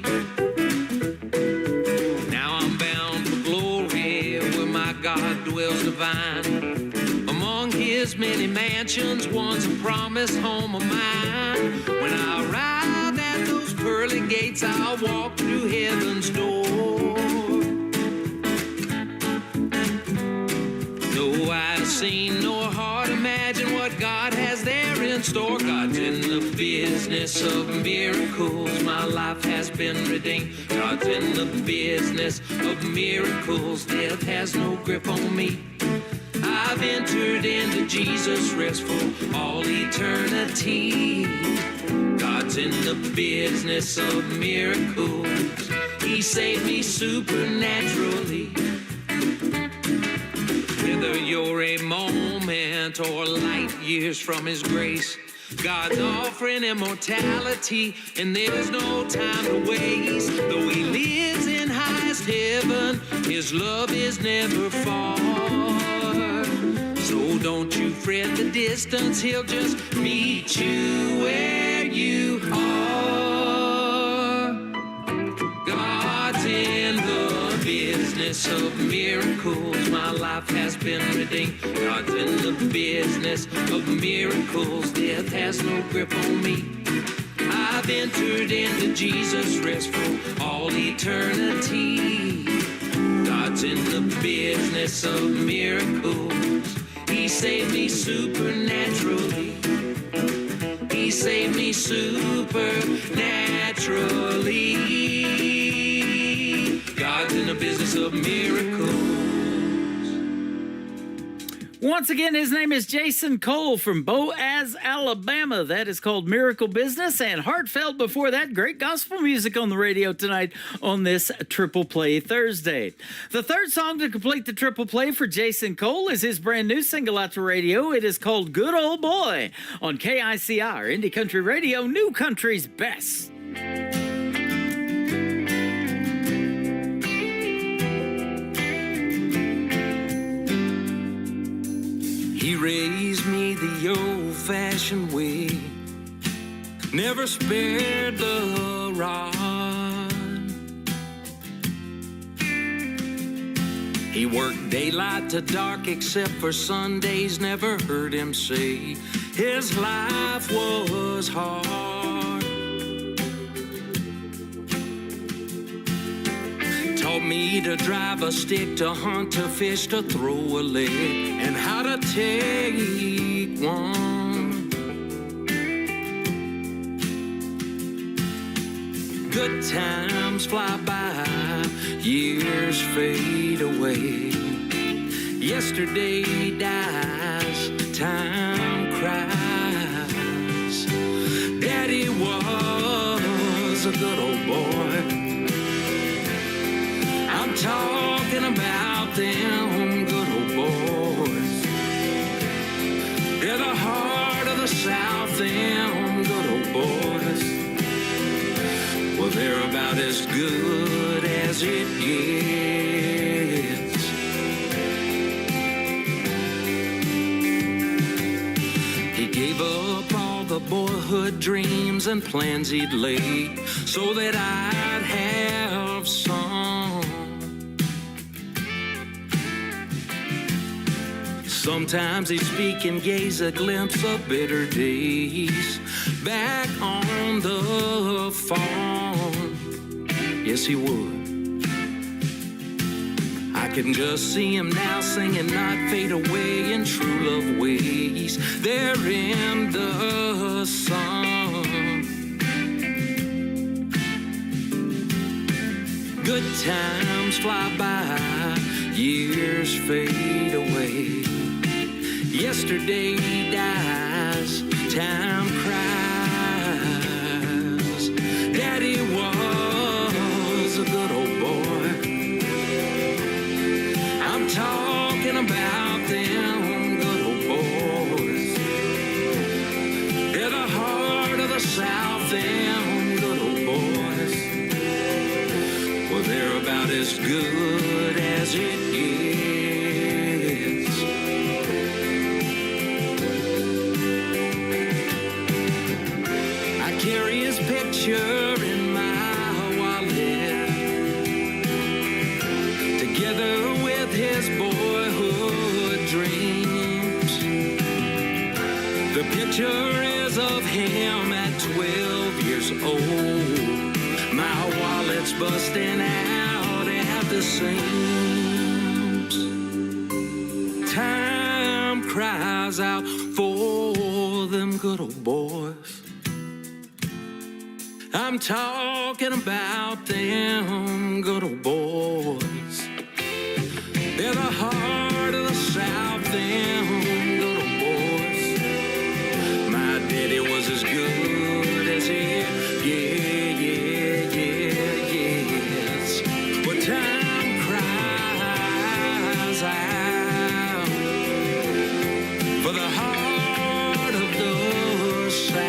Now I'm bound for glory where my God dwells divine. Among his many mansions, one's a promised home of mine. When I arrive at those pearly gates, I'll walk through heaven's door. No eye seen nor heart imagine what God has there in store. God's in the business of miracles. My life has been redeemed. God's in the business of miracles. Death has no grip on me. I've entered into Jesus' rest for all eternity. God's in the business of miracles. He saved me supernaturally. Whether you're a moment or light years from his grace, God's offering immortality, and there's no time to waste. Though he lives in highest heaven, his love is never far. So don't you fret the distance, he'll just meet you where you are. God's in the business of miracles. My life has been redeemed. God's in the business of miracles. Death has no grip on me. I've entered into Jesus' rest for all eternity. God's in the business of miracles. He saved me supernaturally. He saved me supernaturally. God's in the business of miracles. Once again, his name is Jason Cole from Boaz, Alabama. That is called Miracle Business, and heartfelt before that. Great gospel music on the radio tonight on this Triple Play Thursday. The third song to complete the Triple Play for Jason Cole is his brand new single out to radio. It is called Good Old Boy on KICR, Indie Country Radio, New Country's Best. He raised me the old-fashioned way, never spared the rod. He worked daylight to dark except for Sundays, never heard him say his life was hard. Taught me to drive a stick, to hunt, to fish, to throw a leg, and how to take one. Good times fly by, years fade away. Yesterday dies, time cries. Daddy was a good old boy. I'm talking about them good old boys. They're the heart of the South, them good old boys. Well, they're about as good as it gets. He gave up all the boyhood dreams and plans he'd laid so that I'd have some. Sometimes he'd speak and gaze, a glimpse of bitter days back on the farm. Yes, he would. I can just see him now singing, not fade away in true love ways. There in the sun. Good times fly by, years fade away. Yesterday dies, time cries. Daddy was a good old boy. I'm talking about them good old boys. They're the heart of the South, them good old boys. Well, they're about as good as it gets. Carry his picture in my wallet, together with his boyhood dreams. The picture is of him at 12 years old. My wallet's busting out at the seams. Time cries out for them good old boys. I'm talking about them good old boys. They're the heart of the South, them good old boys. My daddy was as good as he, yes. But time cries out for the heart of the South.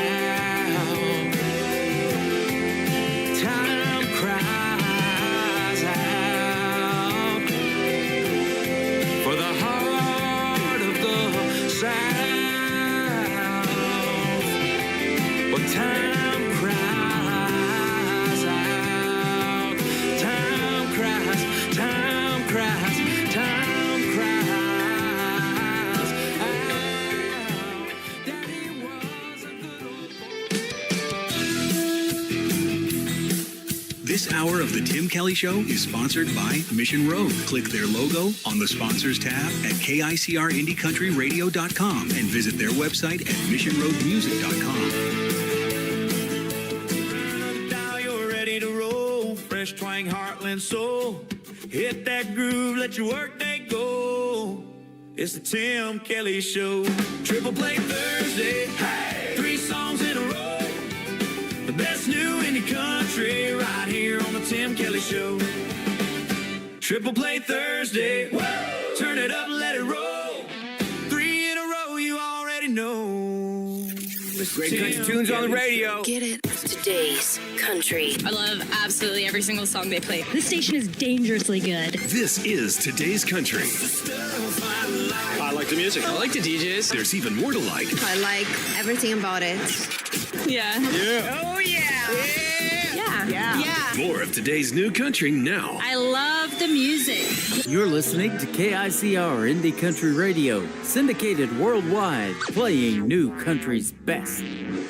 For the heart of the This hour of The Tim Kelly Show is sponsored by Mission Road. Click their logo on the sponsors tab at KICRIndieCountryRadio.com and visit their website at missionroadmusic.com. Now you're ready to roll. Fresh twang, Heartland soul. Hit that groove, let your workday go. It's the Tim Kelly Show. Triple Play Thursday. Hey! 3 songs in a row. The best new indie country right here on the Tim Kelly Show. Triple Play Thursday. Woo! Turn it up, let it roll. 3 in a row, you already know. Great country tunes on the radio. Get it. Today's country. I love absolutely every single song they play. This station is dangerously good. This is Today's Country. I like the music. I like the DJs. There's even more to like. I like everything about it. Yeah. Yeah. Oh, yeah. Yeah. More of today's new country now. I love the music. You're listening to KICR Indie Country Radio, syndicated worldwide, playing new country's best. And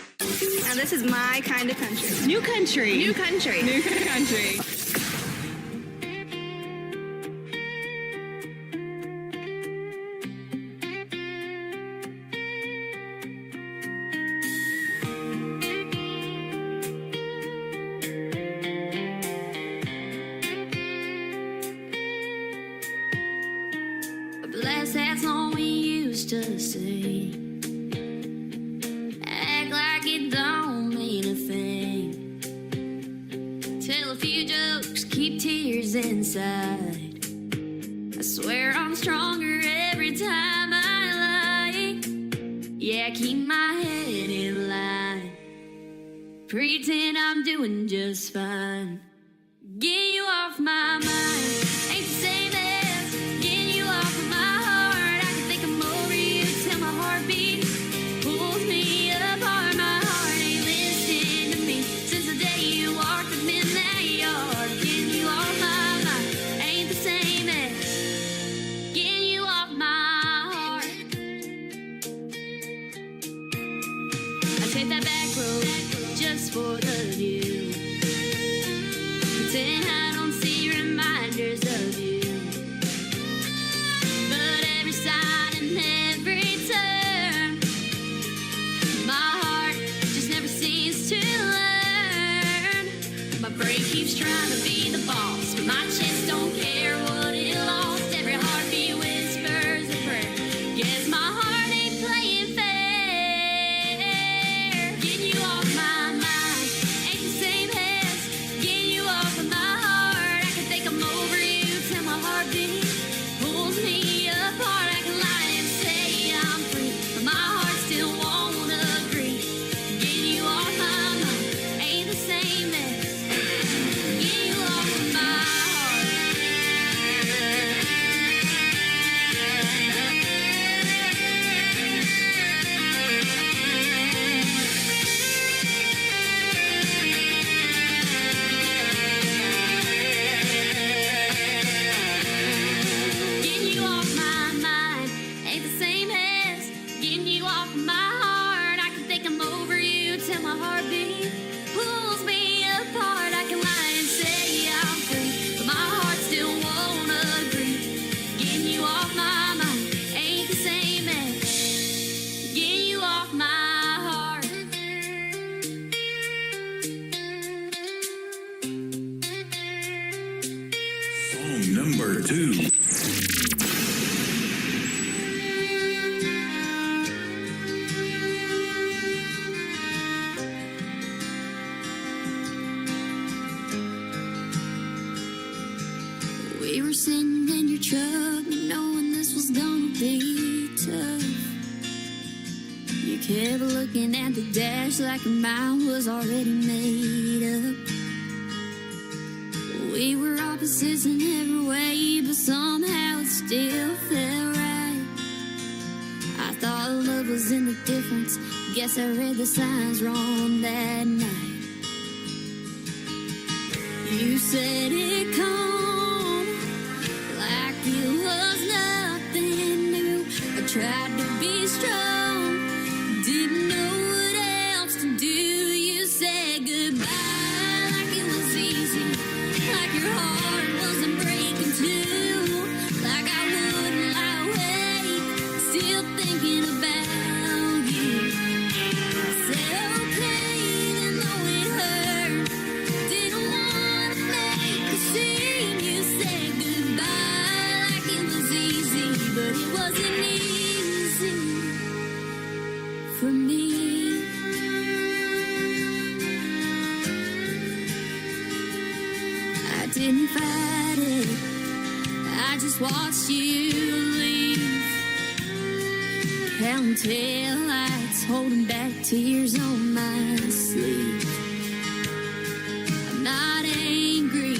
this is my kind of country. New country. New country. New country. Bless that song we used to sing. Act like it don't mean a thing. Tell a few jokes, keep tears inside. I swear I'm stronger every time I lie. Yeah, keep my head in line. Pretend I'm doing just fine. Get you off my mind. Ain't the same as getting you off of my heart. I can think I'm over you till my heartbeat pulls me apart. My heart ain't listening to me since the day you walked up in that yard. Getting you off my mind ain't the same as getting you off my heart. I take that back road just for the view. Pretend I don't see reminders of you. But every sign and every turn, my heart just never seems to learn. My brain keeps trying to be the boss, but my chest don't care what it lost. Every heartbeat whispers a prayer. Guess my heart ain't playing fair. Getting you off my mind ain't the same as getting you off of my heart. I can think I'm over you till my heartbeat pulls me apart. I can lie and say I'm free, but my heart still won't agree. Getting you off my mind ain't the same as getting you off of my heart. Getting you off my mind ain't the same as getting you off of my heart. I can think I'm over you till my heartbeat pulls me apart. I can lie and say I'm free, but my heart still won't agree. Getting you off my mind ain't the same as getting you off my heart. Song number 2. We were sitting in your truck, knowing this was gonna be tough. You kept looking at the dash like your mind was already made up. We were opposites in every way, but somehow it still felt right. I thought love was in the difference. Guess I read the signs wrong that night. You said it come like it was nothing new. I tried to be strong, didn't know what else to do. You said goodbye like it was easy. I just watched you leave. Counting tail lights, holding back tears on my sleeve. I'm not angry,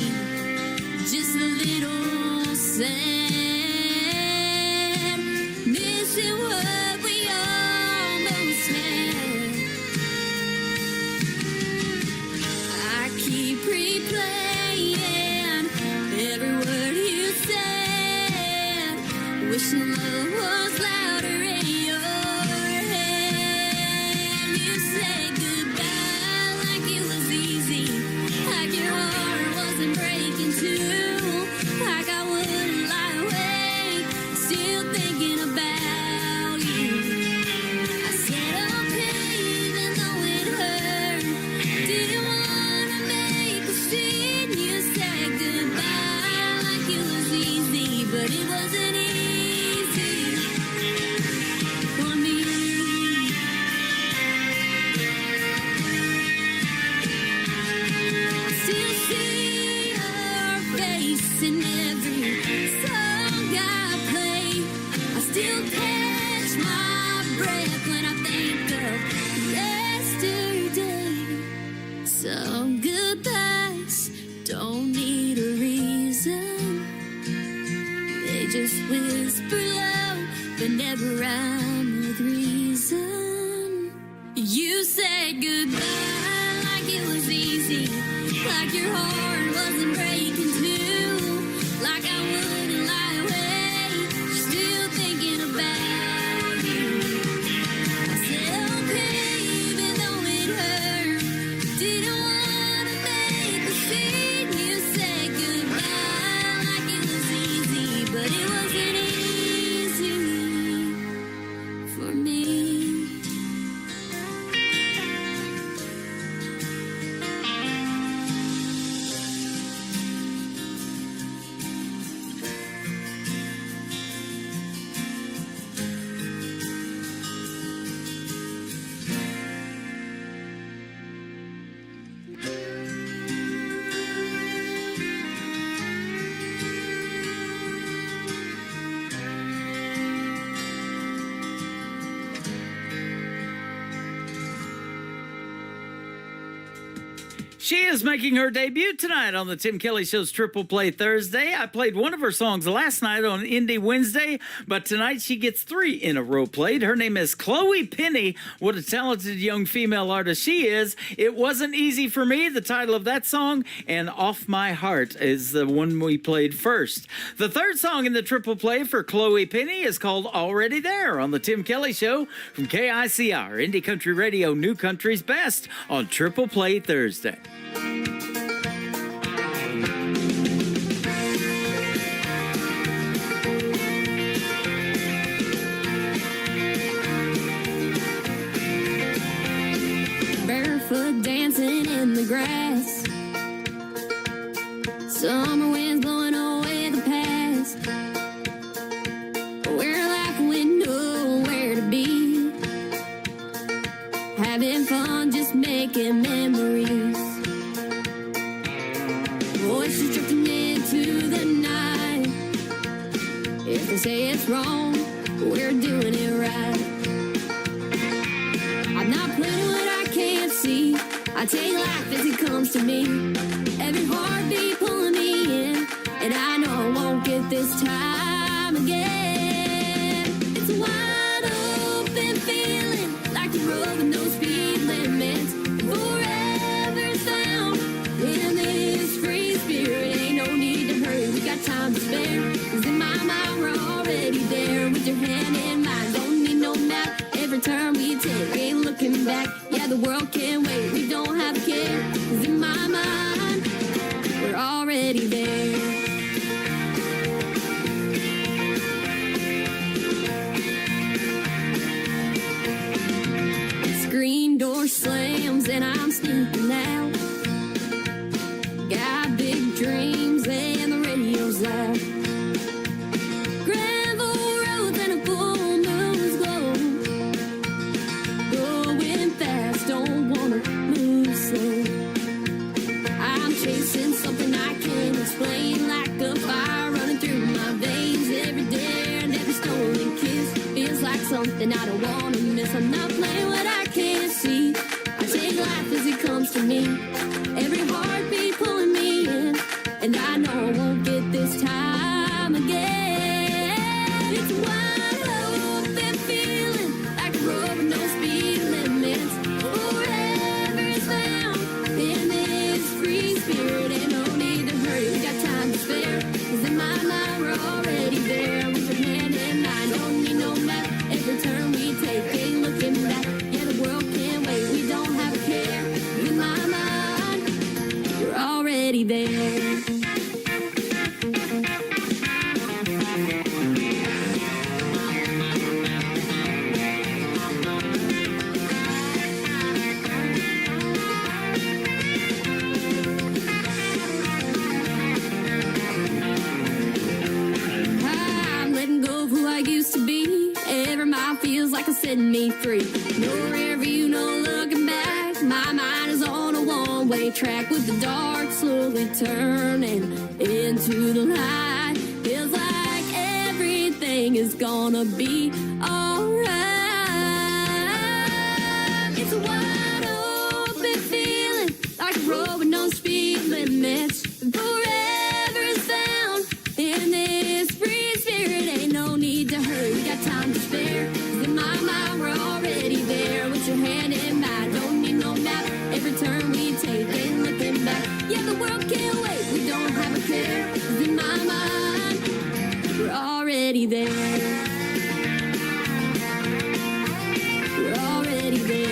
just a little sad. Missing what we almost had. I keep replaying every word you said, wishing love was louder in your head. You said goodbye like it was easy, like your heart wasn't breaking too, like I wouldn't lie awake, still thinking about you. I said okay even though it hurt, didn't wanna make a scene. You said goodbye like it was easy, but it wasn't easy for me. I still see your face in every song I play. I still catch my breath when I think of yesterday. Some goodbyes don't need a reason. They just whisper loud, but never rhyme with reason. You said goodbye like it was easy, like your heart wasn't breaking too, like I wouldn't lie awake, still thinking about you. I said okay even though it hurt, didn't wanna make a scene. You said goodbye like it was easy, but it wasn't easy for me. She is making her debut tonight on the Tim Kelly Show's Triple Play Thursday. I played one of her songs last night on Indie Wednesday, but tonight she gets 3 in a row played. Her name is Chloe Penny. What a talented young female artist she is. It Wasn't Easy for Me, the title of that song, and Off My Heart is the one we played first. The third song in the Triple Play for Chloe Penny is called Already There on the Tim Kelly Show from KICR, Indie Country Radio, New Country's Best on Triple Play Thursday. Barefoot dancing in the grass, summer winds blowing away the past. We're like we know where to be, having fun, just making memories. Voices drifting into the night. If they say it's wrong, we're doing it right. I'm not playing what I can't see. I take life as it comes to me. Every heartbeat pulling me in, and I know I won't get this time again. It's a wide open feeling, like the road with no speed limits. Forever sound in this free spirit. Ain't no need to hurry, we got time to spare. 'Cause in my mind we're already there, with your hand in mine. Don't need no map. Every turn we take, ain't looking back. Yeah, the world can't wait, we don't have to care. 'Cause in my mind, we're already there. Screen door slams and I'm sneaking out. Got big dreams and the radio's loud. Gravel roads and a full moon's glow. Going fast, don't wanna move something I don't wanna miss. I'm not playing what I can't see. I take life as it comes to me. Every heartbeat pulling me in, and I know I won't get this time again. It's a wide open feeling, like a road with no speed limits. Forever is found in this free spirit. Ain't no need to hurry, we got time to spare. 'Cause in my mind we're already there. With your hand in mine, don't need no map. Every turn we take ain't looking back. Yeah, the world can't wait, we don't have a care. In my mind, we're already there. I'm letting go of who I used to be. Every mile feels like it's setting me free. No rear view, no looking back. My mind is on a one-way track with the dark slowly turning into the light. Feels like everything is gonna be alright. It's a wide open feeling, like a road with no speed limits. Forever is found in this free spirit. Ain't no need to hurry, we got time to spare. 'Cause in my mind we're already there. With your hand in mine, don't need no map. Every turn we take ain't looking back. Yeah, the world can't wait, we don't have a care. 'Cause in my mind we're already there. We're already there.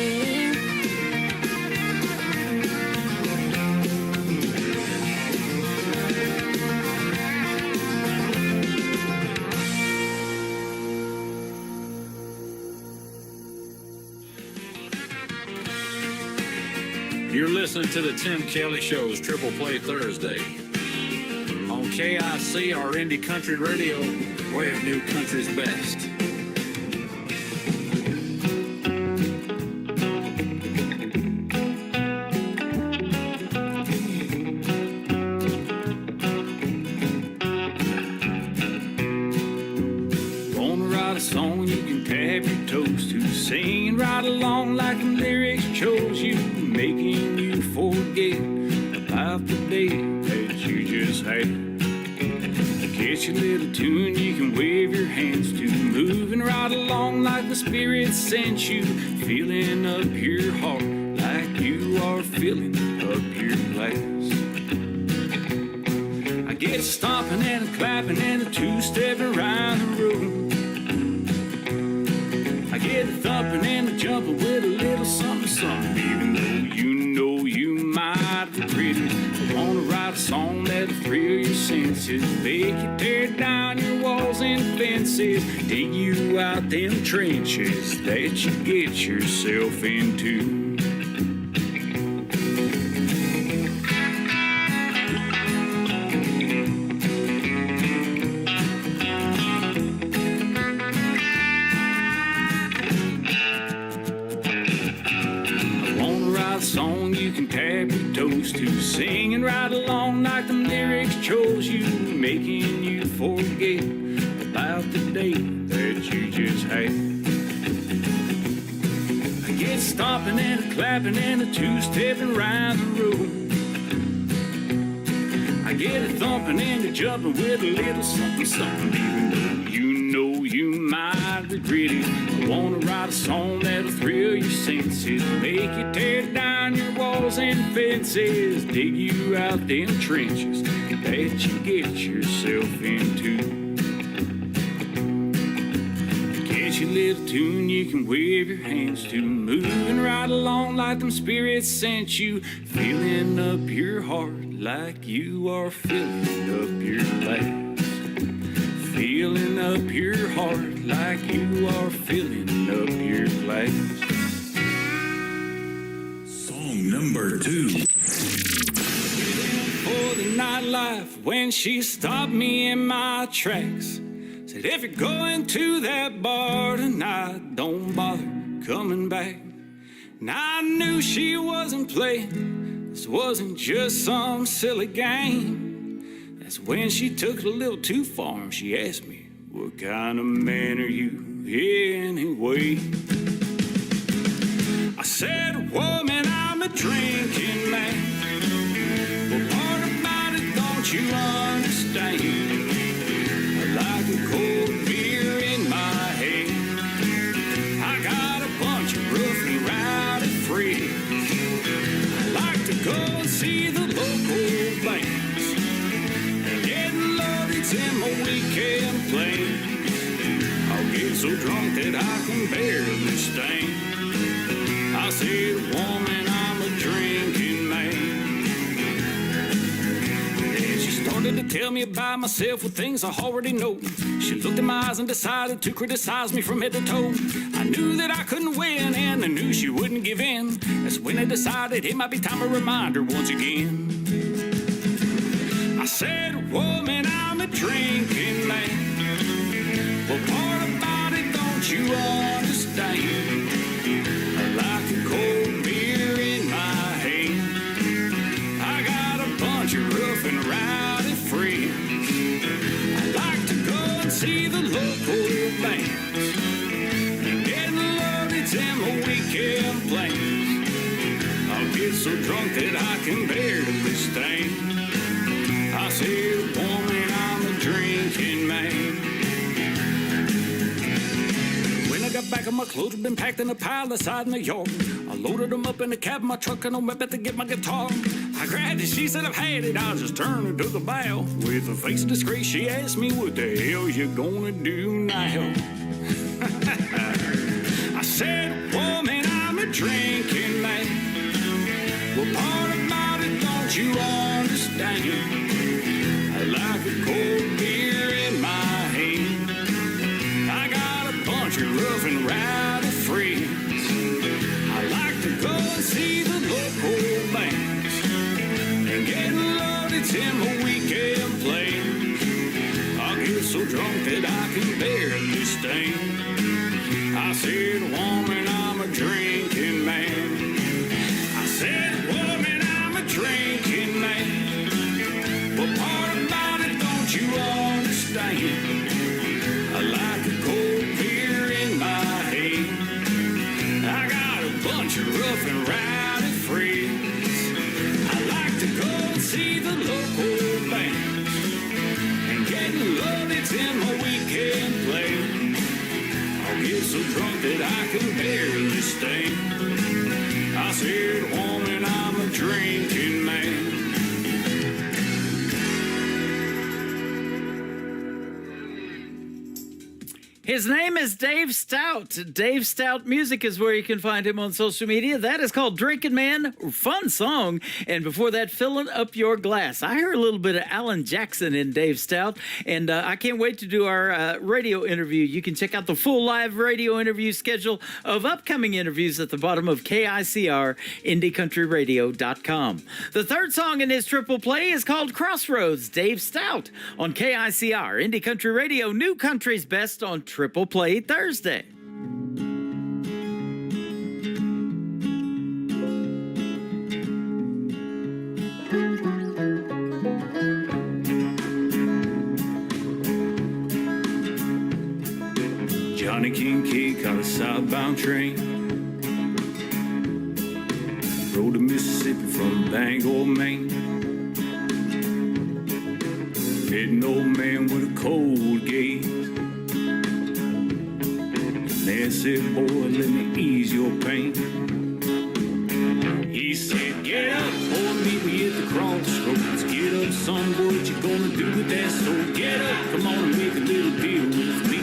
You're listening to the Tim Kelly Show's Triple Play Thursday on KICR Indie Country Radio, where new country's best. Wanna write a song you can tap your toes to, singing right along like the lyrics chose you, making you forget about the day that you just had. Catch a little tune you can wave your hands to, moving right along like the spirit sent you, filling up your heart like you are filling up your glass. I get a stomping and a clapping and a two-stepping around the room. I get a thumping and a jumping with a little something, something. Even though you know you might regret it, I wanna write a song that'll thrill your senses, make you tear down your walls and fences, dig you out them trenches that you get yourself into. Song you can tap your toes to, singing right along like the lyrics chose you, making you forget about the day that you just had. I get stomping and a clapping and a two-stepping around the room. I get a thumping and a jumping with a little something, something. Even though you know you might regret it, I wanna write a song that'll thrill your senses, make you tear down your walls and fences, dig you out them trenches that you get yourself into. Catch a little tune you can wave your hands to, moving right along like them spirits sent you, filling up your heart like you are filling up your glass. Filling up your heart like you are filling up your glass. Song number 2. For the nightlife, when she stopped me in my tracks, said, if you're going to that bar tonight, don't bother coming back. And I knew she wasn't playing, this wasn't just some silly game. That's when she took it a little too far and she asked me, What kind of man are you anyway? I said, woman, I'm a drinking man. Well, part about it, don't you understand? I like a cold beer in my hand. I got a bunch of rough and rowdy friends. I like to go and see the local bands and get loaded in my weekend plans. I'll get so drunk that I can barely stand. I said, woman, I'm a drinking man. And she started to tell me about myself with things I already know. She looked in my eyes and decided to criticize me from head to toe. I knew that I couldn't win, and I knew she wouldn't give in. That's when I decided it might be time to remind her once again. I said, woman, I'm a drinking man. Well, part about it, don't you understand? I like a cold beer in my hand. I got a bunch of rough and rowdy friends. I like to go and see the local bands and get loaded in my weekend plans. I'll get so drunk that I can barely stand. I said, woman, I'm a drinking man. When I got back, my clothes had been packed in a pile aside in the yard. I loaded them up in the cab of my truck and I went back to get my guitar. I grabbed it, she said I've had it. I just turned her to the bow. With a face of disgrace, she asked me, what the hell you gonna do now? I said, woman, I'm a drinking man. Well, part about it, don't you understand? I like a cold beer in my hand. I got a bunch of rough and rowdy friends. I like to go and see the local bands and get loaded in my weekend plans. I'll get so drunk that I can barely stand. I said, woman, I'm a drinking man. I said, woman, I'm a drinking man. Well, part about it, don't you understand? I like a cold beer in my hand. I got a bunch of rough and rowdy friends. I like to go and see the local bands and get loaded in my weekend plans. I'll get so drunk that I can barely stand. I said, woman, I'm a drinking man. His name is Dave Stout. Dave Stout Music is where you can find him on social media. That is called Drinking Man. Fun song. And before that, Filling Up Your Glass. I heard a little bit of Alan Jackson in Dave Stout, and I can't wait to do our radio interview. You can check out the full live radio interview schedule of upcoming interviews at the bottom of KICR, IndieCountryRadio.com. The third song in his triple play is called Crossroads, Dave Stout, on KICR, Indie Country Radio, New Country's Best on Triple Play Thursday. Johnny Kincaid caught a southbound train, rode to Mississippi from Bangor, Maine. Met an old man with a cold gaze. They said, boy, let me ease your pain. He said, get up, boy, meet me at the crossroads. Get up, son, boy, what you gonna do with that soul? Get up, come on and make a little deal with me.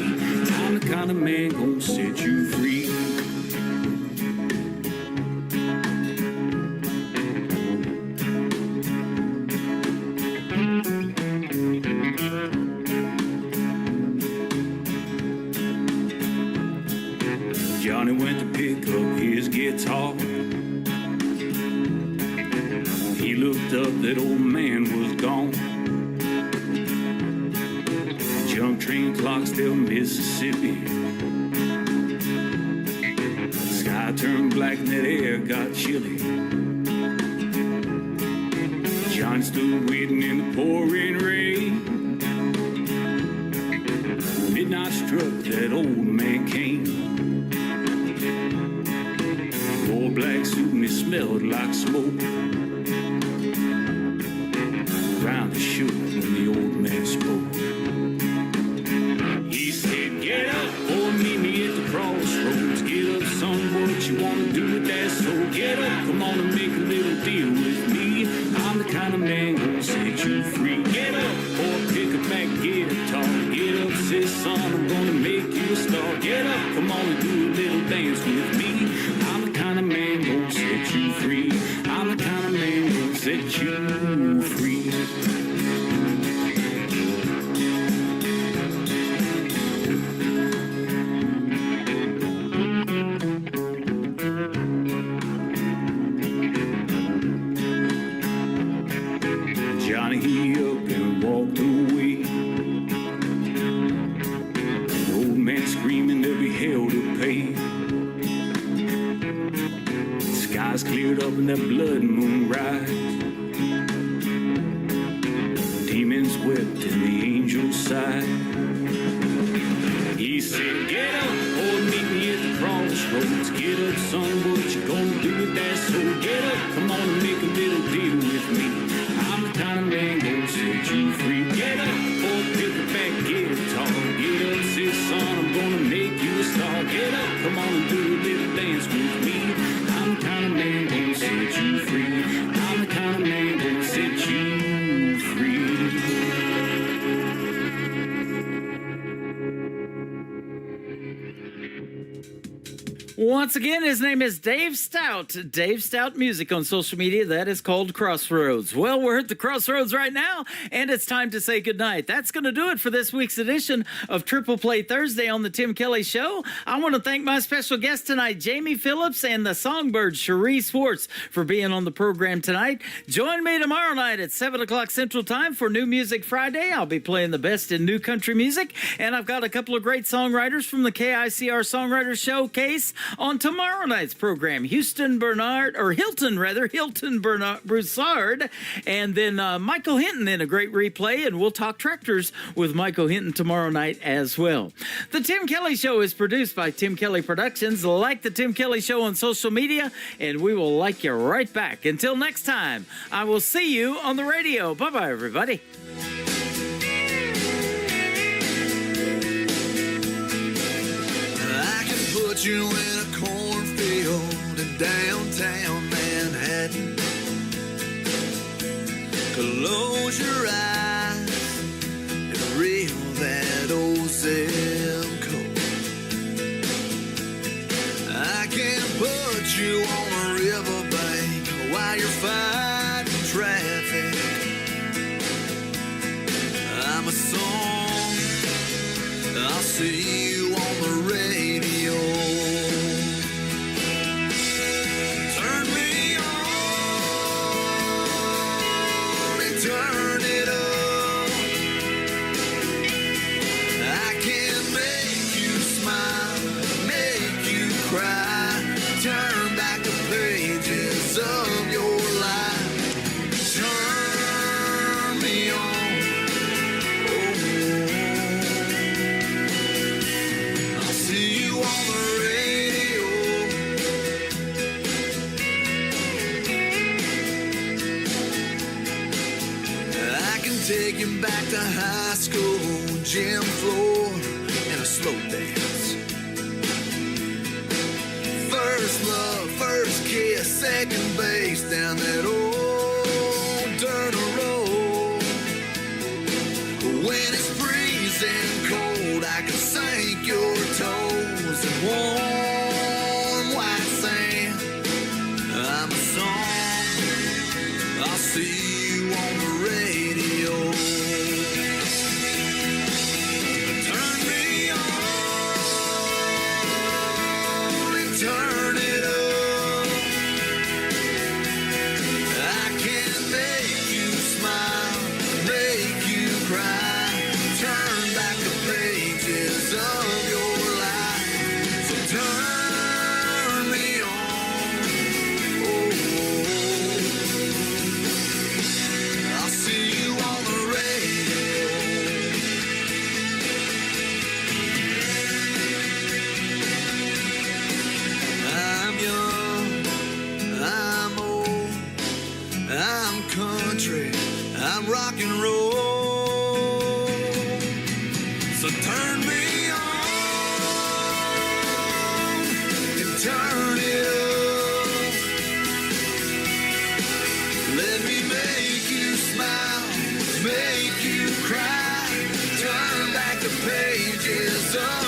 I'm the kind of man gonna set you free. Johnny went to pick up his guitar. He looked up, that old man was gone. Junk train Clarksdale, Mississippi. The sky turned black and that air got chilly. Johnny stood waiting in the pouring rain. I struck, that old man came. Wore a black suit and it smelled like smoke. Round the shook when the old man spoke. He said, get up or meet me at the crossroads. Get up, son, what you wanna do with that soul? Get up, come on and make a little deal with me. I'm the kind of man gonna set you free. Get up or pick a back guitar. Get up, sis, son, I'm gonna make you a star. Get up, come on and do a little dance with me. I'm the kind of man gonna set you free. I'm the kind of man gonna set you free. Johnny, he up and walked away. The old man screaming there'll be hell to pay. The skies cleared up and that blood moon rise. Demons wept and the angels sighed. He said, get up or meet me at the crossroads. Get up, son, what you gonna do with that soul? Get up, come on and make a little deal with me. I'm the kind of man gonna set you free. Get up or pick a back guitar. Get up, sis, son, I'm gonna make you a star. Get up, come on and do a little dance with me. I'm the kind of man gonna set you free. I'm the kind of man gonna set you free. Once again, his name is Dave Stout. Dave Stout Music on social media. That is called Crossroads. Well, we're at the Crossroads right now, and it's time to say goodnight. That's going to do it for this week's edition of Triple Play Thursday on the Tim Kelly Show. I want to thank my special guest tonight, Jamie Phillips, and the Songbird, Cherie Swartz, for being on the program tonight. Join me tomorrow night at 7 o'clock Central Time for New Music Friday. I'll be playing the best in new country music, and I've got a couple of great songwriters from the KICR Songwriters Showcase on tomorrow night's program. Hilton Broussard, and then Michael Hinton in a great replay, and we'll talk tractors with Michael Hinton tomorrow night as well. The Tim Kelly Show is produced by Tim Kelly Productions. Like the Tim Kelly Show on social media, and we will like you right back. Until next time, I will see you on the radio. Bye-bye, everybody. I can put you in a cornfield in downtown Manhattan. Close your eyes and reel that old zip code. I can put you on a riverbank while you're fighting traffic. I'm a song, I'll see you on the radio. Turn me on and turn it up. I can make you smile, make you cry, turn back the pages of your life. Turn me on. I'll see you on the radio. I can take you back to high school, gym floor, and a slow dance. First love, first kiss, second base down that old dirt road. When it's freezing cold, I can sink your toes in warm white sand. I'm a song, I'll see you on the radio. Turn me on and turn it up. I can make you smile, make you cry, turn back the pages of your turn me on and turn it up. Let me make you smile, make you cry, turn back the pages of